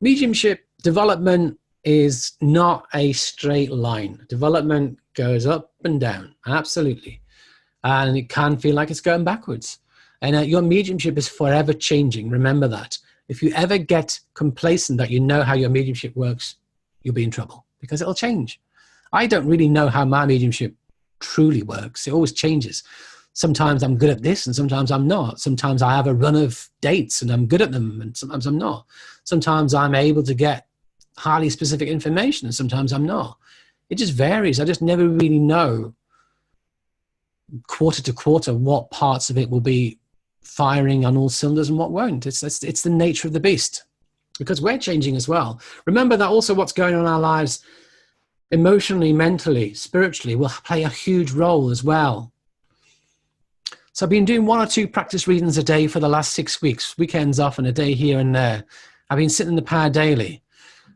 Mediumship development is not a straight line. Development goes up and down, absolutely. And it can feel like it's going backwards. And your mediumship is forever changing. Remember that. If you ever get complacent that you know how your mediumship works, you'll be in trouble because it'll change. I don't really know how my mediumship truly works. It always changes. Sometimes I'm good at this and sometimes I'm not. Sometimes I have a run of dates and I'm good at them and sometimes I'm not. Sometimes I'm able to get highly specific information and sometimes I'm not. It just varies. I just never really know quarter to quarter what parts of it will be firing on all cylinders and what won't. It's the nature of the beast because we're changing as well. Remember that also what's going on in our lives emotionally, mentally, spiritually will play a huge role as well. So I've been doing 1 or 2 practice readings a day for the last 6 weeks, weekends off and a day here and there. I've been sitting in the power daily.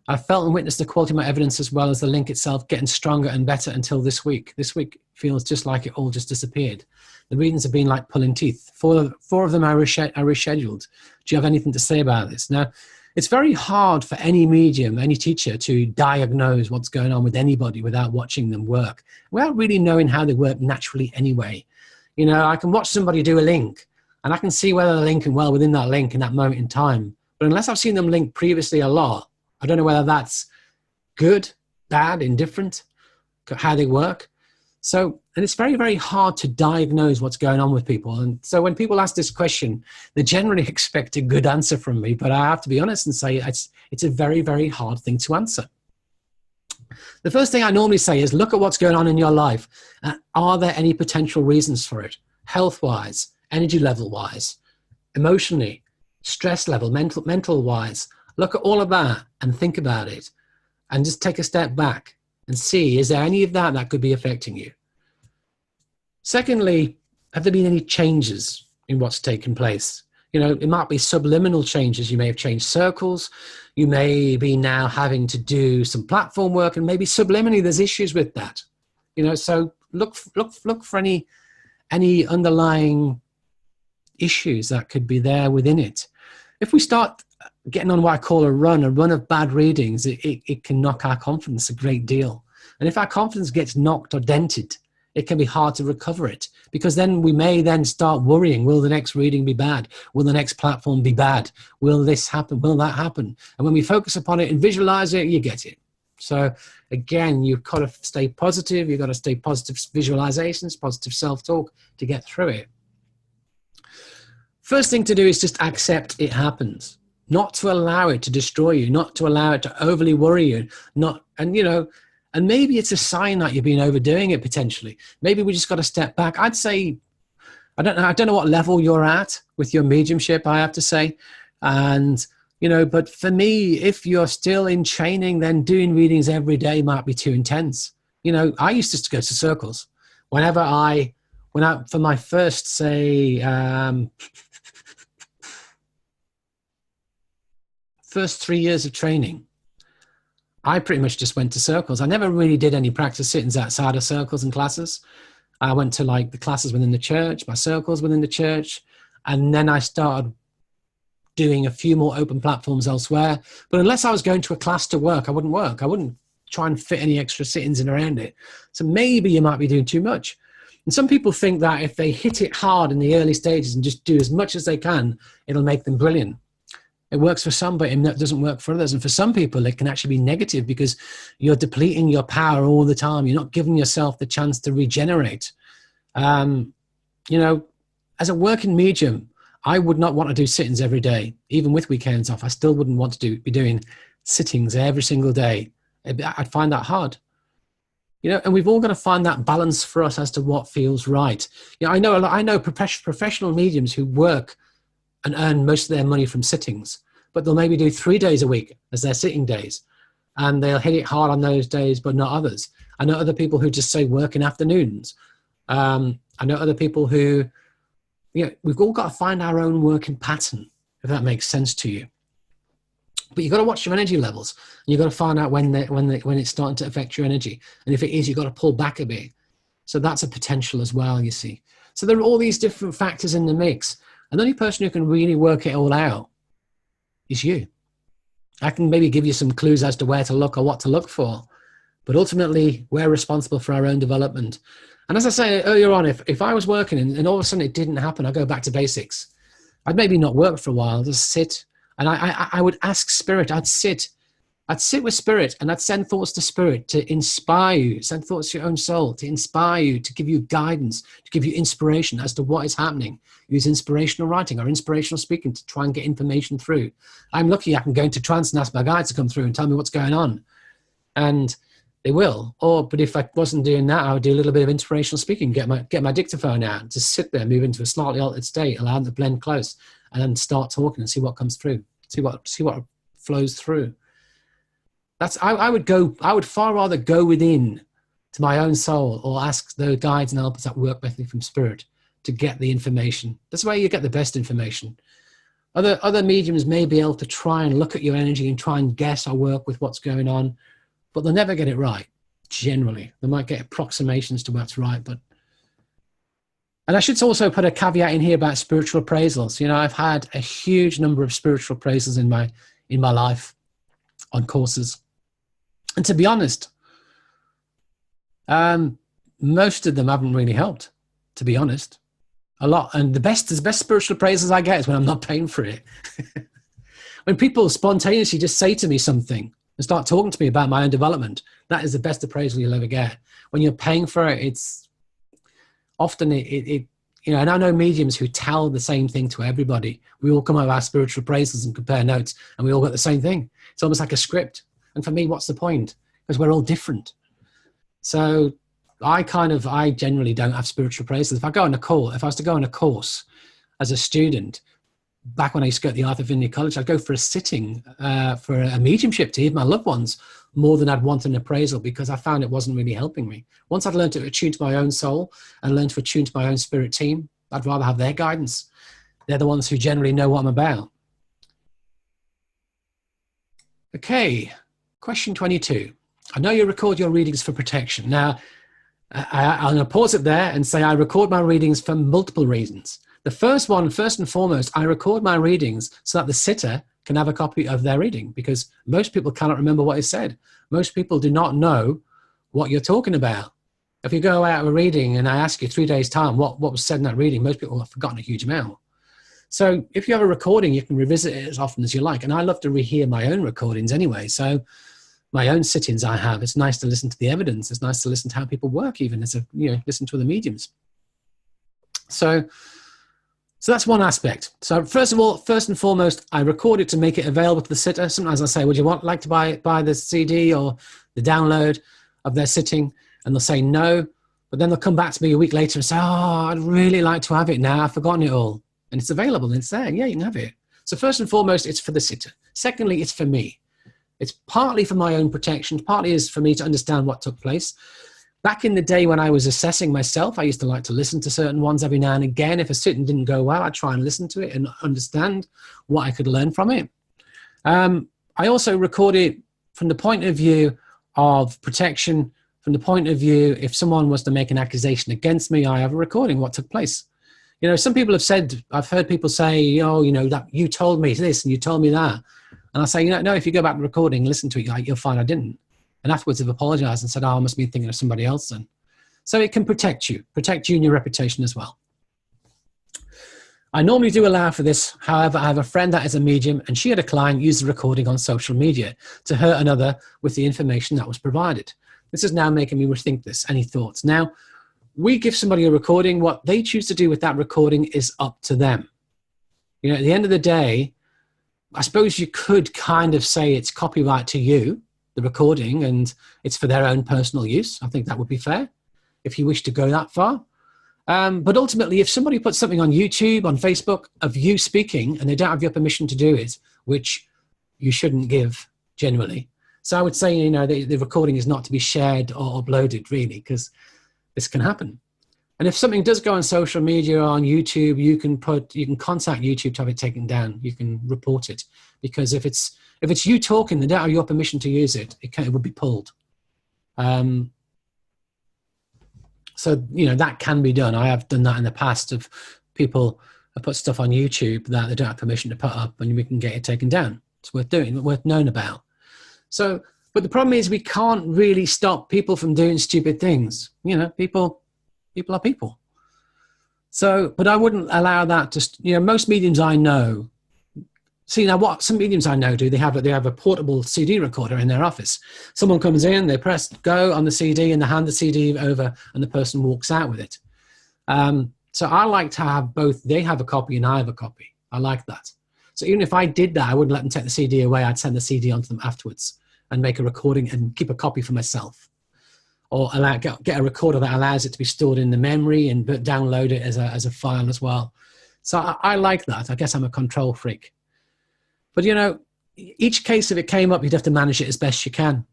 I've felt and witnessed the quality of my evidence as well as the link itself getting stronger and better until this week. This week feels just like it all just disappeared. The readings have been like pulling teeth. Four of them are rescheduled. Do you have anything to say about this? Now, it's very hard for any medium, any teacher to diagnose what's going on with anybody without watching them work, without really knowing how they work naturally anyway. I can watch somebody do a link and I can see whether they're linking well within that link in that moment in time. But unless I've seen them link previously a lot, I don't know whether that's good, bad, indifferent, how they work. So, and it's very, very hard to diagnose what's going on with people. And so when people ask this question, they generally expect a good answer from me, but I have to be honest and say it's a very, very hard thing to answer. The first thing I normally say is look at what's going on in your life. Are there any potential reasons for it? Health-wise, energy level-wise, emotionally, stress level, mental-wise. Look at all of that and think about it and just take a step back and see, is there any of that could be affecting you? Secondly, have there been any changes in what's taken place? You know, it might be subliminal changes. You may have changed circles. You may be now having to do some platform work, and maybe subliminally there's issues with that. You know, so look for any underlying issues that could be there within it. If we start getting on what I call a run of bad readings, it can knock our confidence a great deal. And if our confidence gets knocked or dented, it can be hard to recover it, because then we may then start worrying, will the next reading be bad? Will the next platform be bad? Will this happen? Will that happen? And when we focus upon it and visualize it, you get it. So again, you've got to stay positive. You've got to stay positive visualizations, positive self-talk to get through it. First thing to do is just accept it happens, not to allow it to destroy you, not to allow it to overly worry you, and maybe it's a sign that you've been overdoing it potentially. Maybe we just got to step back. I'd say, I don't know what level you're at with your mediumship, I have to say. And, but for me, if you're still in training, then doing readings every day might be too intense. I used to go to circles. Whenever I went out for my first, say, first 3 years of training, I pretty much just went to circles. I never really did any practice sittings outside of circles and classes. I went to like the classes within the church, my circles within the church, and then I started doing a few more open platforms elsewhere. But unless I was going to a class to work, I wouldn't work. I wouldn't try and fit any extra sittings in around it. So maybe you might be doing too much. And some people think that if they hit it hard in the early stages and just do as much as they can, it'll make them brilliant. It works for some, but it doesn't work for others. And for some people, it can actually be negative because you're depleting your power all the time. You're not giving yourself the chance to regenerate. As a working medium, I would not want to do sittings every day, even with weekends off. I still wouldn't want to be doing sittings every single day. I'd find that hard. And we've all got to find that balance for us as to what feels right. I know professional mediums who work and earn most of their money from sittings, but they'll maybe do 3 days a week as their sitting days, and they'll hit it hard on those days, but not others. I know other people who just say work in afternoons. I know other people who, we've all got to find our own working pattern, if that makes sense to you. But you've got to watch your energy levels, and you've got to find out when it's starting to affect your energy. And if it is, you've got to pull back a bit. So that's a potential as well, you see. So there are all these different factors in the mix. And the only person who can really work it all out is you. I can maybe give you some clues as to where to look or what to look for, but ultimately we're responsible for our own development. And as I said earlier on, if I was working and all of a sudden it didn't happen, I'd go back to basics. I'd maybe not work for a while, just sit. And I would ask spirit, I'd sit with spirit, and I'd send thoughts to spirit to inspire you, send thoughts to your own soul to inspire you, to give you guidance, to give you inspiration as to what is happening. Use inspirational writing or inspirational speaking to try and get information through. I'm lucky I can go into trance and ask my guides to come through and tell me what's going on. And they will. But if I wasn't doing that, I would do a little bit of inspirational speaking, get my dictaphone out, just sit there, move into a slightly altered state, allow them to blend close, and then start talking and see what comes through, see what flows through. I would far rather go within to my own soul or ask the guides and helpers that work with me from spirit to get the information. That's where you get the best information. Other mediums may be able to try and look at your energy and try and guess or work with what's going on, but they'll never get it right, generally. They might get approximations to what's right, and I should also put a caveat in here about spiritual appraisals. I've had a huge number of spiritual appraisals in my life on courses. And to be honest, most of them haven't really helped, to be honest. A lot. And the best spiritual appraisals I get is when I'm not paying for it. When people spontaneously just say to me something and start talking to me about my own development, that is the best appraisal you'll ever get. When you're paying for it, it's often and I know mediums who tell the same thing to everybody. We all come out of our spiritual appraisals and compare notes, and we all got the same thing. It's almost like a script. And for me, what's the point? Because we're all different. So I generally don't have spiritual appraisals. If I was to go on a course as a student, back when I used to go to the Arthur Finney College, I'd go for a sitting for a mediumship to hear my loved ones more than I'd want an appraisal, because I found it wasn't really helping me. Once I'd learned to attune to my own soul and learned to attune to my own spirit team, I'd rather have their guidance. They're the ones who generally know what I'm about. Okay, question 22. I know you record your readings for protection. Now, I'm going to pause it there and say I record my readings for multiple reasons. The first one, first and foremost, I record my readings so that the sitter can have a copy of their reading, because most people cannot remember what is said. Most people do not know what you're talking about. If you go out of a reading and I ask you 3 days' time what was said in that reading, most people have forgotten a huge amount. So if you have a recording, you can revisit it as often as you like. And I love to rehear my own recordings anyway. So my own sittings I have, it's nice to listen to the evidence. It's nice to listen to how people work, even as listen to other mediums. So that's one aspect. So first of all, first and foremost, I record it to make it available to the sitter. Sometimes I say, would you like to buy the CD or the download of their sitting? And they'll say no, but then they'll come back to me a week later and say, oh, I'd really like to have it now. I've forgotten it all. And it's available and it's there. Yeah, you can have it. So first and foremost, it's for the sitter. Secondly, it's for me. It's partly for my own protection. Partly is for me to understand what took place. Back in the day when I was assessing myself, I used to like to listen to certain ones every now and again. If a sitting didn't go well, I'd try and listen to it and understand what I could learn from it. I also record it from the point of view of protection, from the point of view, if someone was to make an accusation against me, I have a recording what took place. You know, some people have said, I've heard people say, oh, that you told me this and you told me that. And I say, no, if you go back to the recording, listen to it, you'll find I didn't. And afterwards they've apologized and said, oh, I must be thinking of somebody else then. So it can protect you and your reputation as well. I normally do allow for this. However, I have a friend that is a medium and she had a client use the recording on social media to hurt another with the information that was provided. This is now making me rethink this. Any thoughts? Now, we give somebody a recording. What they choose to do with that recording is up to them. At the end of the day, I suppose you could kind of say it's copyright to you, the recording, and it's for their own personal use. I think that would be fair if you wish to go that far. But ultimately, if somebody puts something on YouTube, on Facebook, of you speaking, and they don't have your permission to do it, which you shouldn't give generally. So I would say, the recording is not to be shared or uploaded, really, because this can happen. And if something does go on social media or on YouTube, you can contact YouTube to have it taken down. You can report it, because if it's you talking, they don't have your permission to use it. It would be pulled. So that can be done. I have done that in the past. Of people have put stuff on YouTube that they don't have permission to put up, and we can get it taken down. It's worth doing, worth knowing about. So, but the problem is we can't really stop people from doing stupid things. People are people. So, but I wouldn't allow that to, most mediums I know, what some mediums I know do, they have a portable CD recorder in their office. Someone comes in, they press go on the CD and they hand the CD over and the person walks out with it. So I like to have both. They have a copy and I have a copy. I like that. So even if I did that, I wouldn't let them take the CD away. I'd send the CD on to them afterwards and make a recording and keep a copy for myself. Or get a recorder that allows it to be stored in the memory and download it as a file as well. So I like that. I guess I'm a control freak. But, each case, if it came up, you'd have to manage it as best you can.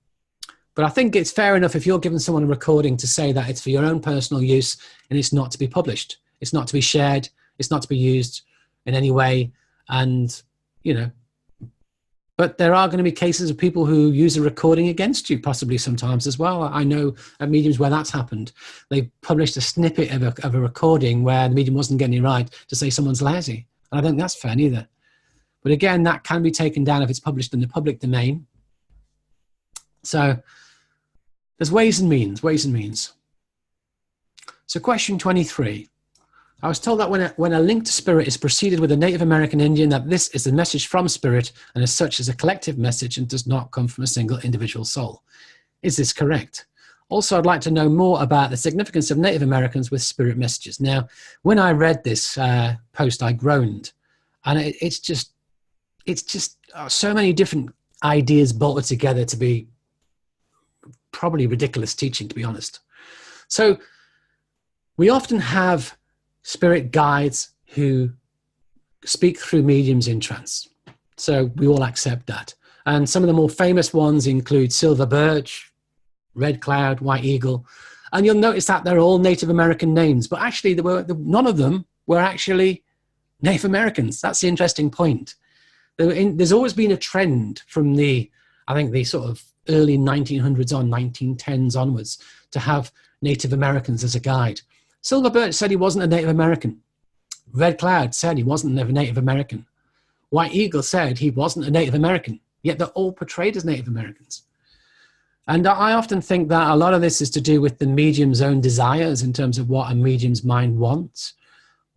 But I think it's fair enough if you're giving someone a recording to say that it's for your own personal use and it's not to be published. It's not to be shared. It's not to be used in any way. And, but there are going to be cases of people who use a recording against you, possibly sometimes as well. I know at mediums where that's happened. They published a snippet of a recording where the medium wasn't getting it right to say someone's lousy. And I don't think that's fair neither. But again, that can be taken down if it's published in the public domain. So there's ways and means. So question 23. I was told that when a link to spirit is preceded with a Native American Indian, that this is a message from spirit and as such is a collective message and does not come from a single individual soul. Is this correct? Also, I'd like to know more about the significance of Native Americans with spirit messages. Now, when I read this post, I groaned. And it's just so many different ideas bolted together to be probably ridiculous teaching, to be honest. So we often have spirit guides who speak through mediums in trance. So we all accept that. And some of the more famous ones include Silver Birch, Red Cloud, White Eagle. And you'll notice that they're all Native American names, but actually none of them were actually Native Americans. That's the interesting point. There's always been a trend from I think the sort of early 1900s on, 1910s onwards, to have Native Americans as a guide. Silver Birch said he wasn't a Native American. Red Cloud said he wasn't a Native American. White Eagle said he wasn't a Native American, yet they're all portrayed as Native Americans. And I often think that a lot of this is to do with the medium's own desires in terms of what a medium's mind wants.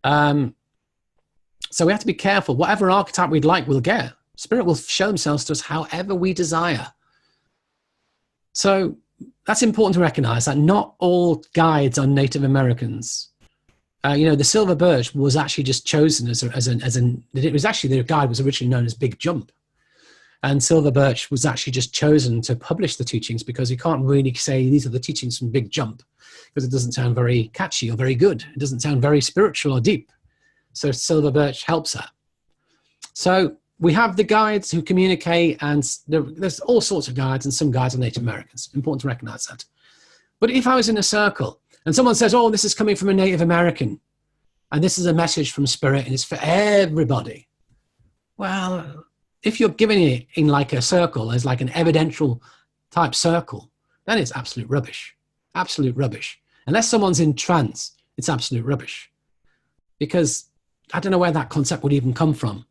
So we have to be careful. Whatever archetype we'd like, we'll get. Spirit will show themselves to us however we desire. So that's important to recognize that not all guides are Native Americans. The Silver Birch was actually just chosen it was actually, the guide was originally known as Big Jump. And Silver Birch was actually just chosen to publish the teachings because you can't really say these are the teachings from Big Jump because it doesn't sound very catchy or very good. It doesn't sound very spiritual or deep. So Silver Birch helps that. So we have the guides who communicate, and there's all sorts of guides, and some guides are Native Americans. Important to recognize that. But if I was in a circle and someone says, oh, this is coming from a Native American, and this is a message from Spirit, and it's for everybody. Well, if you're giving it in like a circle, as like an evidential type circle, then it's absolute rubbish. Absolute rubbish. Unless someone's in trance, it's absolute rubbish. Because I don't know where that concept would even come from,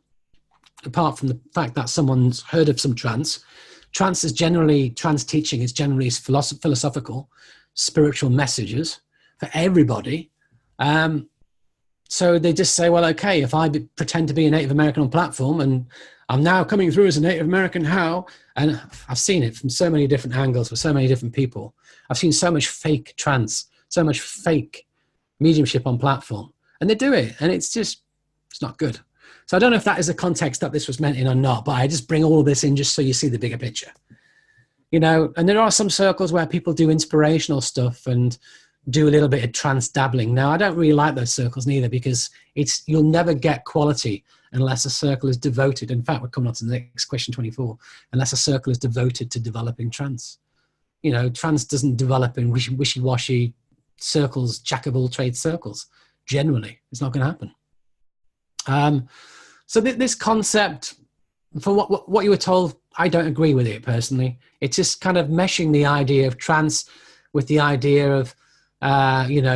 apart from the fact that someone's heard of some trance. Trance teaching is generally philosophical, spiritual messages for everybody. So they just say, well, okay, if I pretend to be a Native American on platform and I'm now coming through as a Native American, how? And I've seen it from so many different angles with so many different people. I've seen so much fake trance, so much fake mediumship on platform. And they do it, and it's not good. So I don't know if that is the context that this was meant in or not, but I just bring all of this in just so you see the bigger picture. And there are some circles where people do inspirational stuff and do a little bit of trance dabbling. Now, I don't really like those circles neither, because you'll never get quality unless a circle is devoted. In fact, we're coming on to the next question 24, unless a circle is devoted to developing trance. Trance doesn't develop in wishy-washy circles, jack of all trades circles. Generally, it's not going to happen. So this concept, for what you were told, I don't agree with it personally. It's just kind of meshing the idea of trance with the idea of,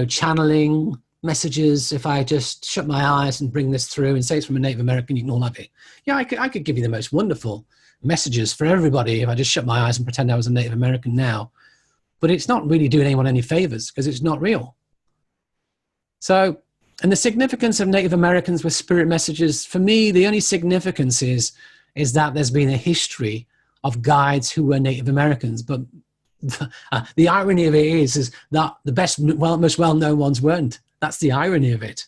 channeling messages. If I just shut my eyes and bring this through and say it's from a Native American, you can all have it. Yeah, I could give you the most wonderful messages for everybody if I just shut my eyes and pretend I was a Native American now. But it's not really doing anyone any favors because it's not real. So, and the significance of Native Americans with spirit messages, for me, the only significance is that there's been a history of guides who were Native Americans. But the irony of it is that the most well-known ones weren't. That's the irony of it.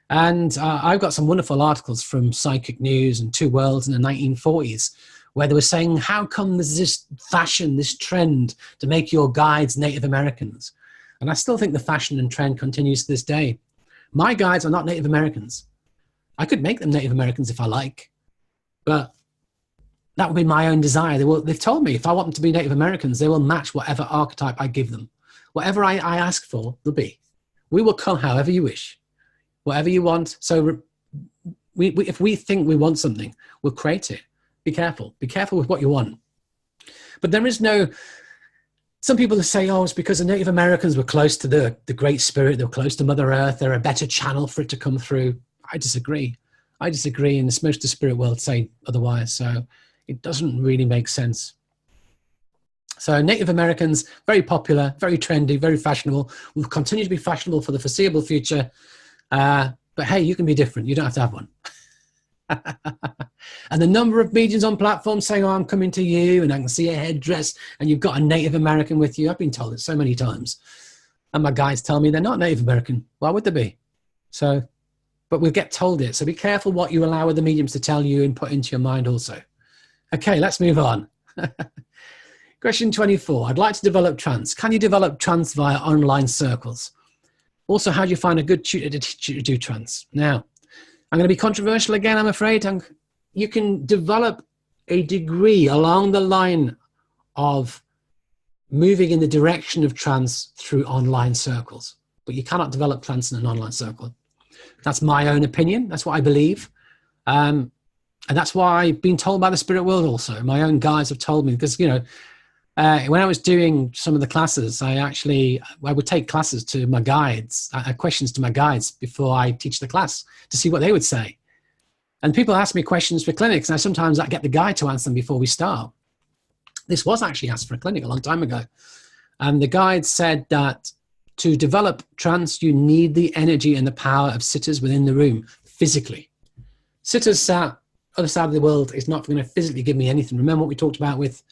And I've got some wonderful articles from Psychic News and Two Worlds in the 1940s, where they were saying, how come there's this fashion, this trend to make your guides Native Americans? And I still think the fashion and trend continues to this day. My guides are not Native Americans. I could make them Native Americans if I like, but that would be my own desire. They've told me if I want them to be Native Americans, they will match whatever archetype I give them. Whatever I ask for, they'll be. We will come however you wish, whatever you want. So if we think we want something, we'll create it. Be careful. Be careful with what you want. But there is no... Some people say, oh, it's because the Native Americans were close to the Great Spirit. They were close to Mother Earth. They're a better channel for it to come through. I disagree. And most of the spirit world say otherwise. So it doesn't really make sense. So Native Americans, very popular, very trendy, very fashionable, will continue to be fashionable for the foreseeable future. But hey, you can be different. You don't have to have one. And the number of mediums on platforms saying, oh, I'm coming to you and I can see a headdress and you've got a Native American with you. I've been told it so many times. And my guides tell me they're not Native American. Why would they be? So, but we'll get told it. So be careful what you allow other mediums to tell you and put into your mind also. Okay, let's move on. Question 24. I'd like to develop trance. Can you develop trance via online circles? Also, how do you find a good tutor to teach you to do trance? Now, I'm going to be controversial again, I'm afraid. You can develop a degree along the line of moving in the direction of trance through online circles, but you cannot develop trance in an online circle. That's my own opinion. That's what I believe. And that's why I've been told by the spirit world also. My own guides have told me, because, you know, when I was doing some of the classes, I would take classes to my guides, questions to my guides before I teach the class to see what they would say. And people ask me questions for clinics, and sometimes I get the guide to answer them before we start. This was actually asked for a clinic a long time ago. And the guide said that to develop trance, you need the energy and the power of sitters within the room physically. Sitters sat other side of the world is not going to physically give me anything. Remember what we talked about with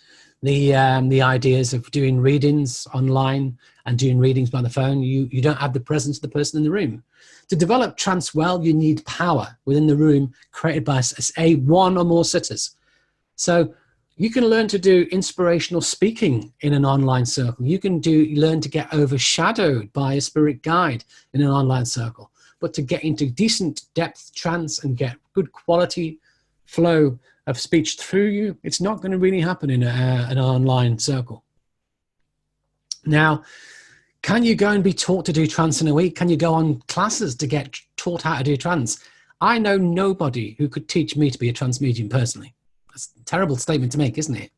the ideas of doing readings online and doing readings by the phone? You don't have the presence of the person in the room. To develop trance well, you need power within the room created by one or more sitters. So you can learn to do inspirational speaking in an online circle. You can learn to get overshadowed by a spirit guide in an online circle. But to get into decent depth trance and get good quality flow of speech through you, it's not going to really happen in an online circle. Now, can you go and be taught to do trance in a week? Can you go on classes to get taught how to do trance? I know nobody who could teach me to be a trance medium personally. That's a terrible statement to make, isn't it?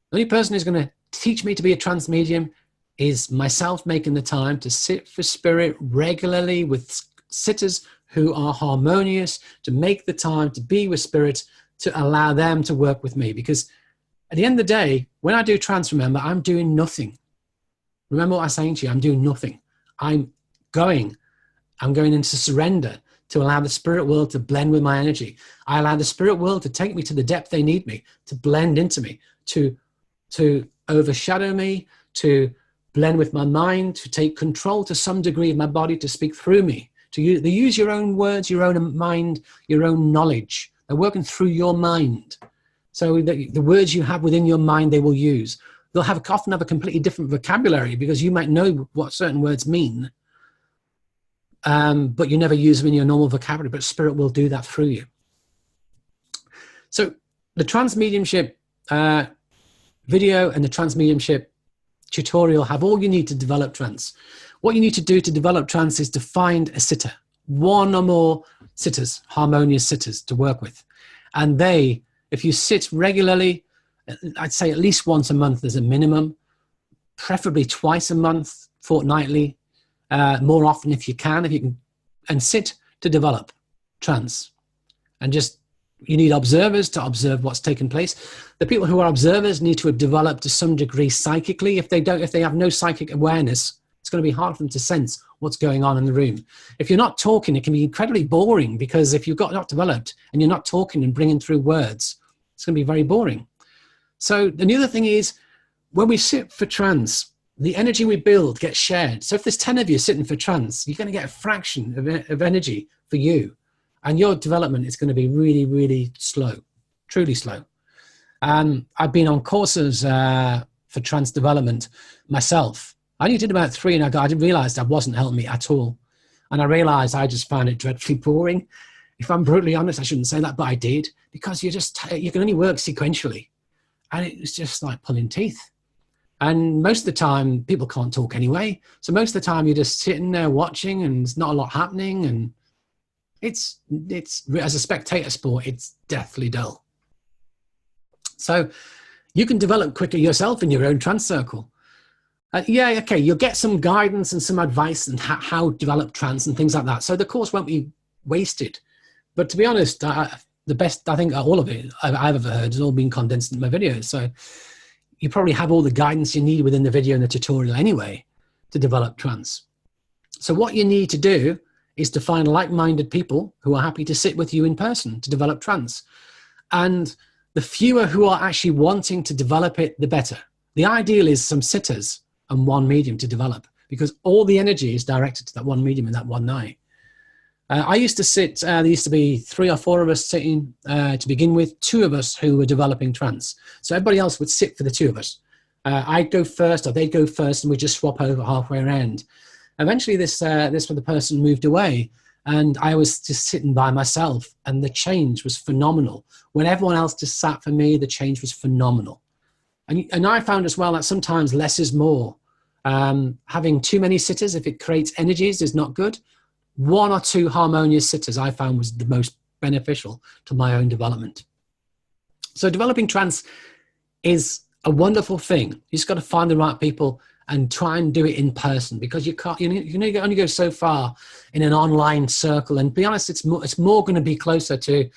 The only person who's going to teach me to be a trance medium is myself making the time to sit for spirit regularly with sitters who are harmonious, to make the time to be with spirit, to allow them to work with me. Because at the end of the day, when I do trance, remember, I'm doing nothing. Remember what I'm saying to you, I'm doing nothing. I'm going into surrender to allow the spirit world to blend with my energy. I allow the spirit world to take me to the depth they need me, to blend into me, to overshadow me, to blend with my mind, to take control to some degree of my body, to speak through me, to use your own words, your own mind, your own knowledge. They're working through your mind. So the words you have within your mind, they will use. They'll often have a completely different vocabulary because you might know what certain words mean, but you never use them in your normal vocabulary, but spirit will do that through you. So the trance mediumship video and the trance mediumship tutorial have all you need to develop trance. What you need to do to develop trance is to find a sitter, one or more sitters, harmonious sitters to work with. And if you sit regularly, I'd say at least once a month as a minimum, preferably twice a month, fortnightly, more often if you can, and sit to develop trance. And you need observers to observe what's taken place. The people who are observers need to have developed to some degree psychically. If they have no psychic awareness, it's going to be hard for them to sense what's going on in the room. If you're not talking, it can be incredibly boring, because if you've not developed and you're not talking and bringing through words, it's going to be very boring. So the other thing is, when we sit for trance, the energy we build gets shared. So if there's 10 of you sitting for trance, you're going to get a fraction of energy for you. And your development is going to be really, really slow, truly slow. I've been on courses for trance development myself. I only did about 3, and I realized that wasn't helping me at all. And I realized I just found it dreadfully boring. If I'm brutally honest, I shouldn't say that, but I did, because you can only work sequentially. And it was just like pulling teeth. And most of the time, people can't talk anyway. So most of the time, you're just sitting there watching, and there's not a lot happening. And it's as a spectator sport, it's deathly dull. So you can develop quicker yourself in your own trance circle. You'll get some guidance and some advice on how to develop trance and things like that. So the course won't be wasted. But to be honest, the best, I think, all of it I've ever heard has all been condensed in my videos. So you probably have all the guidance you need within the video and the tutorial anyway to develop trance. So what you need to do is to find like-minded people who are happy to sit with you in person to develop trance. And the fewer who are actually wanting to develop it, the better. The ideal is some sitters and one medium to develop, because all the energy is directed to that one medium in that one night. I used to sit, there used to be 3 or 4 of us sitting to begin with, 2 of us who were developing trance. So everybody else would sit for the 2 of us. I'd go first, or they'd go first, and we'd just swap over halfway around. Eventually this person moved away, And I was just sitting by myself, and the change was phenomenal. When everyone else just sat for me, the change was phenomenal. And I found as well that sometimes less is more. Having too many sitters, if it creates energies, is not good. 1 or 2 harmonious sitters I found was the most beneficial to my own development. So developing trance is a wonderful thing. You just got to find the right people and try and do it in person, because you can't, you can only go so far in an online circle. And to be honest, it's more going to be closer to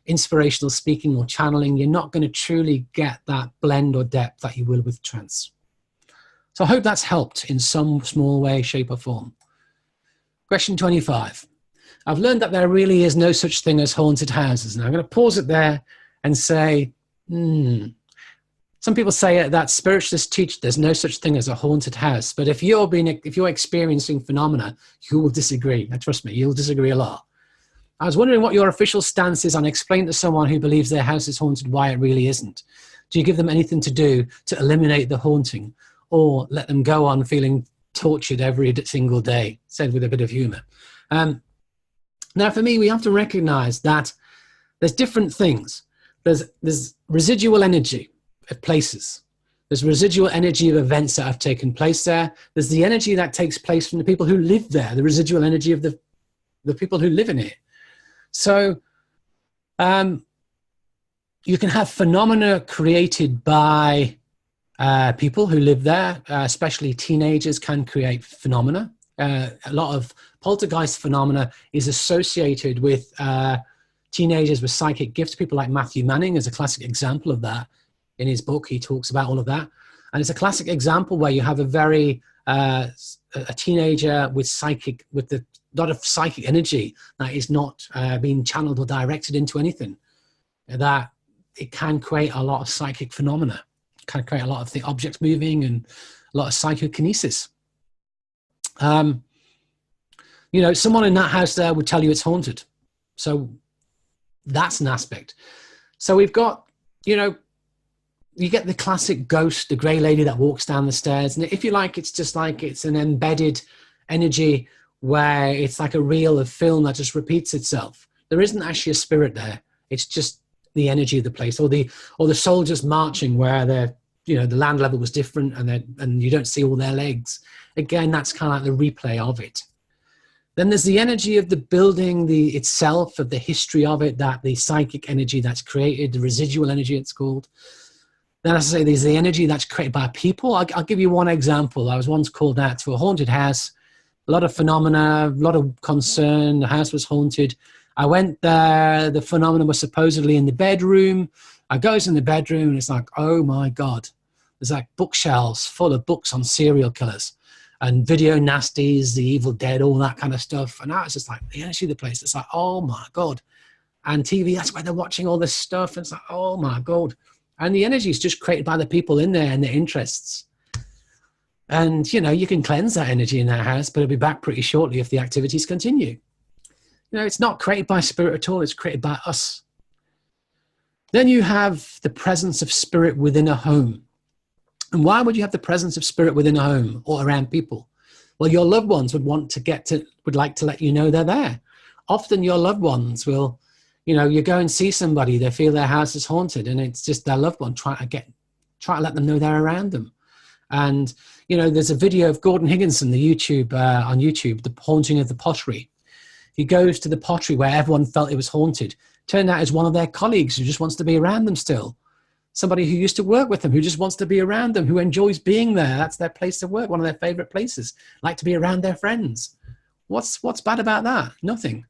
inspirational speaking or channeling. You're not going to truly get that blend or depth that you will with trance. So I hope that's helped in some small way, shape or form. Question 25. I've learned that there really is no such thing as haunted houses. Now I'm going to pause it there and say, some people say that spiritualists teach there's no such thing as a haunted house. But if you're experiencing phenomena, you will disagree. And trust me, you'll disagree a lot. I was wondering what your official stance is on explaining to someone who believes their house is haunted why it really isn't. Do you give them anything to do to eliminate the haunting, or let them go on feeling tortured every single day? Said with a bit of humor. Now, for me, we have to recognize that there's different things. There's residual energy of places. There's residual energy of events that have taken place there. There's the energy that takes place from the people who live there, the residual energy of the people who live in it. So you can have phenomena created by people who live there, especially teenagers can create phenomena. A lot of poltergeist phenomena is associated with teenagers with psychic gifts. People like Matthew Manning is a classic example of that. In his book, he talks about all of that. And it's a classic example where you have a teenager with a lot of psychic energy that is not being channeled or directed into anything. That it can create a lot of psychic phenomena. It can create a lot of the objects moving and a lot of psychokinesis. Someone in that house there would tell you it's haunted. So that's an aspect. So we've got, you get the classic ghost, the grey lady that walks down the stairs. And if you like, it's just like it's an embedded energy where it's like a reel of film that just repeats itself. There isn't actually a spirit there. It's just the energy of the place, or the soldiers marching where the land level was different and you don't see all their legs. Again, that's kind of like the replay of it. Then there's the energy of the building, itself, of the history of it, that the psychic energy that's created, the residual energy it's called. Then as I say, there's the energy that's created by people. I'll give you one example. I was once called out to a haunted house, a lot of phenomena, a lot of concern. The house was haunted. I went there. The phenomena was supposedly in the bedroom. I goes in the bedroom and it's like, oh my God. There's like bookshelves full of books on serial killers and video nasties, the Evil Dead, all that kind of stuff. And I was just like, the energy of the place. It's like, oh my God. And TV, that's why they're watching all this stuff. And it's like, oh my God. And the energy is just created by the people in there and their interests. And, you can cleanse that energy in that house, but it'll be back pretty shortly if the activities continue. It's not created by spirit at all. It's created by us. Then you have the presence of spirit within a home. And why would you have the presence of spirit within a home or around people? Well, your loved ones would like to let you know they're there. Often your loved ones will, you go and see somebody, they feel their house is haunted, and it's just their loved one trying to let them know they're around them. And, there's a video of Gordon Higginson, on YouTube, the haunting of the pottery. He goes to the pottery where everyone felt it was haunted. Turned out it's one of their colleagues who just wants to be around them still. Somebody who used to work with them, who just wants to be around them, who enjoys being there. That's their place to work, one of their favorite places. Like to be around their friends. What's bad about that? Nothing.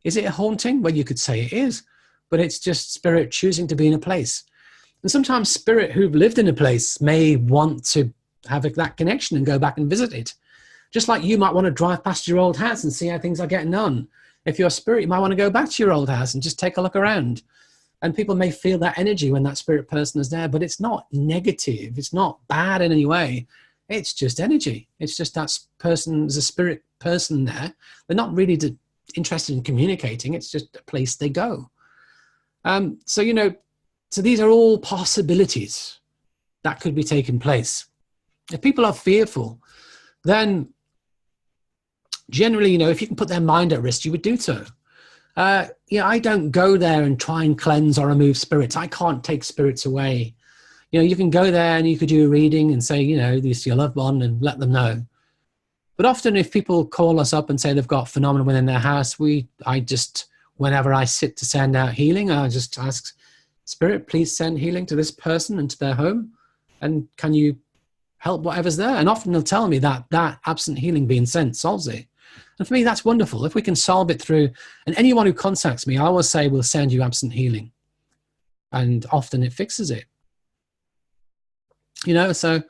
Is it a haunting? Well, you could say it is, but it's just spirit choosing to be in a place. And sometimes spirit who've lived in a place may want to have that connection and go back and visit it. Just like you might want to drive past your old house and see how things are getting on. If you're a spirit, you might want to go back to your old house and just take a look around. And people may feel that energy when that spirit person is there, but it's not negative. It's not bad in any way. It's just energy. It's just that there's a spirit person there. They're not really interested in communicating. It's just a place they go. So these are all possibilities that could be taking place. If people are fearful, then Generally, you know, if you can put their mind at rest, you would do so. I don't go there and try and cleanse or remove spirits. I can't take spirits away. You know, you can go there and you could do a reading and say, you know, this is your loved one, and let them know. But often if people call us up and say they've got phenomena within their house, whenever I sit to send out healing, I just ask, Spirit, please send healing to this person and to their home. And can you help whatever's there? And often they'll tell me that absent healing being sent solves it. And for me, that's wonderful. If we can solve it through, and anyone who contacts me, I always say, we'll send you absent healing. And often it fixes it. You know, so,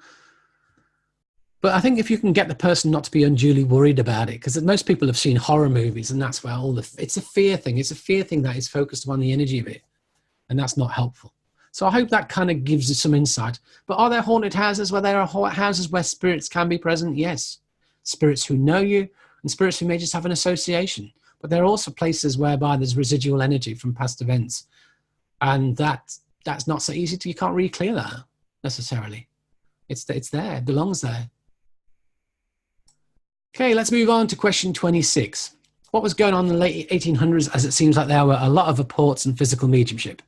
but I think if you can get the person not to be unduly worried about it, because most people have seen horror movies, and that's where it's a fear thing. It's a fear thing that is focused on the energy of it. And that's not helpful. So I hope that kind of gives you some insight. But are there haunted houses where there are houses where spirits can be present? Yes. Spirits who know you, and spirits who may just have an association. But there are also places whereby there's residual energy from past events. And that's not so easy you can't really clear that necessarily. It's there, it belongs there. Okay, let's move on to question 26. What was going on in the late 1800s, as it seems like there were a lot of apports and physical mediumship?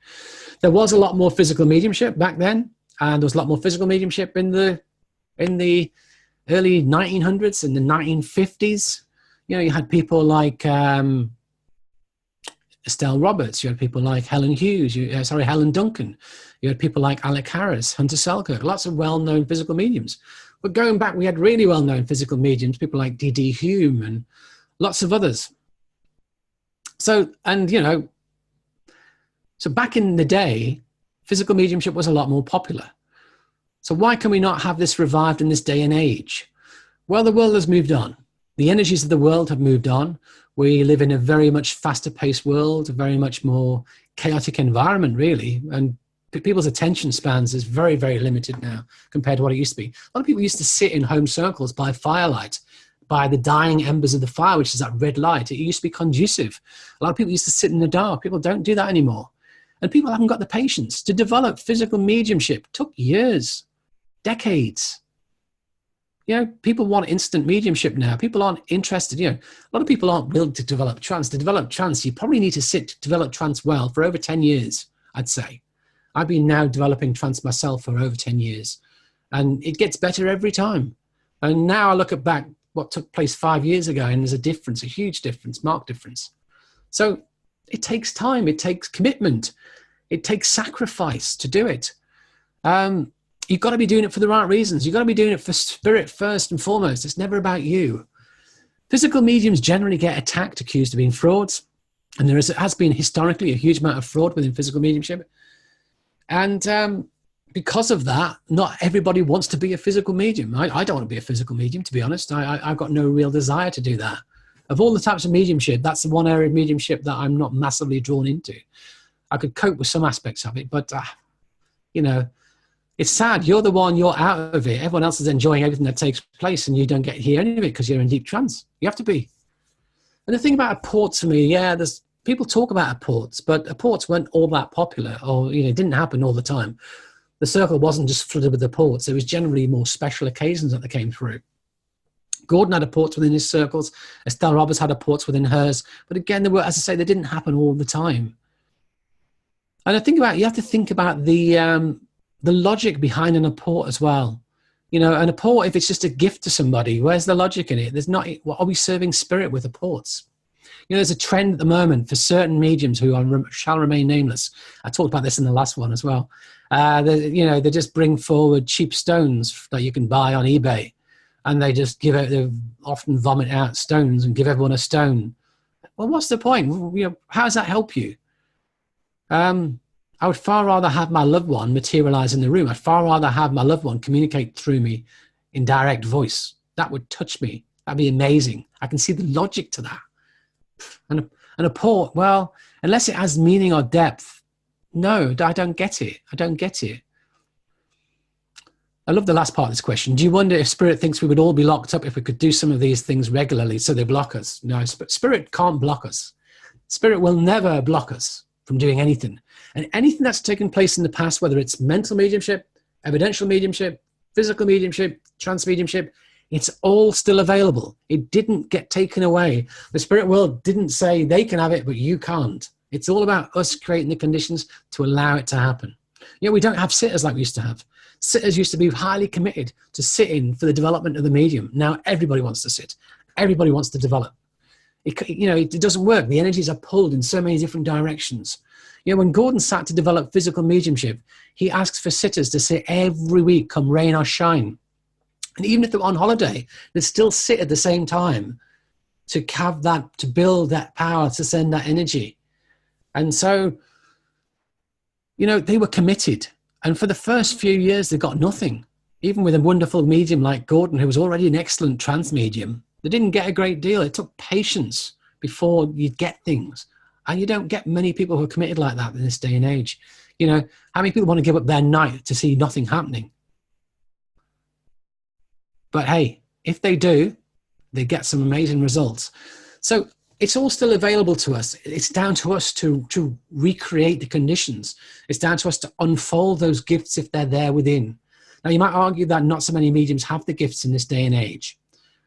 There was a lot more physical mediumship back then, and there was a lot more physical mediumship in the early 1900s, in the 1950s. You know, you had people like Estelle Roberts, you had people like Helen Hughes, Helen Duncan, you had people like Alec Harris, Hunter Selkirk, lots of well-known physical mediums. But going back, we had really well-known physical mediums, people like D.D. Hume and lots of others. So, and you know, so back in the day, physical mediumship was a lot more popular. So why can we not have this revived in this day and age? Well, the world has moved on. The energies of the world have moved on. We live in a very much faster paced world, a very much more chaotic environment, really. And people's attention spans is very, very limited now compared to what it used to be. A lot of people used to sit in home circles by firelight, by the dying embers of the fire, which is that red light. It used to be conducive. A lot of people used to sit in the dark. People don't do that anymore. And people haven't got the patience to develop physical mediumship. It took years, decades. You know, people want instant mediumship now. People aren't interested. You know, a lot of people aren't willing to develop trance. To develop trance, you probably need to sit to develop trance well for over 10 years, I'd say. I've been now developing trance myself for over 10 years. And it gets better every time. And now I look at back what took place 5 years ago, and there's a difference, a huge difference, marked difference. So it takes time. It takes commitment. It takes sacrifice to do it. You've got to be doing it for the right reasons. You've got to be doing it for spirit first and foremost. It's never about you. Physical mediums generally get attacked, accused of being frauds. And there has been historically a huge amount of fraud within physical mediumship. And because of that, not everybody wants to be a physical medium. I don't want to be a physical medium, to be honest. I've got no real desire to do that. Of all the types of mediumship, that's the one area of mediumship that I'm not massively drawn into. I could cope with some aspects of it, but, you know, it's sad. You're the one, you're out of it. Everyone else is enjoying everything that takes place, and you don't get to hear any of it because you're in deep trance. You have to be. And the thing about apports for me, yeah, there's people talk about apports, but apports weren't all that popular, or, you know, it didn't happen all the time. The circle wasn't just flooded with apports. There was generally more special occasions that they came through. Gordon had apports within his circles. Estelle Roberts had apports within hers. But again, they were, as I say, they didn't happen all the time. And I think about, you have to think about the logic behind an apport as well. You know, an apport, if it's just a gift to somebody, where's the logic in it? There's not, what, are we serving spirit with apports? You know, there's a trend at the moment for certain mediums who shall remain nameless. I talked about this in the last one as well. They just bring forward cheap stones that you can buy on eBay, and they just they often vomit out stones and give everyone a stone. Well, what's the point? You know, how does that help you? I would far rather have my loved one materialize in the room. I'd far rather have my loved one communicate through me in direct voice. That would touch me. That'd be amazing. I can see the logic to that. And a port, well, unless it has meaning or depth, no, I don't get it. I don't get it. I love the last part of this question. Do you wonder if spirit thinks we would all be locked up if we could do some of these things regularly, so they block us? No, spirit can't block us. Spirit will never block us from doing anything. And anything that's taken place in the past, whether it's mental mediumship, evidential mediumship, physical mediumship, trance mediumship, It's all still available. It didn't get taken away. The spirit world didn't say they can have it, but you can't. It's all about us creating the conditions to allow it to happen. You know, we don't have sitters like we used to have. Sitters used to be highly committed to sitting for the development of the medium. Now everybody wants to sit. Everybody wants to develop. It doesn't work. The energies are pulled in so many different directions. You know, when Gordon sat to develop physical mediumship, he asks for sitters to sit every week, come rain or shine. And even if they're on holiday, they'd still sit at the same time to have that, to build that power, to send that energy. And so, you know, they were committed. And for the first few years, they got nothing. Even with a wonderful medium like Gordon, who was already an excellent trance medium, they didn't get a great deal. It took patience before you get things. And you don't get many people who are committed like that in this day and age. You know, how many people want to give up their night to see nothing happening? But hey, if they do, they get some amazing results. So it's all still available to us. It's down to us to recreate the conditions. It's down to us to unfold those gifts if they're there within. Now, you might argue that not so many mediums have the gifts in this day and age.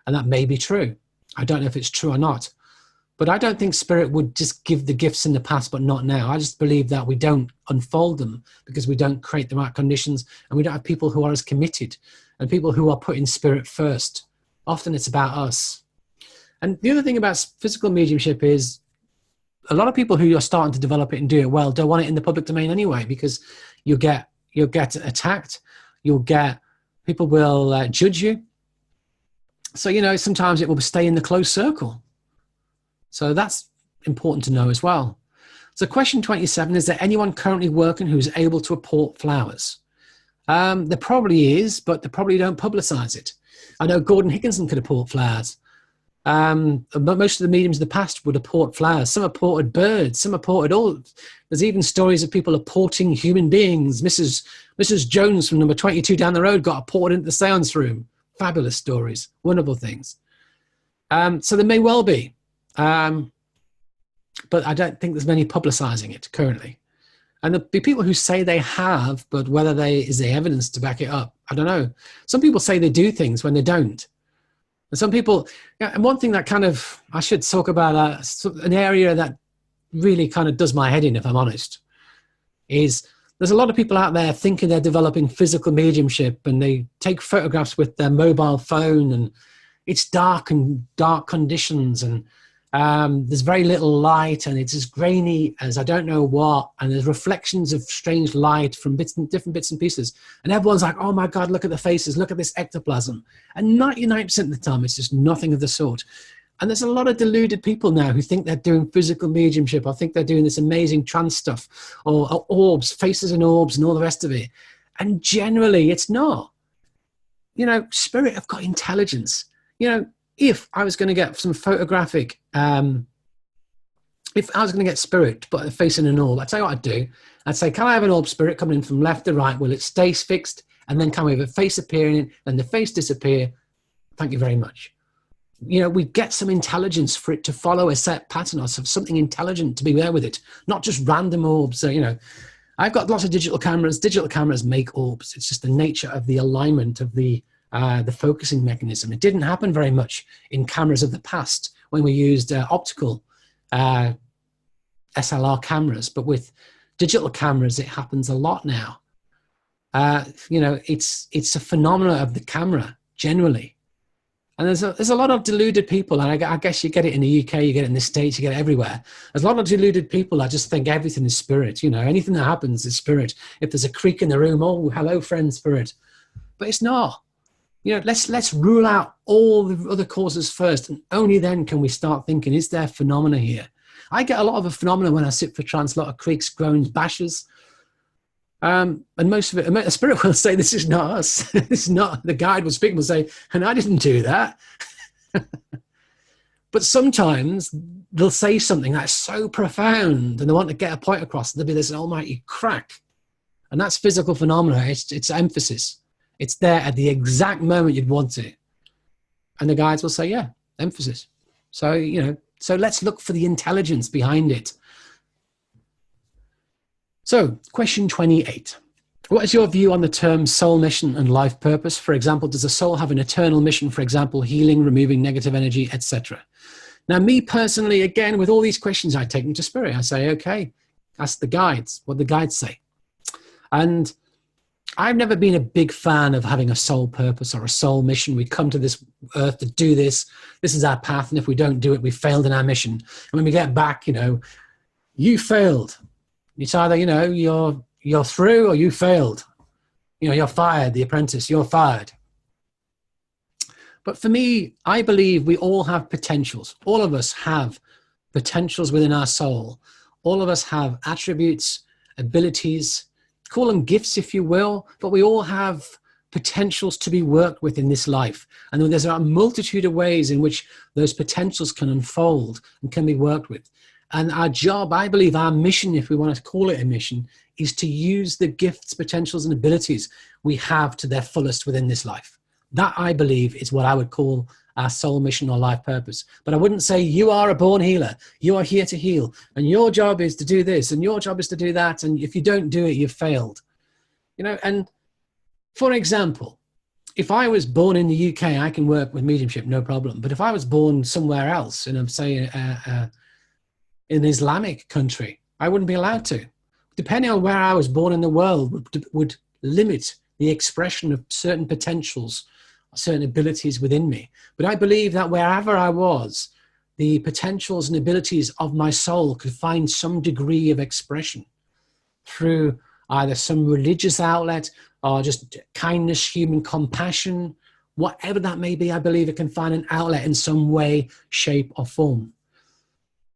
And that may be true. I don't know if it's true or not. But I don't think Spirit would just give the gifts in the past, but not now. I just believe that we don't unfold them because we don't create the right conditions, and we don't have people who are as committed and people who are putting Spirit first. Often it's about us. And the other thing about physical mediumship is a lot of people who are starting to develop it and do it well don't want it in the public domain anyway, because you'll get attacked. People will judge you. So, you know, sometimes it will stay in the closed circle. So that's important to know as well. So question 27, is there anyone currently working who's able to apport flowers? There probably is, but they probably don't publicize it. I know Gordon Higginson could apport flowers. But most of the mediums of the past would apport flowers. Some apported birds, some apported all. There's even stories of people apporting human beings. Mrs. Jones from number 22 down the road got apported into the seance room. Fabulous stories, wonderful things. So there may well be. But I don't think there's many publicizing it currently. And there'll be people who say they have, but whether is there evidence to back it up? I don't know. Some people say they do things when they don't. And some people, and one thing that I should talk about, an area that really kind of does my head in, if I'm honest, is there's a lot of people out there thinking they're developing physical mediumship, and they take photographs with their mobile phone, and it's dark conditions, and there's very little light, and it's as grainy as I don't know what, and there's reflections of strange light from different bits and pieces, and everyone's like, oh my God, look at the faces, look at this ectoplasm. And 99% of the time it's just nothing of the sort. And there's a lot of deluded people now who think they're doing physical mediumship, or think they're doing this amazing trance stuff, or orbs, faces and orbs and all the rest of it. And generally it's not. You know, Spirit have got intelligence. You know, if I was going to get some photographic, if I was going to get Spirit to put a face in an orb, I'd tell you what I'd do. I'd say, can I have an orb Spirit coming in from left to right? Will it stay fixed? And then can we have a face appearing in, and the face disappear? Thank you very much. You know, we get some intelligence for it to follow a set pattern, or something intelligent to be there with it, not just random orbs. So, you know, I've got lots of digital cameras. Digital cameras make orbs. It's just the nature of the alignment of the focusing mechanism. It didn't happen very much in cameras of the past when we used optical SLR cameras, but with digital cameras, it happens a lot now. You know, it's a phenomenon of the camera generally. And there's a lot of deluded people, and I guess you get it in the UK, you get it in the States, you get it everywhere. There's a lot of deluded people that just think everything is Spirit. You know, anything that happens is Spirit. If there's a creak in the room, oh, hello, friend, Spirit. But it's not. You know, let's rule out all the other causes first, and only then can we start thinking, is there phenomena here? I get a lot of a phenomena when I sit for trance, a lot of creaks, groans, bashes. And most of it, a Spirit will say, this is not us. This is not, the guide will speak and will say, and I didn't do that. But sometimes they'll say something that's so profound and they want to get a point across. There'll be this almighty crack. And that's physical phenomena. It's emphasis. It's there at the exact moment you'd want it. And the guides will say, yeah, emphasis. So, you know, so let's look for the intelligence behind it. So, question 28. What is your view on the term soul mission and life purpose? For example, does the soul have an eternal mission? For example, healing, removing negative energy, etc. Now, me personally, again, with all these questions, I take them to spirit. I say, okay, ask the guides, what the guides say. And I've never been a big fan of having a soul purpose or a soul mission. We come to this earth to do this. This is our path. And if we don't do it, we failed in our mission. And when we get back, you failed. It's either, you're through or you failed. You're fired, the apprentice, you're fired. But for me, I believe we all have potentials. All of us have potentials within our soul. All of us have attributes, abilities, call them gifts if you will, but we all have potentials to be worked with in this life. And there's a multitude of ways in which those potentials can unfold and can be worked with. And our job, I believe our mission, if we want to call it a mission, is to use the gifts, potentials, and abilities we have to their fullest within this life. That, I believe, is what I would call our soul mission or life purpose. But I wouldn't say you are a born healer. You are here to heal. And your job is to do this. And your job is to do that. And if you don't do it, you've failed. And for example, if I was born in the UK, I can work with mediumship, no problem. But if I was born somewhere else, say, in an Islamic country, I wouldn't be allowed to. Depending on where I was born in the world would limit the expression of certain potentials, certain abilities within me. But I believe that wherever I was, the potentials and abilities of my soul could find some degree of expression through either some religious outlet or just kindness, human compassion, whatever that may be. I believe it can find an outlet in some way, shape, or form.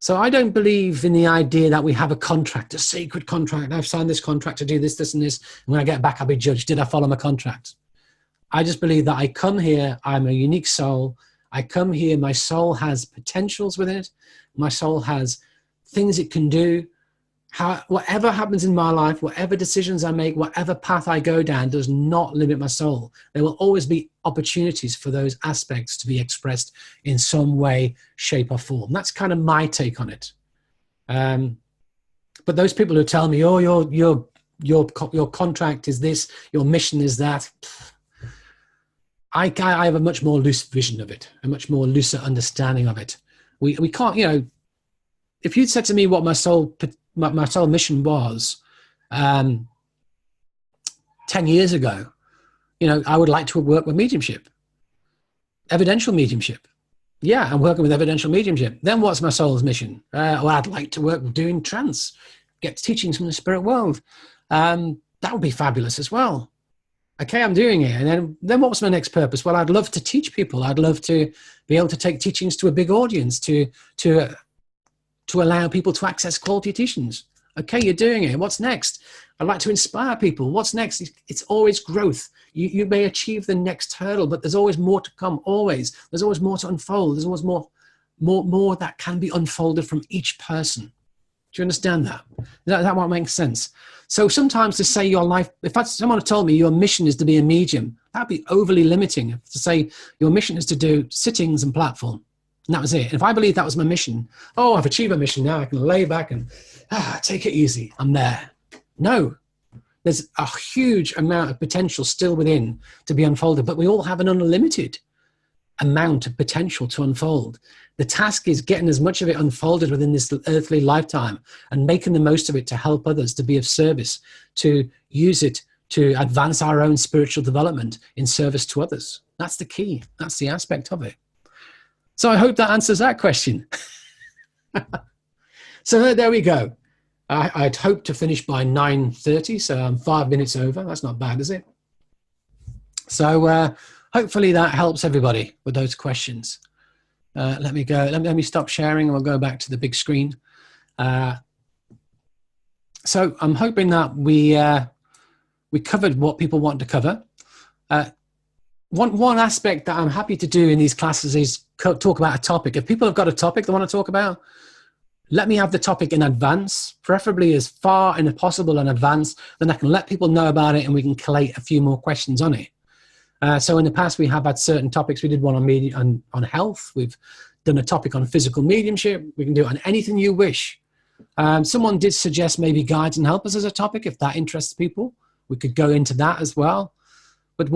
So I don't believe in the idea that we have a contract, a sacred contract. I've signed this contract to do this, this, and this. And when I get back, I'll be judged. Did I follow my contract? I just believe that I come here, I'm a unique soul. I come here, my soul has potentials within it. My soul has things it can do. Whatever happens in my life, whatever decisions I make, whatever path I go down does not limit my soul. There will always be opportunities for those aspects to be expressed in some way, shape, or form. That's kind of my take on it. But those people who tell me, oh, your contract is this, your mission is that, I have a much more loose vision of it, a much more looser understanding of it. We can't, if you'd said to me what my soul mission was 10 years ago, I would like to work with mediumship, evidential mediumship. Yeah, I'm working with evidential mediumship. Then what's my soul's mission? Well, I'd like to work with doing trance, get teachings from the spirit world. That would be fabulous as well. Okay, I'm doing it. And then what was my next purpose? Well, I'd love to teach people. I'd love to be able to take teachings to a big audience, to allow people to access quality teachings. Okay, you're doing it. What's next? I'd like to inspire people. What's next? It's always growth. You may achieve the next hurdle, but there's always more to come, always. There's always more to unfold. There's always more that can be unfolded from each person. Do you understand that? That what makes sense? So sometimes to say your life, if someone had told me your mission is to be a medium, that'd be overly limiting. To say your mission is to do sittings and platform. And that was it. And if I believed that was my mission, oh, I've achieved my mission now. I can lay back and take it easy. I'm there. No, there's a huge amount of potential still within to be unfolded, but we all have an unlimited amount of potential to unfold. The task is getting as much of it unfolded within this earthly lifetime and making the most of it to help others, to be of service, to use it to advance our own spiritual development in service to others. That's the key. That's the aspect of it. So I hope that answers that question. So there we go. I'd hoped to finish by 9:30, so I'm 5 minutes over. That's not bad, is it? So hopefully that helps everybody with those questions. Let me stop sharing and we'll go back to the big screen. So I'm hoping that we covered what people want to cover. One aspect that I'm happy to do in these classes is talk about a topic. If people have got a topic they want to talk about, let me have the topic in advance, preferably as far as possible in advance, then I can let people know about it and we can collate a few more questions on it. So in the past, we have had certain topics. We did one on health. We've done a topic on physical mediumship. We can do it on anything you wish. Someone did suggest maybe guides and helpers as a topic, if that interests people. we could go into that as well. But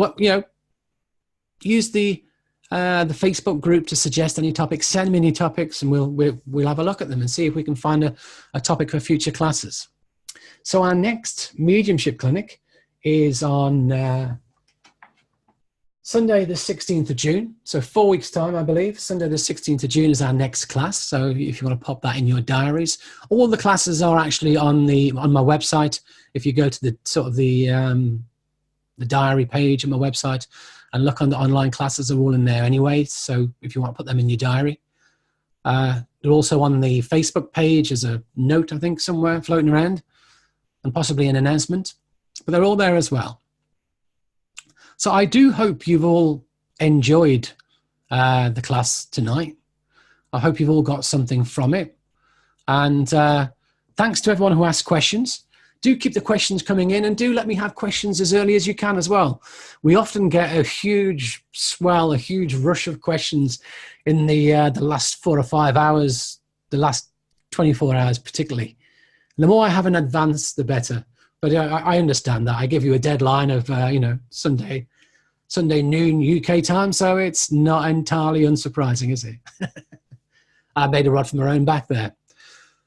use the Facebook group to suggest any topics. Send me any topics, and we'll have a look at them and see if we can find a topic for future classes. So our next mediumship clinic is on Sunday the 16th of June. So 4 weeks time, I believe. Sunday the 16th of June is our next class. So if you want to pop that in your diaries, all the classes are actually on my website. If you go to the diary page on my website and look on the online classes, are all in there anyway. So if you want to put them in your diary, they're also on the Facebook page as a note, I think, somewhere floating around, and possibly an announcement, but they're all there as well. So I do hope you've all enjoyed the class tonight. I hope you've all got something from it. And thanks to everyone who asked questions. Do keep the questions coming in, and do let me have questions as early as you can as well. We often get a huge swell, a huge rush of questions in the last 4 or 5 hours, the last 24 hours particularly. And the more I have in advance, the better. But I understand that. I give you a deadline of Sunday noon UK time, so it's not entirely unsurprising, is it? I made a rod from my own back there.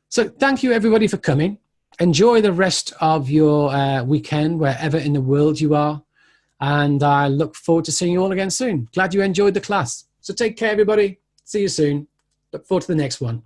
So thank you everybody for coming. Enjoy the rest of your weekend, wherever in the world you are. And I look forward to seeing you all again soon. Glad you enjoyed the class. So take care, everybody. See you soon. Look forward to the next one.